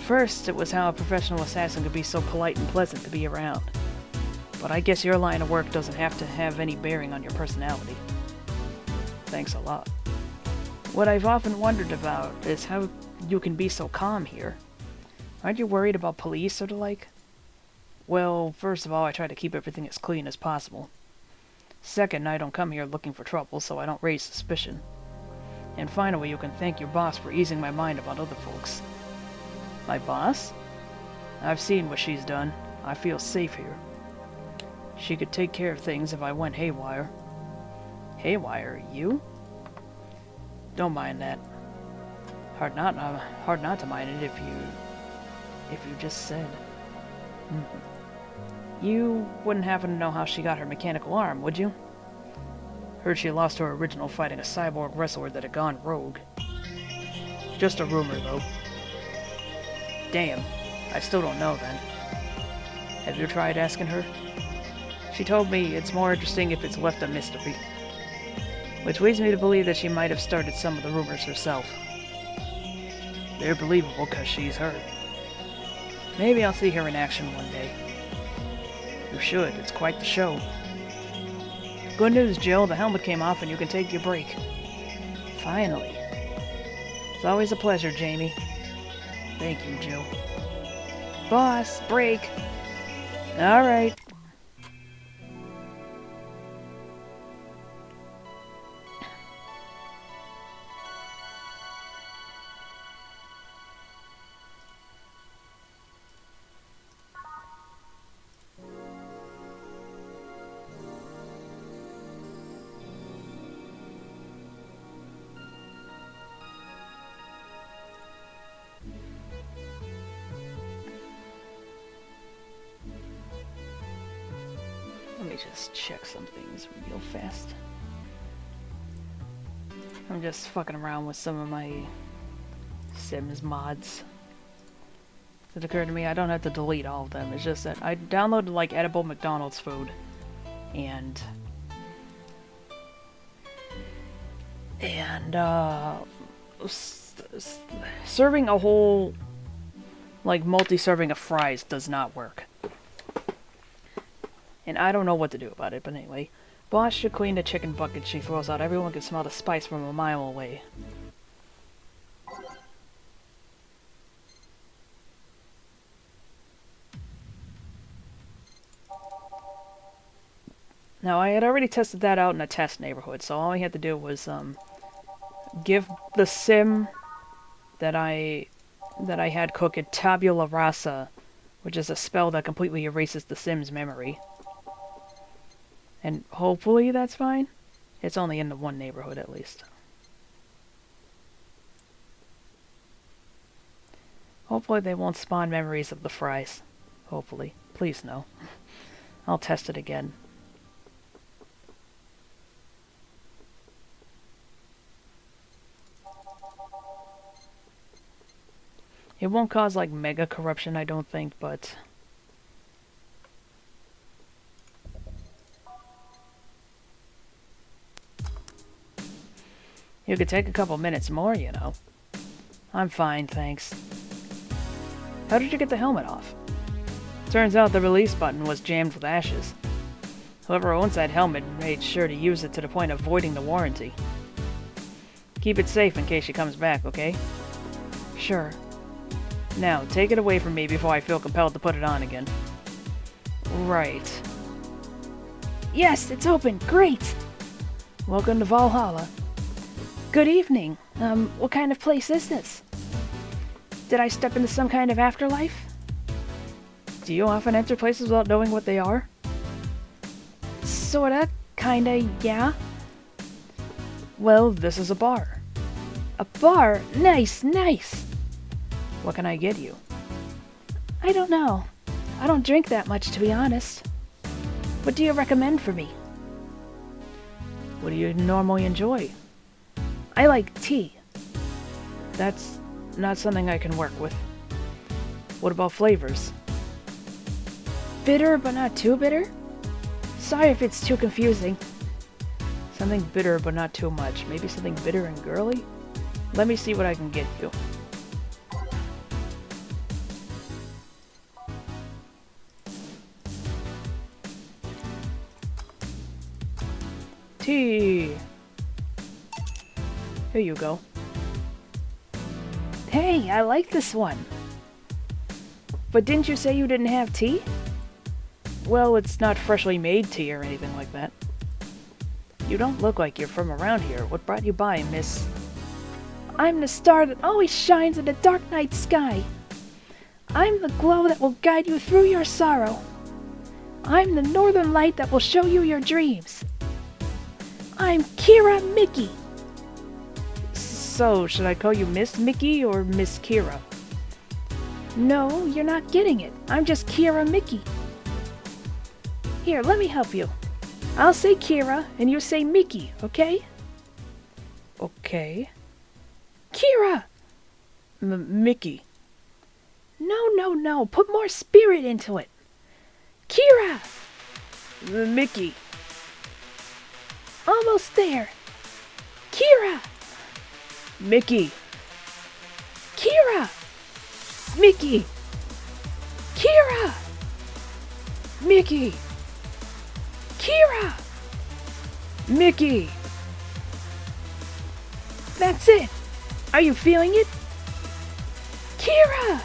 First, it was how a professional assassin could be so polite and pleasant to be around. But I guess your line of work doesn't have to have any bearing on your personality. Thanks a lot. What I've often wondered about is how you can be so calm here. Aren't you worried about police or the like? Well, first of all, I try to keep everything as clean as possible. Second, I don't come here looking for trouble, so I don't raise suspicion. And finally, you can thank your boss for easing my mind about other folks. My boss? I've seen what she's done. I feel safe here. She could take care of things if I went haywire. Haywire? You? Don't mind that. Hard not to mind it if you just said. You wouldn't happen to know how she got her mechanical arm, would you? Heard she lost her original fighting a cyborg wrestler that had gone rogue. Just a rumor, though. Damn, I still don't know then. Have you tried asking her? She told me it's more interesting if it's left a mystery. Which leads me to believe that she might have started some of the rumors herself. They're believable because she's her. Maybe I'll see her in action one day. You should, it's quite the show. Good news, Jill, the helmet came off and you can take your break. Finally. It's always a pleasure, Jamie. Thank you, Jill. Boss, break! Alright. Let me just check some things real fast. I'm just fucking around with some of my Sims mods. It occurred to me I don't have to delete all of them. It's just that I downloaded like edible McDonald's food and serving a whole like multi-serving of fries does not work. And I don't know what to do about it, but anyway. Boss should clean the chicken bucket she throws out. Everyone can smell the spice from a mile away. Now, I had already tested that out in a test neighborhood, so all I had to do was, give the sim that I had cook a tabula rasa, which is a spell that completely erases the sim's memory. And hopefully that's fine. It's only in the one neighborhood, at least. Hopefully they won't spawn memories of the fries. Hopefully. Please no. I'll test it again. It won't cause, like, mega corruption, I don't think, but... You could take a couple minutes more, you know. I'm fine, thanks. How did you get the helmet off? Turns out the release button was jammed with ashes. Whoever owns that helmet made sure to use it to the point of voiding the warranty. Keep it safe in case she comes back, okay? Sure. Now, take it away from me before I feel compelled to put it on again. Right. Yes, it's open. Great. Welcome to Valhalla. Good evening. What kind of place is this? Did I step into some kind of afterlife? Do you often enter places without knowing what they are? Sorta, kinda, yeah. Well, this is a bar. A bar? Nice, nice. What can I get you? I don't know. I don't drink that much, to be honest. What do you recommend for me? What do you normally enjoy? I like tea. That's not something I can work with. What about flavors? Bitter, but not too bitter? Sorry if it's too confusing. Something bitter, but not too much. Maybe something bitter and girly? Let me see what I can get you. Tea! Here you go. Hey, I like this one. But didn't you say you didn't have tea? Well, it's not freshly made tea or anything like that. You don't look like you're from around here. What brought you by, miss? I'm the star that always shines in the dark night sky. I'm the glow that will guide you through your sorrow. I'm the northern light that will show you your dreams. I'm Kira Mickey. So, should I call you Miss Mickey or Miss Kira? No, you're not getting it. I'm just Kira Mickey. Here, let me help you. I'll say Kira, and you say Mickey, okay? Okay. Kira! Mickey. No. Put more spirit into it. Kira! Mickey. Almost there. Kira! Mickey. Kira! Mickey. Kira! Mickey. Kira! Mickey. That's it. Are you feeling it? Kira!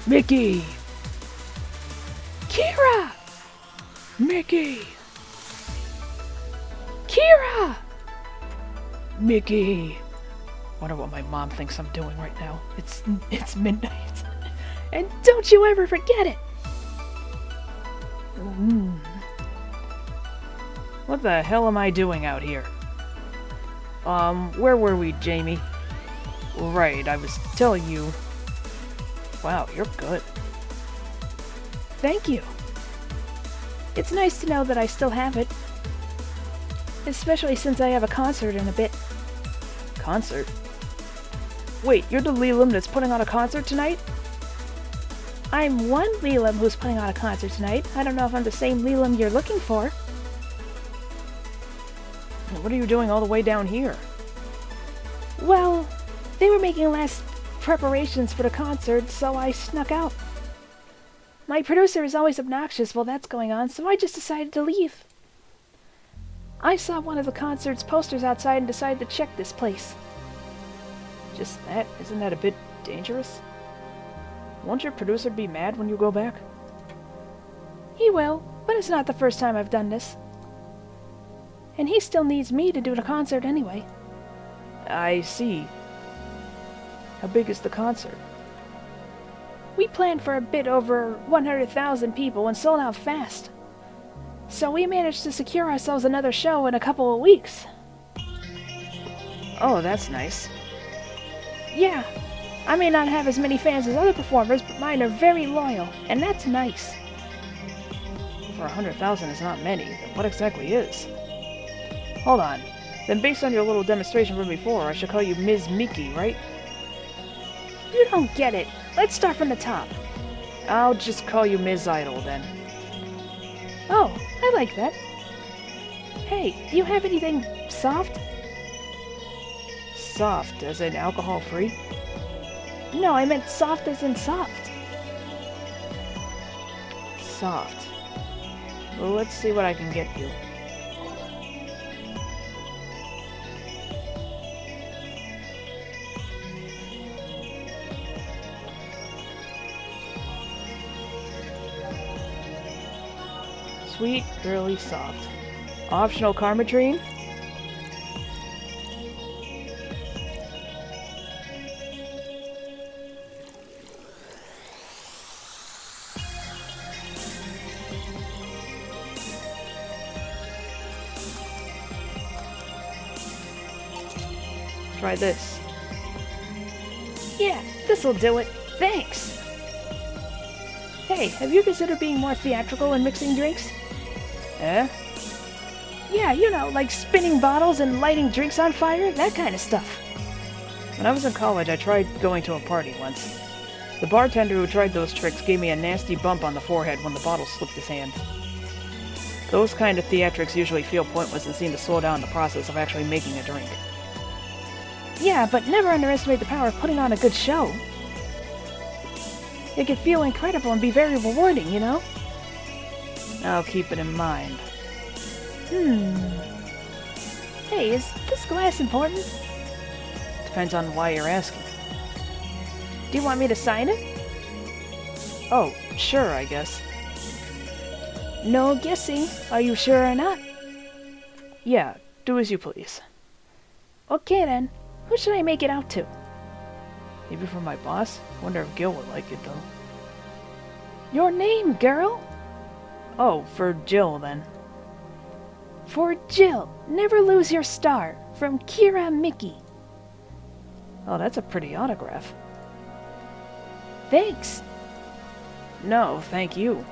Mickey. Kira! Mickey. Kira! Mickey. Wonder what my mom thinks I'm doing right now. It's midnight. And don't you ever forget it! What the hell am I doing out here? Where were we, Jamie? Right, I was telling you. Wow, you're good. Thank you. It's nice to know that I still have it. Especially since I have a concert in a bit. Concert? Wait, you're the Leland that's putting on a concert tonight? I'm one Leland who's putting on a concert tonight. I don't know if I'm the same Leland you're looking for. What are you doing all the way down here? Well, they were making last preparations for the concert, so I snuck out. My producer is always obnoxious while that's going on, so I just decided to leave. I saw one of the concert's posters outside and decided to check this place. Just that? Isn't that a bit dangerous? Won't your producer be mad when you go back? He will, but it's not the first time I've done this. And he still needs me to do the concert anyway. I see. How big is the concert? We planned for a bit over 100,000 people and sold out fast. So we managed to secure ourselves another show in a couple of weeks. Oh, that's nice. Yeah, I may not have as many fans as other performers, but mine are very loyal, and that's nice. For 100,000 is not many, but what exactly is? Hold on. Then based on your little demonstration from before, I should call you Ms. Mickey, right? You don't get it. Let's start from the top. I'll just call you Ms. Idol, then. Oh, I like that. Hey, do you have anything soft? soft, as in alcohol-free? No, I meant soft as in soft. Soft. Well, let's see what I can get you. Sweet, girly, soft. Optional Karmatrine? Try this. Yeah, this'll do it. Thanks. Hey, have you considered being more theatrical when mixing drinks? Eh? Yeah, you know, like spinning bottles and lighting drinks on fire, that kind of stuff. When I was in college, I tried going to a party once. The bartender who tried those tricks gave me a nasty bump on the forehead when the bottle slipped his hand. Those kind of theatrics usually feel pointless and seem to slow down the process of actually making a drink. Yeah, but never underestimate the power of putting on a good show. It can feel incredible and be very rewarding, you know? I'll keep it in mind. Hey, is this glass important? Depends on why you're asking. Do you want me to sign it? Oh, sure, I guess. No guessing. Are you sure or not? Yeah, do as you please. Okay then. Who should I make it out to? Maybe for my boss? Wonder if Gil would like it, though. Your name, girl? Oh, for Jill, then. For Jill. Never lose your star. From Kira Mickey. Oh, that's a pretty autograph. Thanks. No, thank you.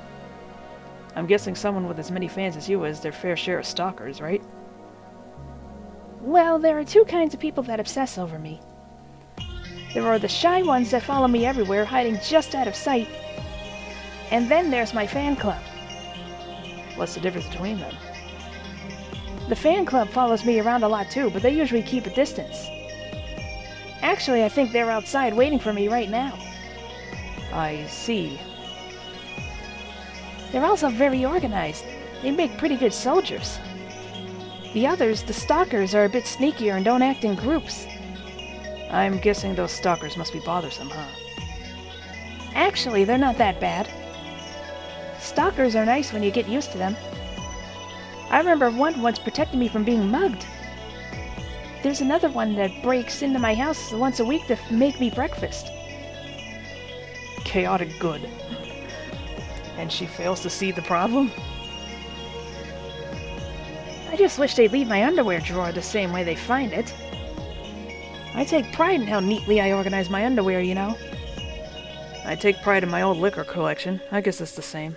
I'm guessing someone with as many fans as you has their fair share of stalkers, right? Well, there are two kinds of people that obsess over me. There are the shy ones that follow me everywhere, hiding just out of sight. And then there's my fan club. What's the difference between them? The fan club follows me around a lot too, but they usually keep a distance. Actually, I think they're outside waiting for me right now. I see. They're also very organized. They make pretty good soldiers. The others, the stalkers, are a bit sneakier and don't act in groups. I'm guessing those stalkers must be bothersome, huh? Actually, they're not that bad. Stalkers are nice when you get used to them. I remember one once protected me from being mugged. There's another one that breaks into my house once a week to make me breakfast. Chaotic good. And she fails to see the problem? I just wish they'd leave my underwear drawer the same way they find it. I take pride in how neatly I organize my underwear, you know. I take pride in my old liquor collection. I guess it's the same.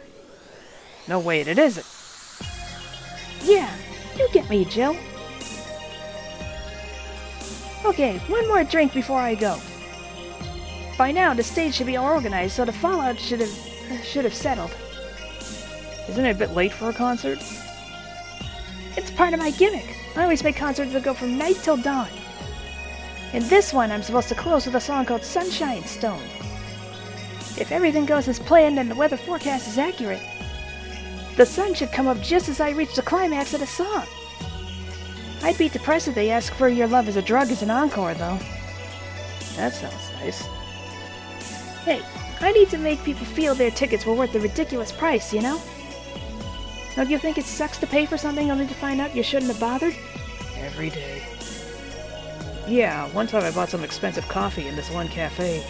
No, wait, it isn't. Yeah, you get me, Jill. Okay, one more drink before I go. By now, the stage should be all organized, so the fallout should have settled. Isn't it a bit late for a concert? It's part of my gimmick. I always make concerts that go from night till dawn. In this one, I'm supposed to close with a song called Sunshine Stone. If everything goes as planned and the weather forecast is accurate, the sun should come up just as I reach the climax of the song. I'd be depressed if they ask for Your Love Is a Drug as an encore, though. That sounds nice. Hey, I need to make people feel their tickets were worth the ridiculous price, you know? Don't you think it sucks to pay for something only to find out you shouldn't have bothered? Every day. Yeah, one time I bought some expensive coffee in this one cafe.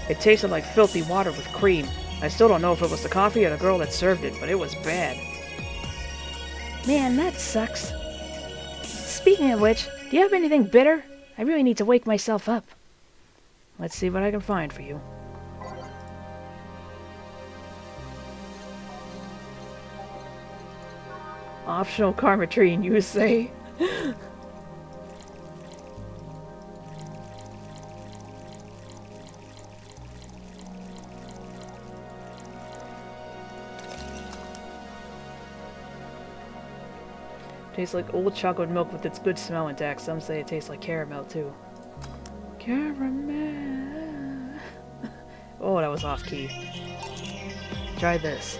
It tasted like filthy water with cream. I still don't know if it was the coffee or the girl that served it, but it was bad. Man, that sucks. Speaking of which, do you have anything bitter? I really need to wake myself up. Let's see what I can find for you. Optional Karmatrine, you say? Tastes like old chocolate milk with its good smell intact. Some say it tastes like caramel, too. Caramel. Oh, that was off-key. Try this.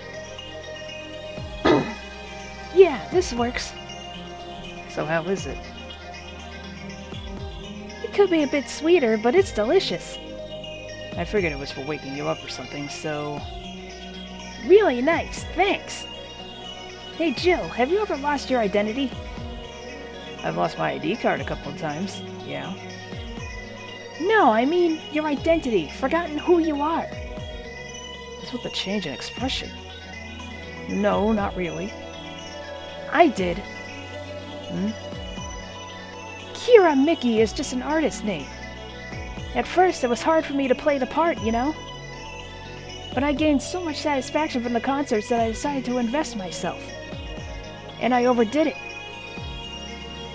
Yeah, this works. So how is it? It could be a bit sweeter, but it's delicious. I figured it was for waking you up or something, so... Really nice, thanks. Hey Jill, have you ever lost your identity? I've lost my ID card a couple of times. Yeah. No, I mean your identity. Forgotten who you are. What's with the change in expression? No, not really. I did. Hmm? Kira Mickey is just an artist name. At first, it was hard for me to play the part, you know? But I gained so much satisfaction from the concerts that I decided to invest myself. And I overdid it.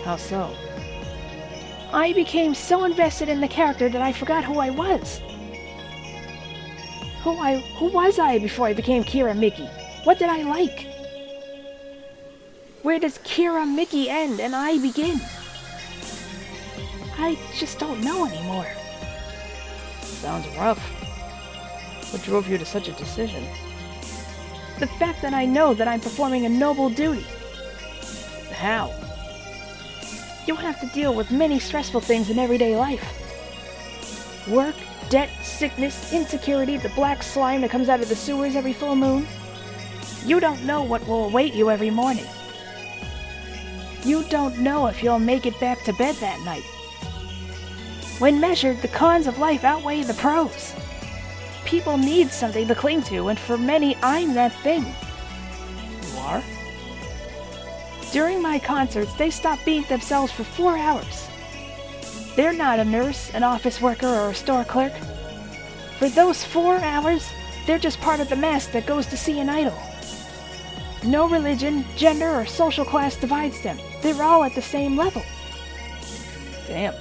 How so? I became so invested in the character that I forgot who I was. Who was I before I became Kira Mickey? What did I like? Where does Kira Mickey end and I begin? I just don't know anymore. Sounds rough. What drove you to such a decision? The fact that I know that I'm performing a noble duty. How? You'll have to deal with many stressful things in everyday life. Work, debt, sickness, insecurity, the black slime that comes out of the sewers every full moon. You don't know what will await you every morning. You don't know if you'll make it back to bed that night. When measured, the cons of life outweigh the pros. People need something to cling to, and for many, I'm that thing. You are? During my concerts, they stop being themselves for 4 hours. They're not a nurse, an office worker, or a store clerk. For those 4 hours, they're just part of the mass that goes to see an idol. No religion, gender, or social class divides them. They're all at the same level. Damn.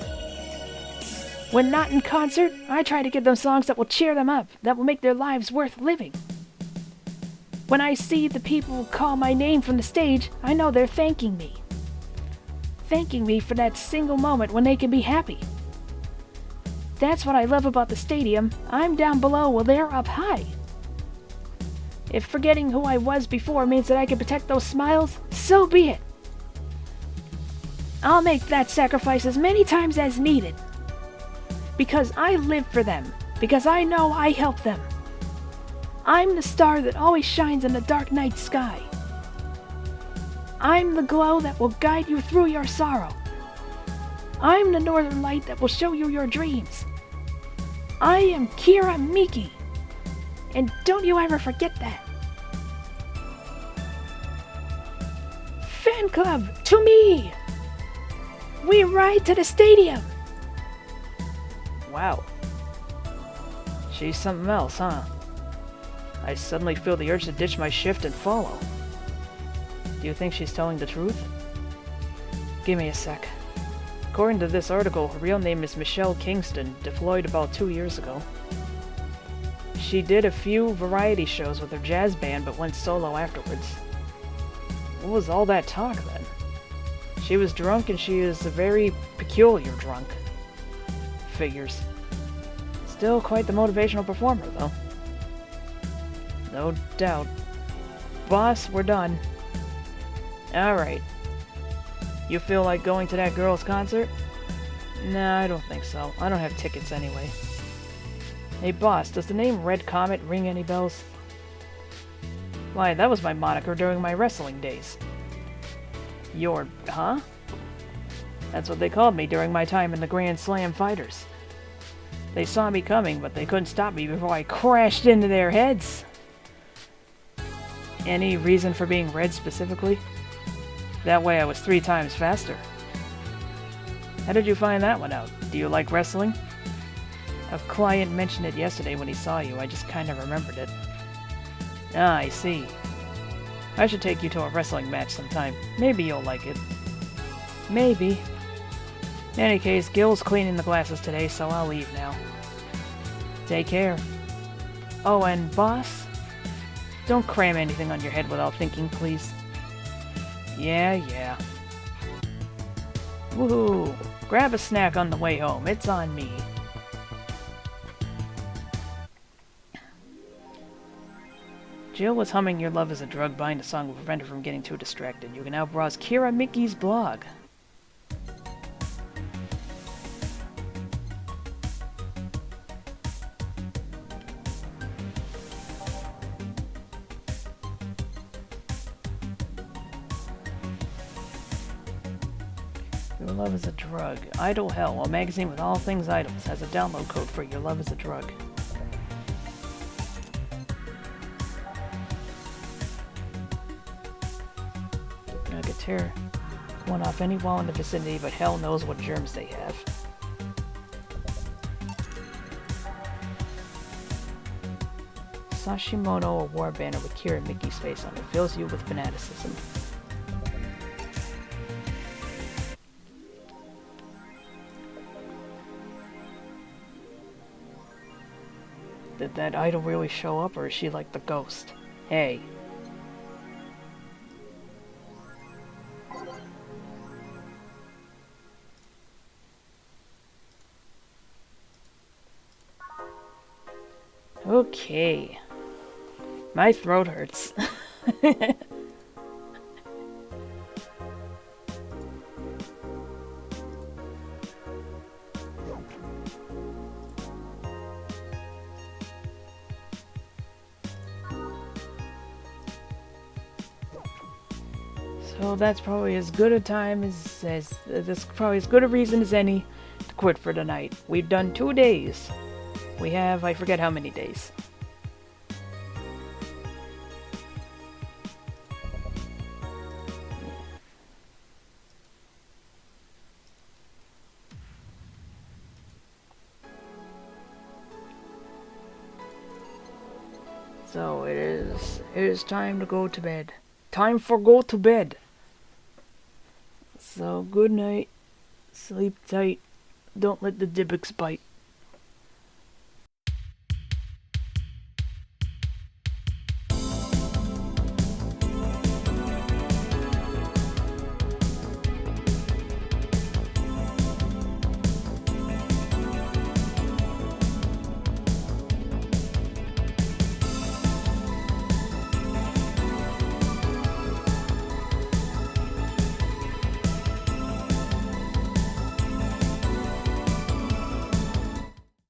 When not in concert, I try to give them songs that will cheer them up, that will make their lives worth living. When I see the people call my name from the stage, I know they're thanking me. Thanking me for that single moment when they can be happy. That's what I love about the stadium. I'm down below while they're up high. If forgetting who I was before means that I can protect those smiles, so be it. I'll make that sacrifice as many times as needed. Because I live for them. Because I know I help them. I'm the star that always shines in the dark night sky. I'm the glow that will guide you through your sorrow. I'm the northern light that will show you your dreams. I am Kira Miki. And don't you ever forget that. Fan club, to me! We ride to the stadium! Wow. She's something else, huh? I suddenly feel the urge to ditch my shift and follow. Do you think she's telling the truth? Give me a sec. According to this article, her real name is Michelle Kingston, deployed about 2 years ago. She did a few variety shows with her jazz band, but went solo afterwards. What was all that talk, then? She was drunk, and she is a very peculiar drunk. Figures. Still quite the motivational performer, though. No doubt. Boss, we're done. Alright. You feel like going to that girl's concert? Nah, I don't think so. I don't have tickets anyway. Hey boss, does the name Red Comet ring any bells? Why, that was my moniker during my wrestling days. Huh? That's what they called me during my time in the Grand Slam Fighters. They saw me coming, but they couldn't stop me before I crashed into their heads. Any reason for being red specifically? That way I was 3 times faster. How did you find that one out? Do you like wrestling? A client mentioned it yesterday when he saw you. I just kind of remembered it. Ah, I see. I should take you to a wrestling match sometime. Maybe you'll like it. Maybe. In any case, Gil's cleaning the glasses today, so I'll leave now. Take care. Oh, and boss? Don't cram anything on your head without thinking, please. Yeah. Woohoo! Grab a snack on the way home. It's on me. Jill was humming Your Love is a Drug behind a song to prevent her from getting too distracted. You can now browse Kira Mickey's blog. Your Love is a Drug. Idle Hell, a magazine with all things idols, has a download code for Your Love is a Drug. I could tear one off any wall in the vicinity, but hell knows what germs they have. Sashimono, a war banner with Kira Mickey's face on it, fills you with fanaticism. Did that idol really show up, or is she like the ghost? Hey. Okay. My throat hurts. So that's probably as good a time as that's probably as good a reason as any to quit for tonight. We've done 2 days. We have, I forget how many days. So it is time to go to bed. Time for go to bed. So good night. Sleep tight. Don't let the Dybbuk's bite.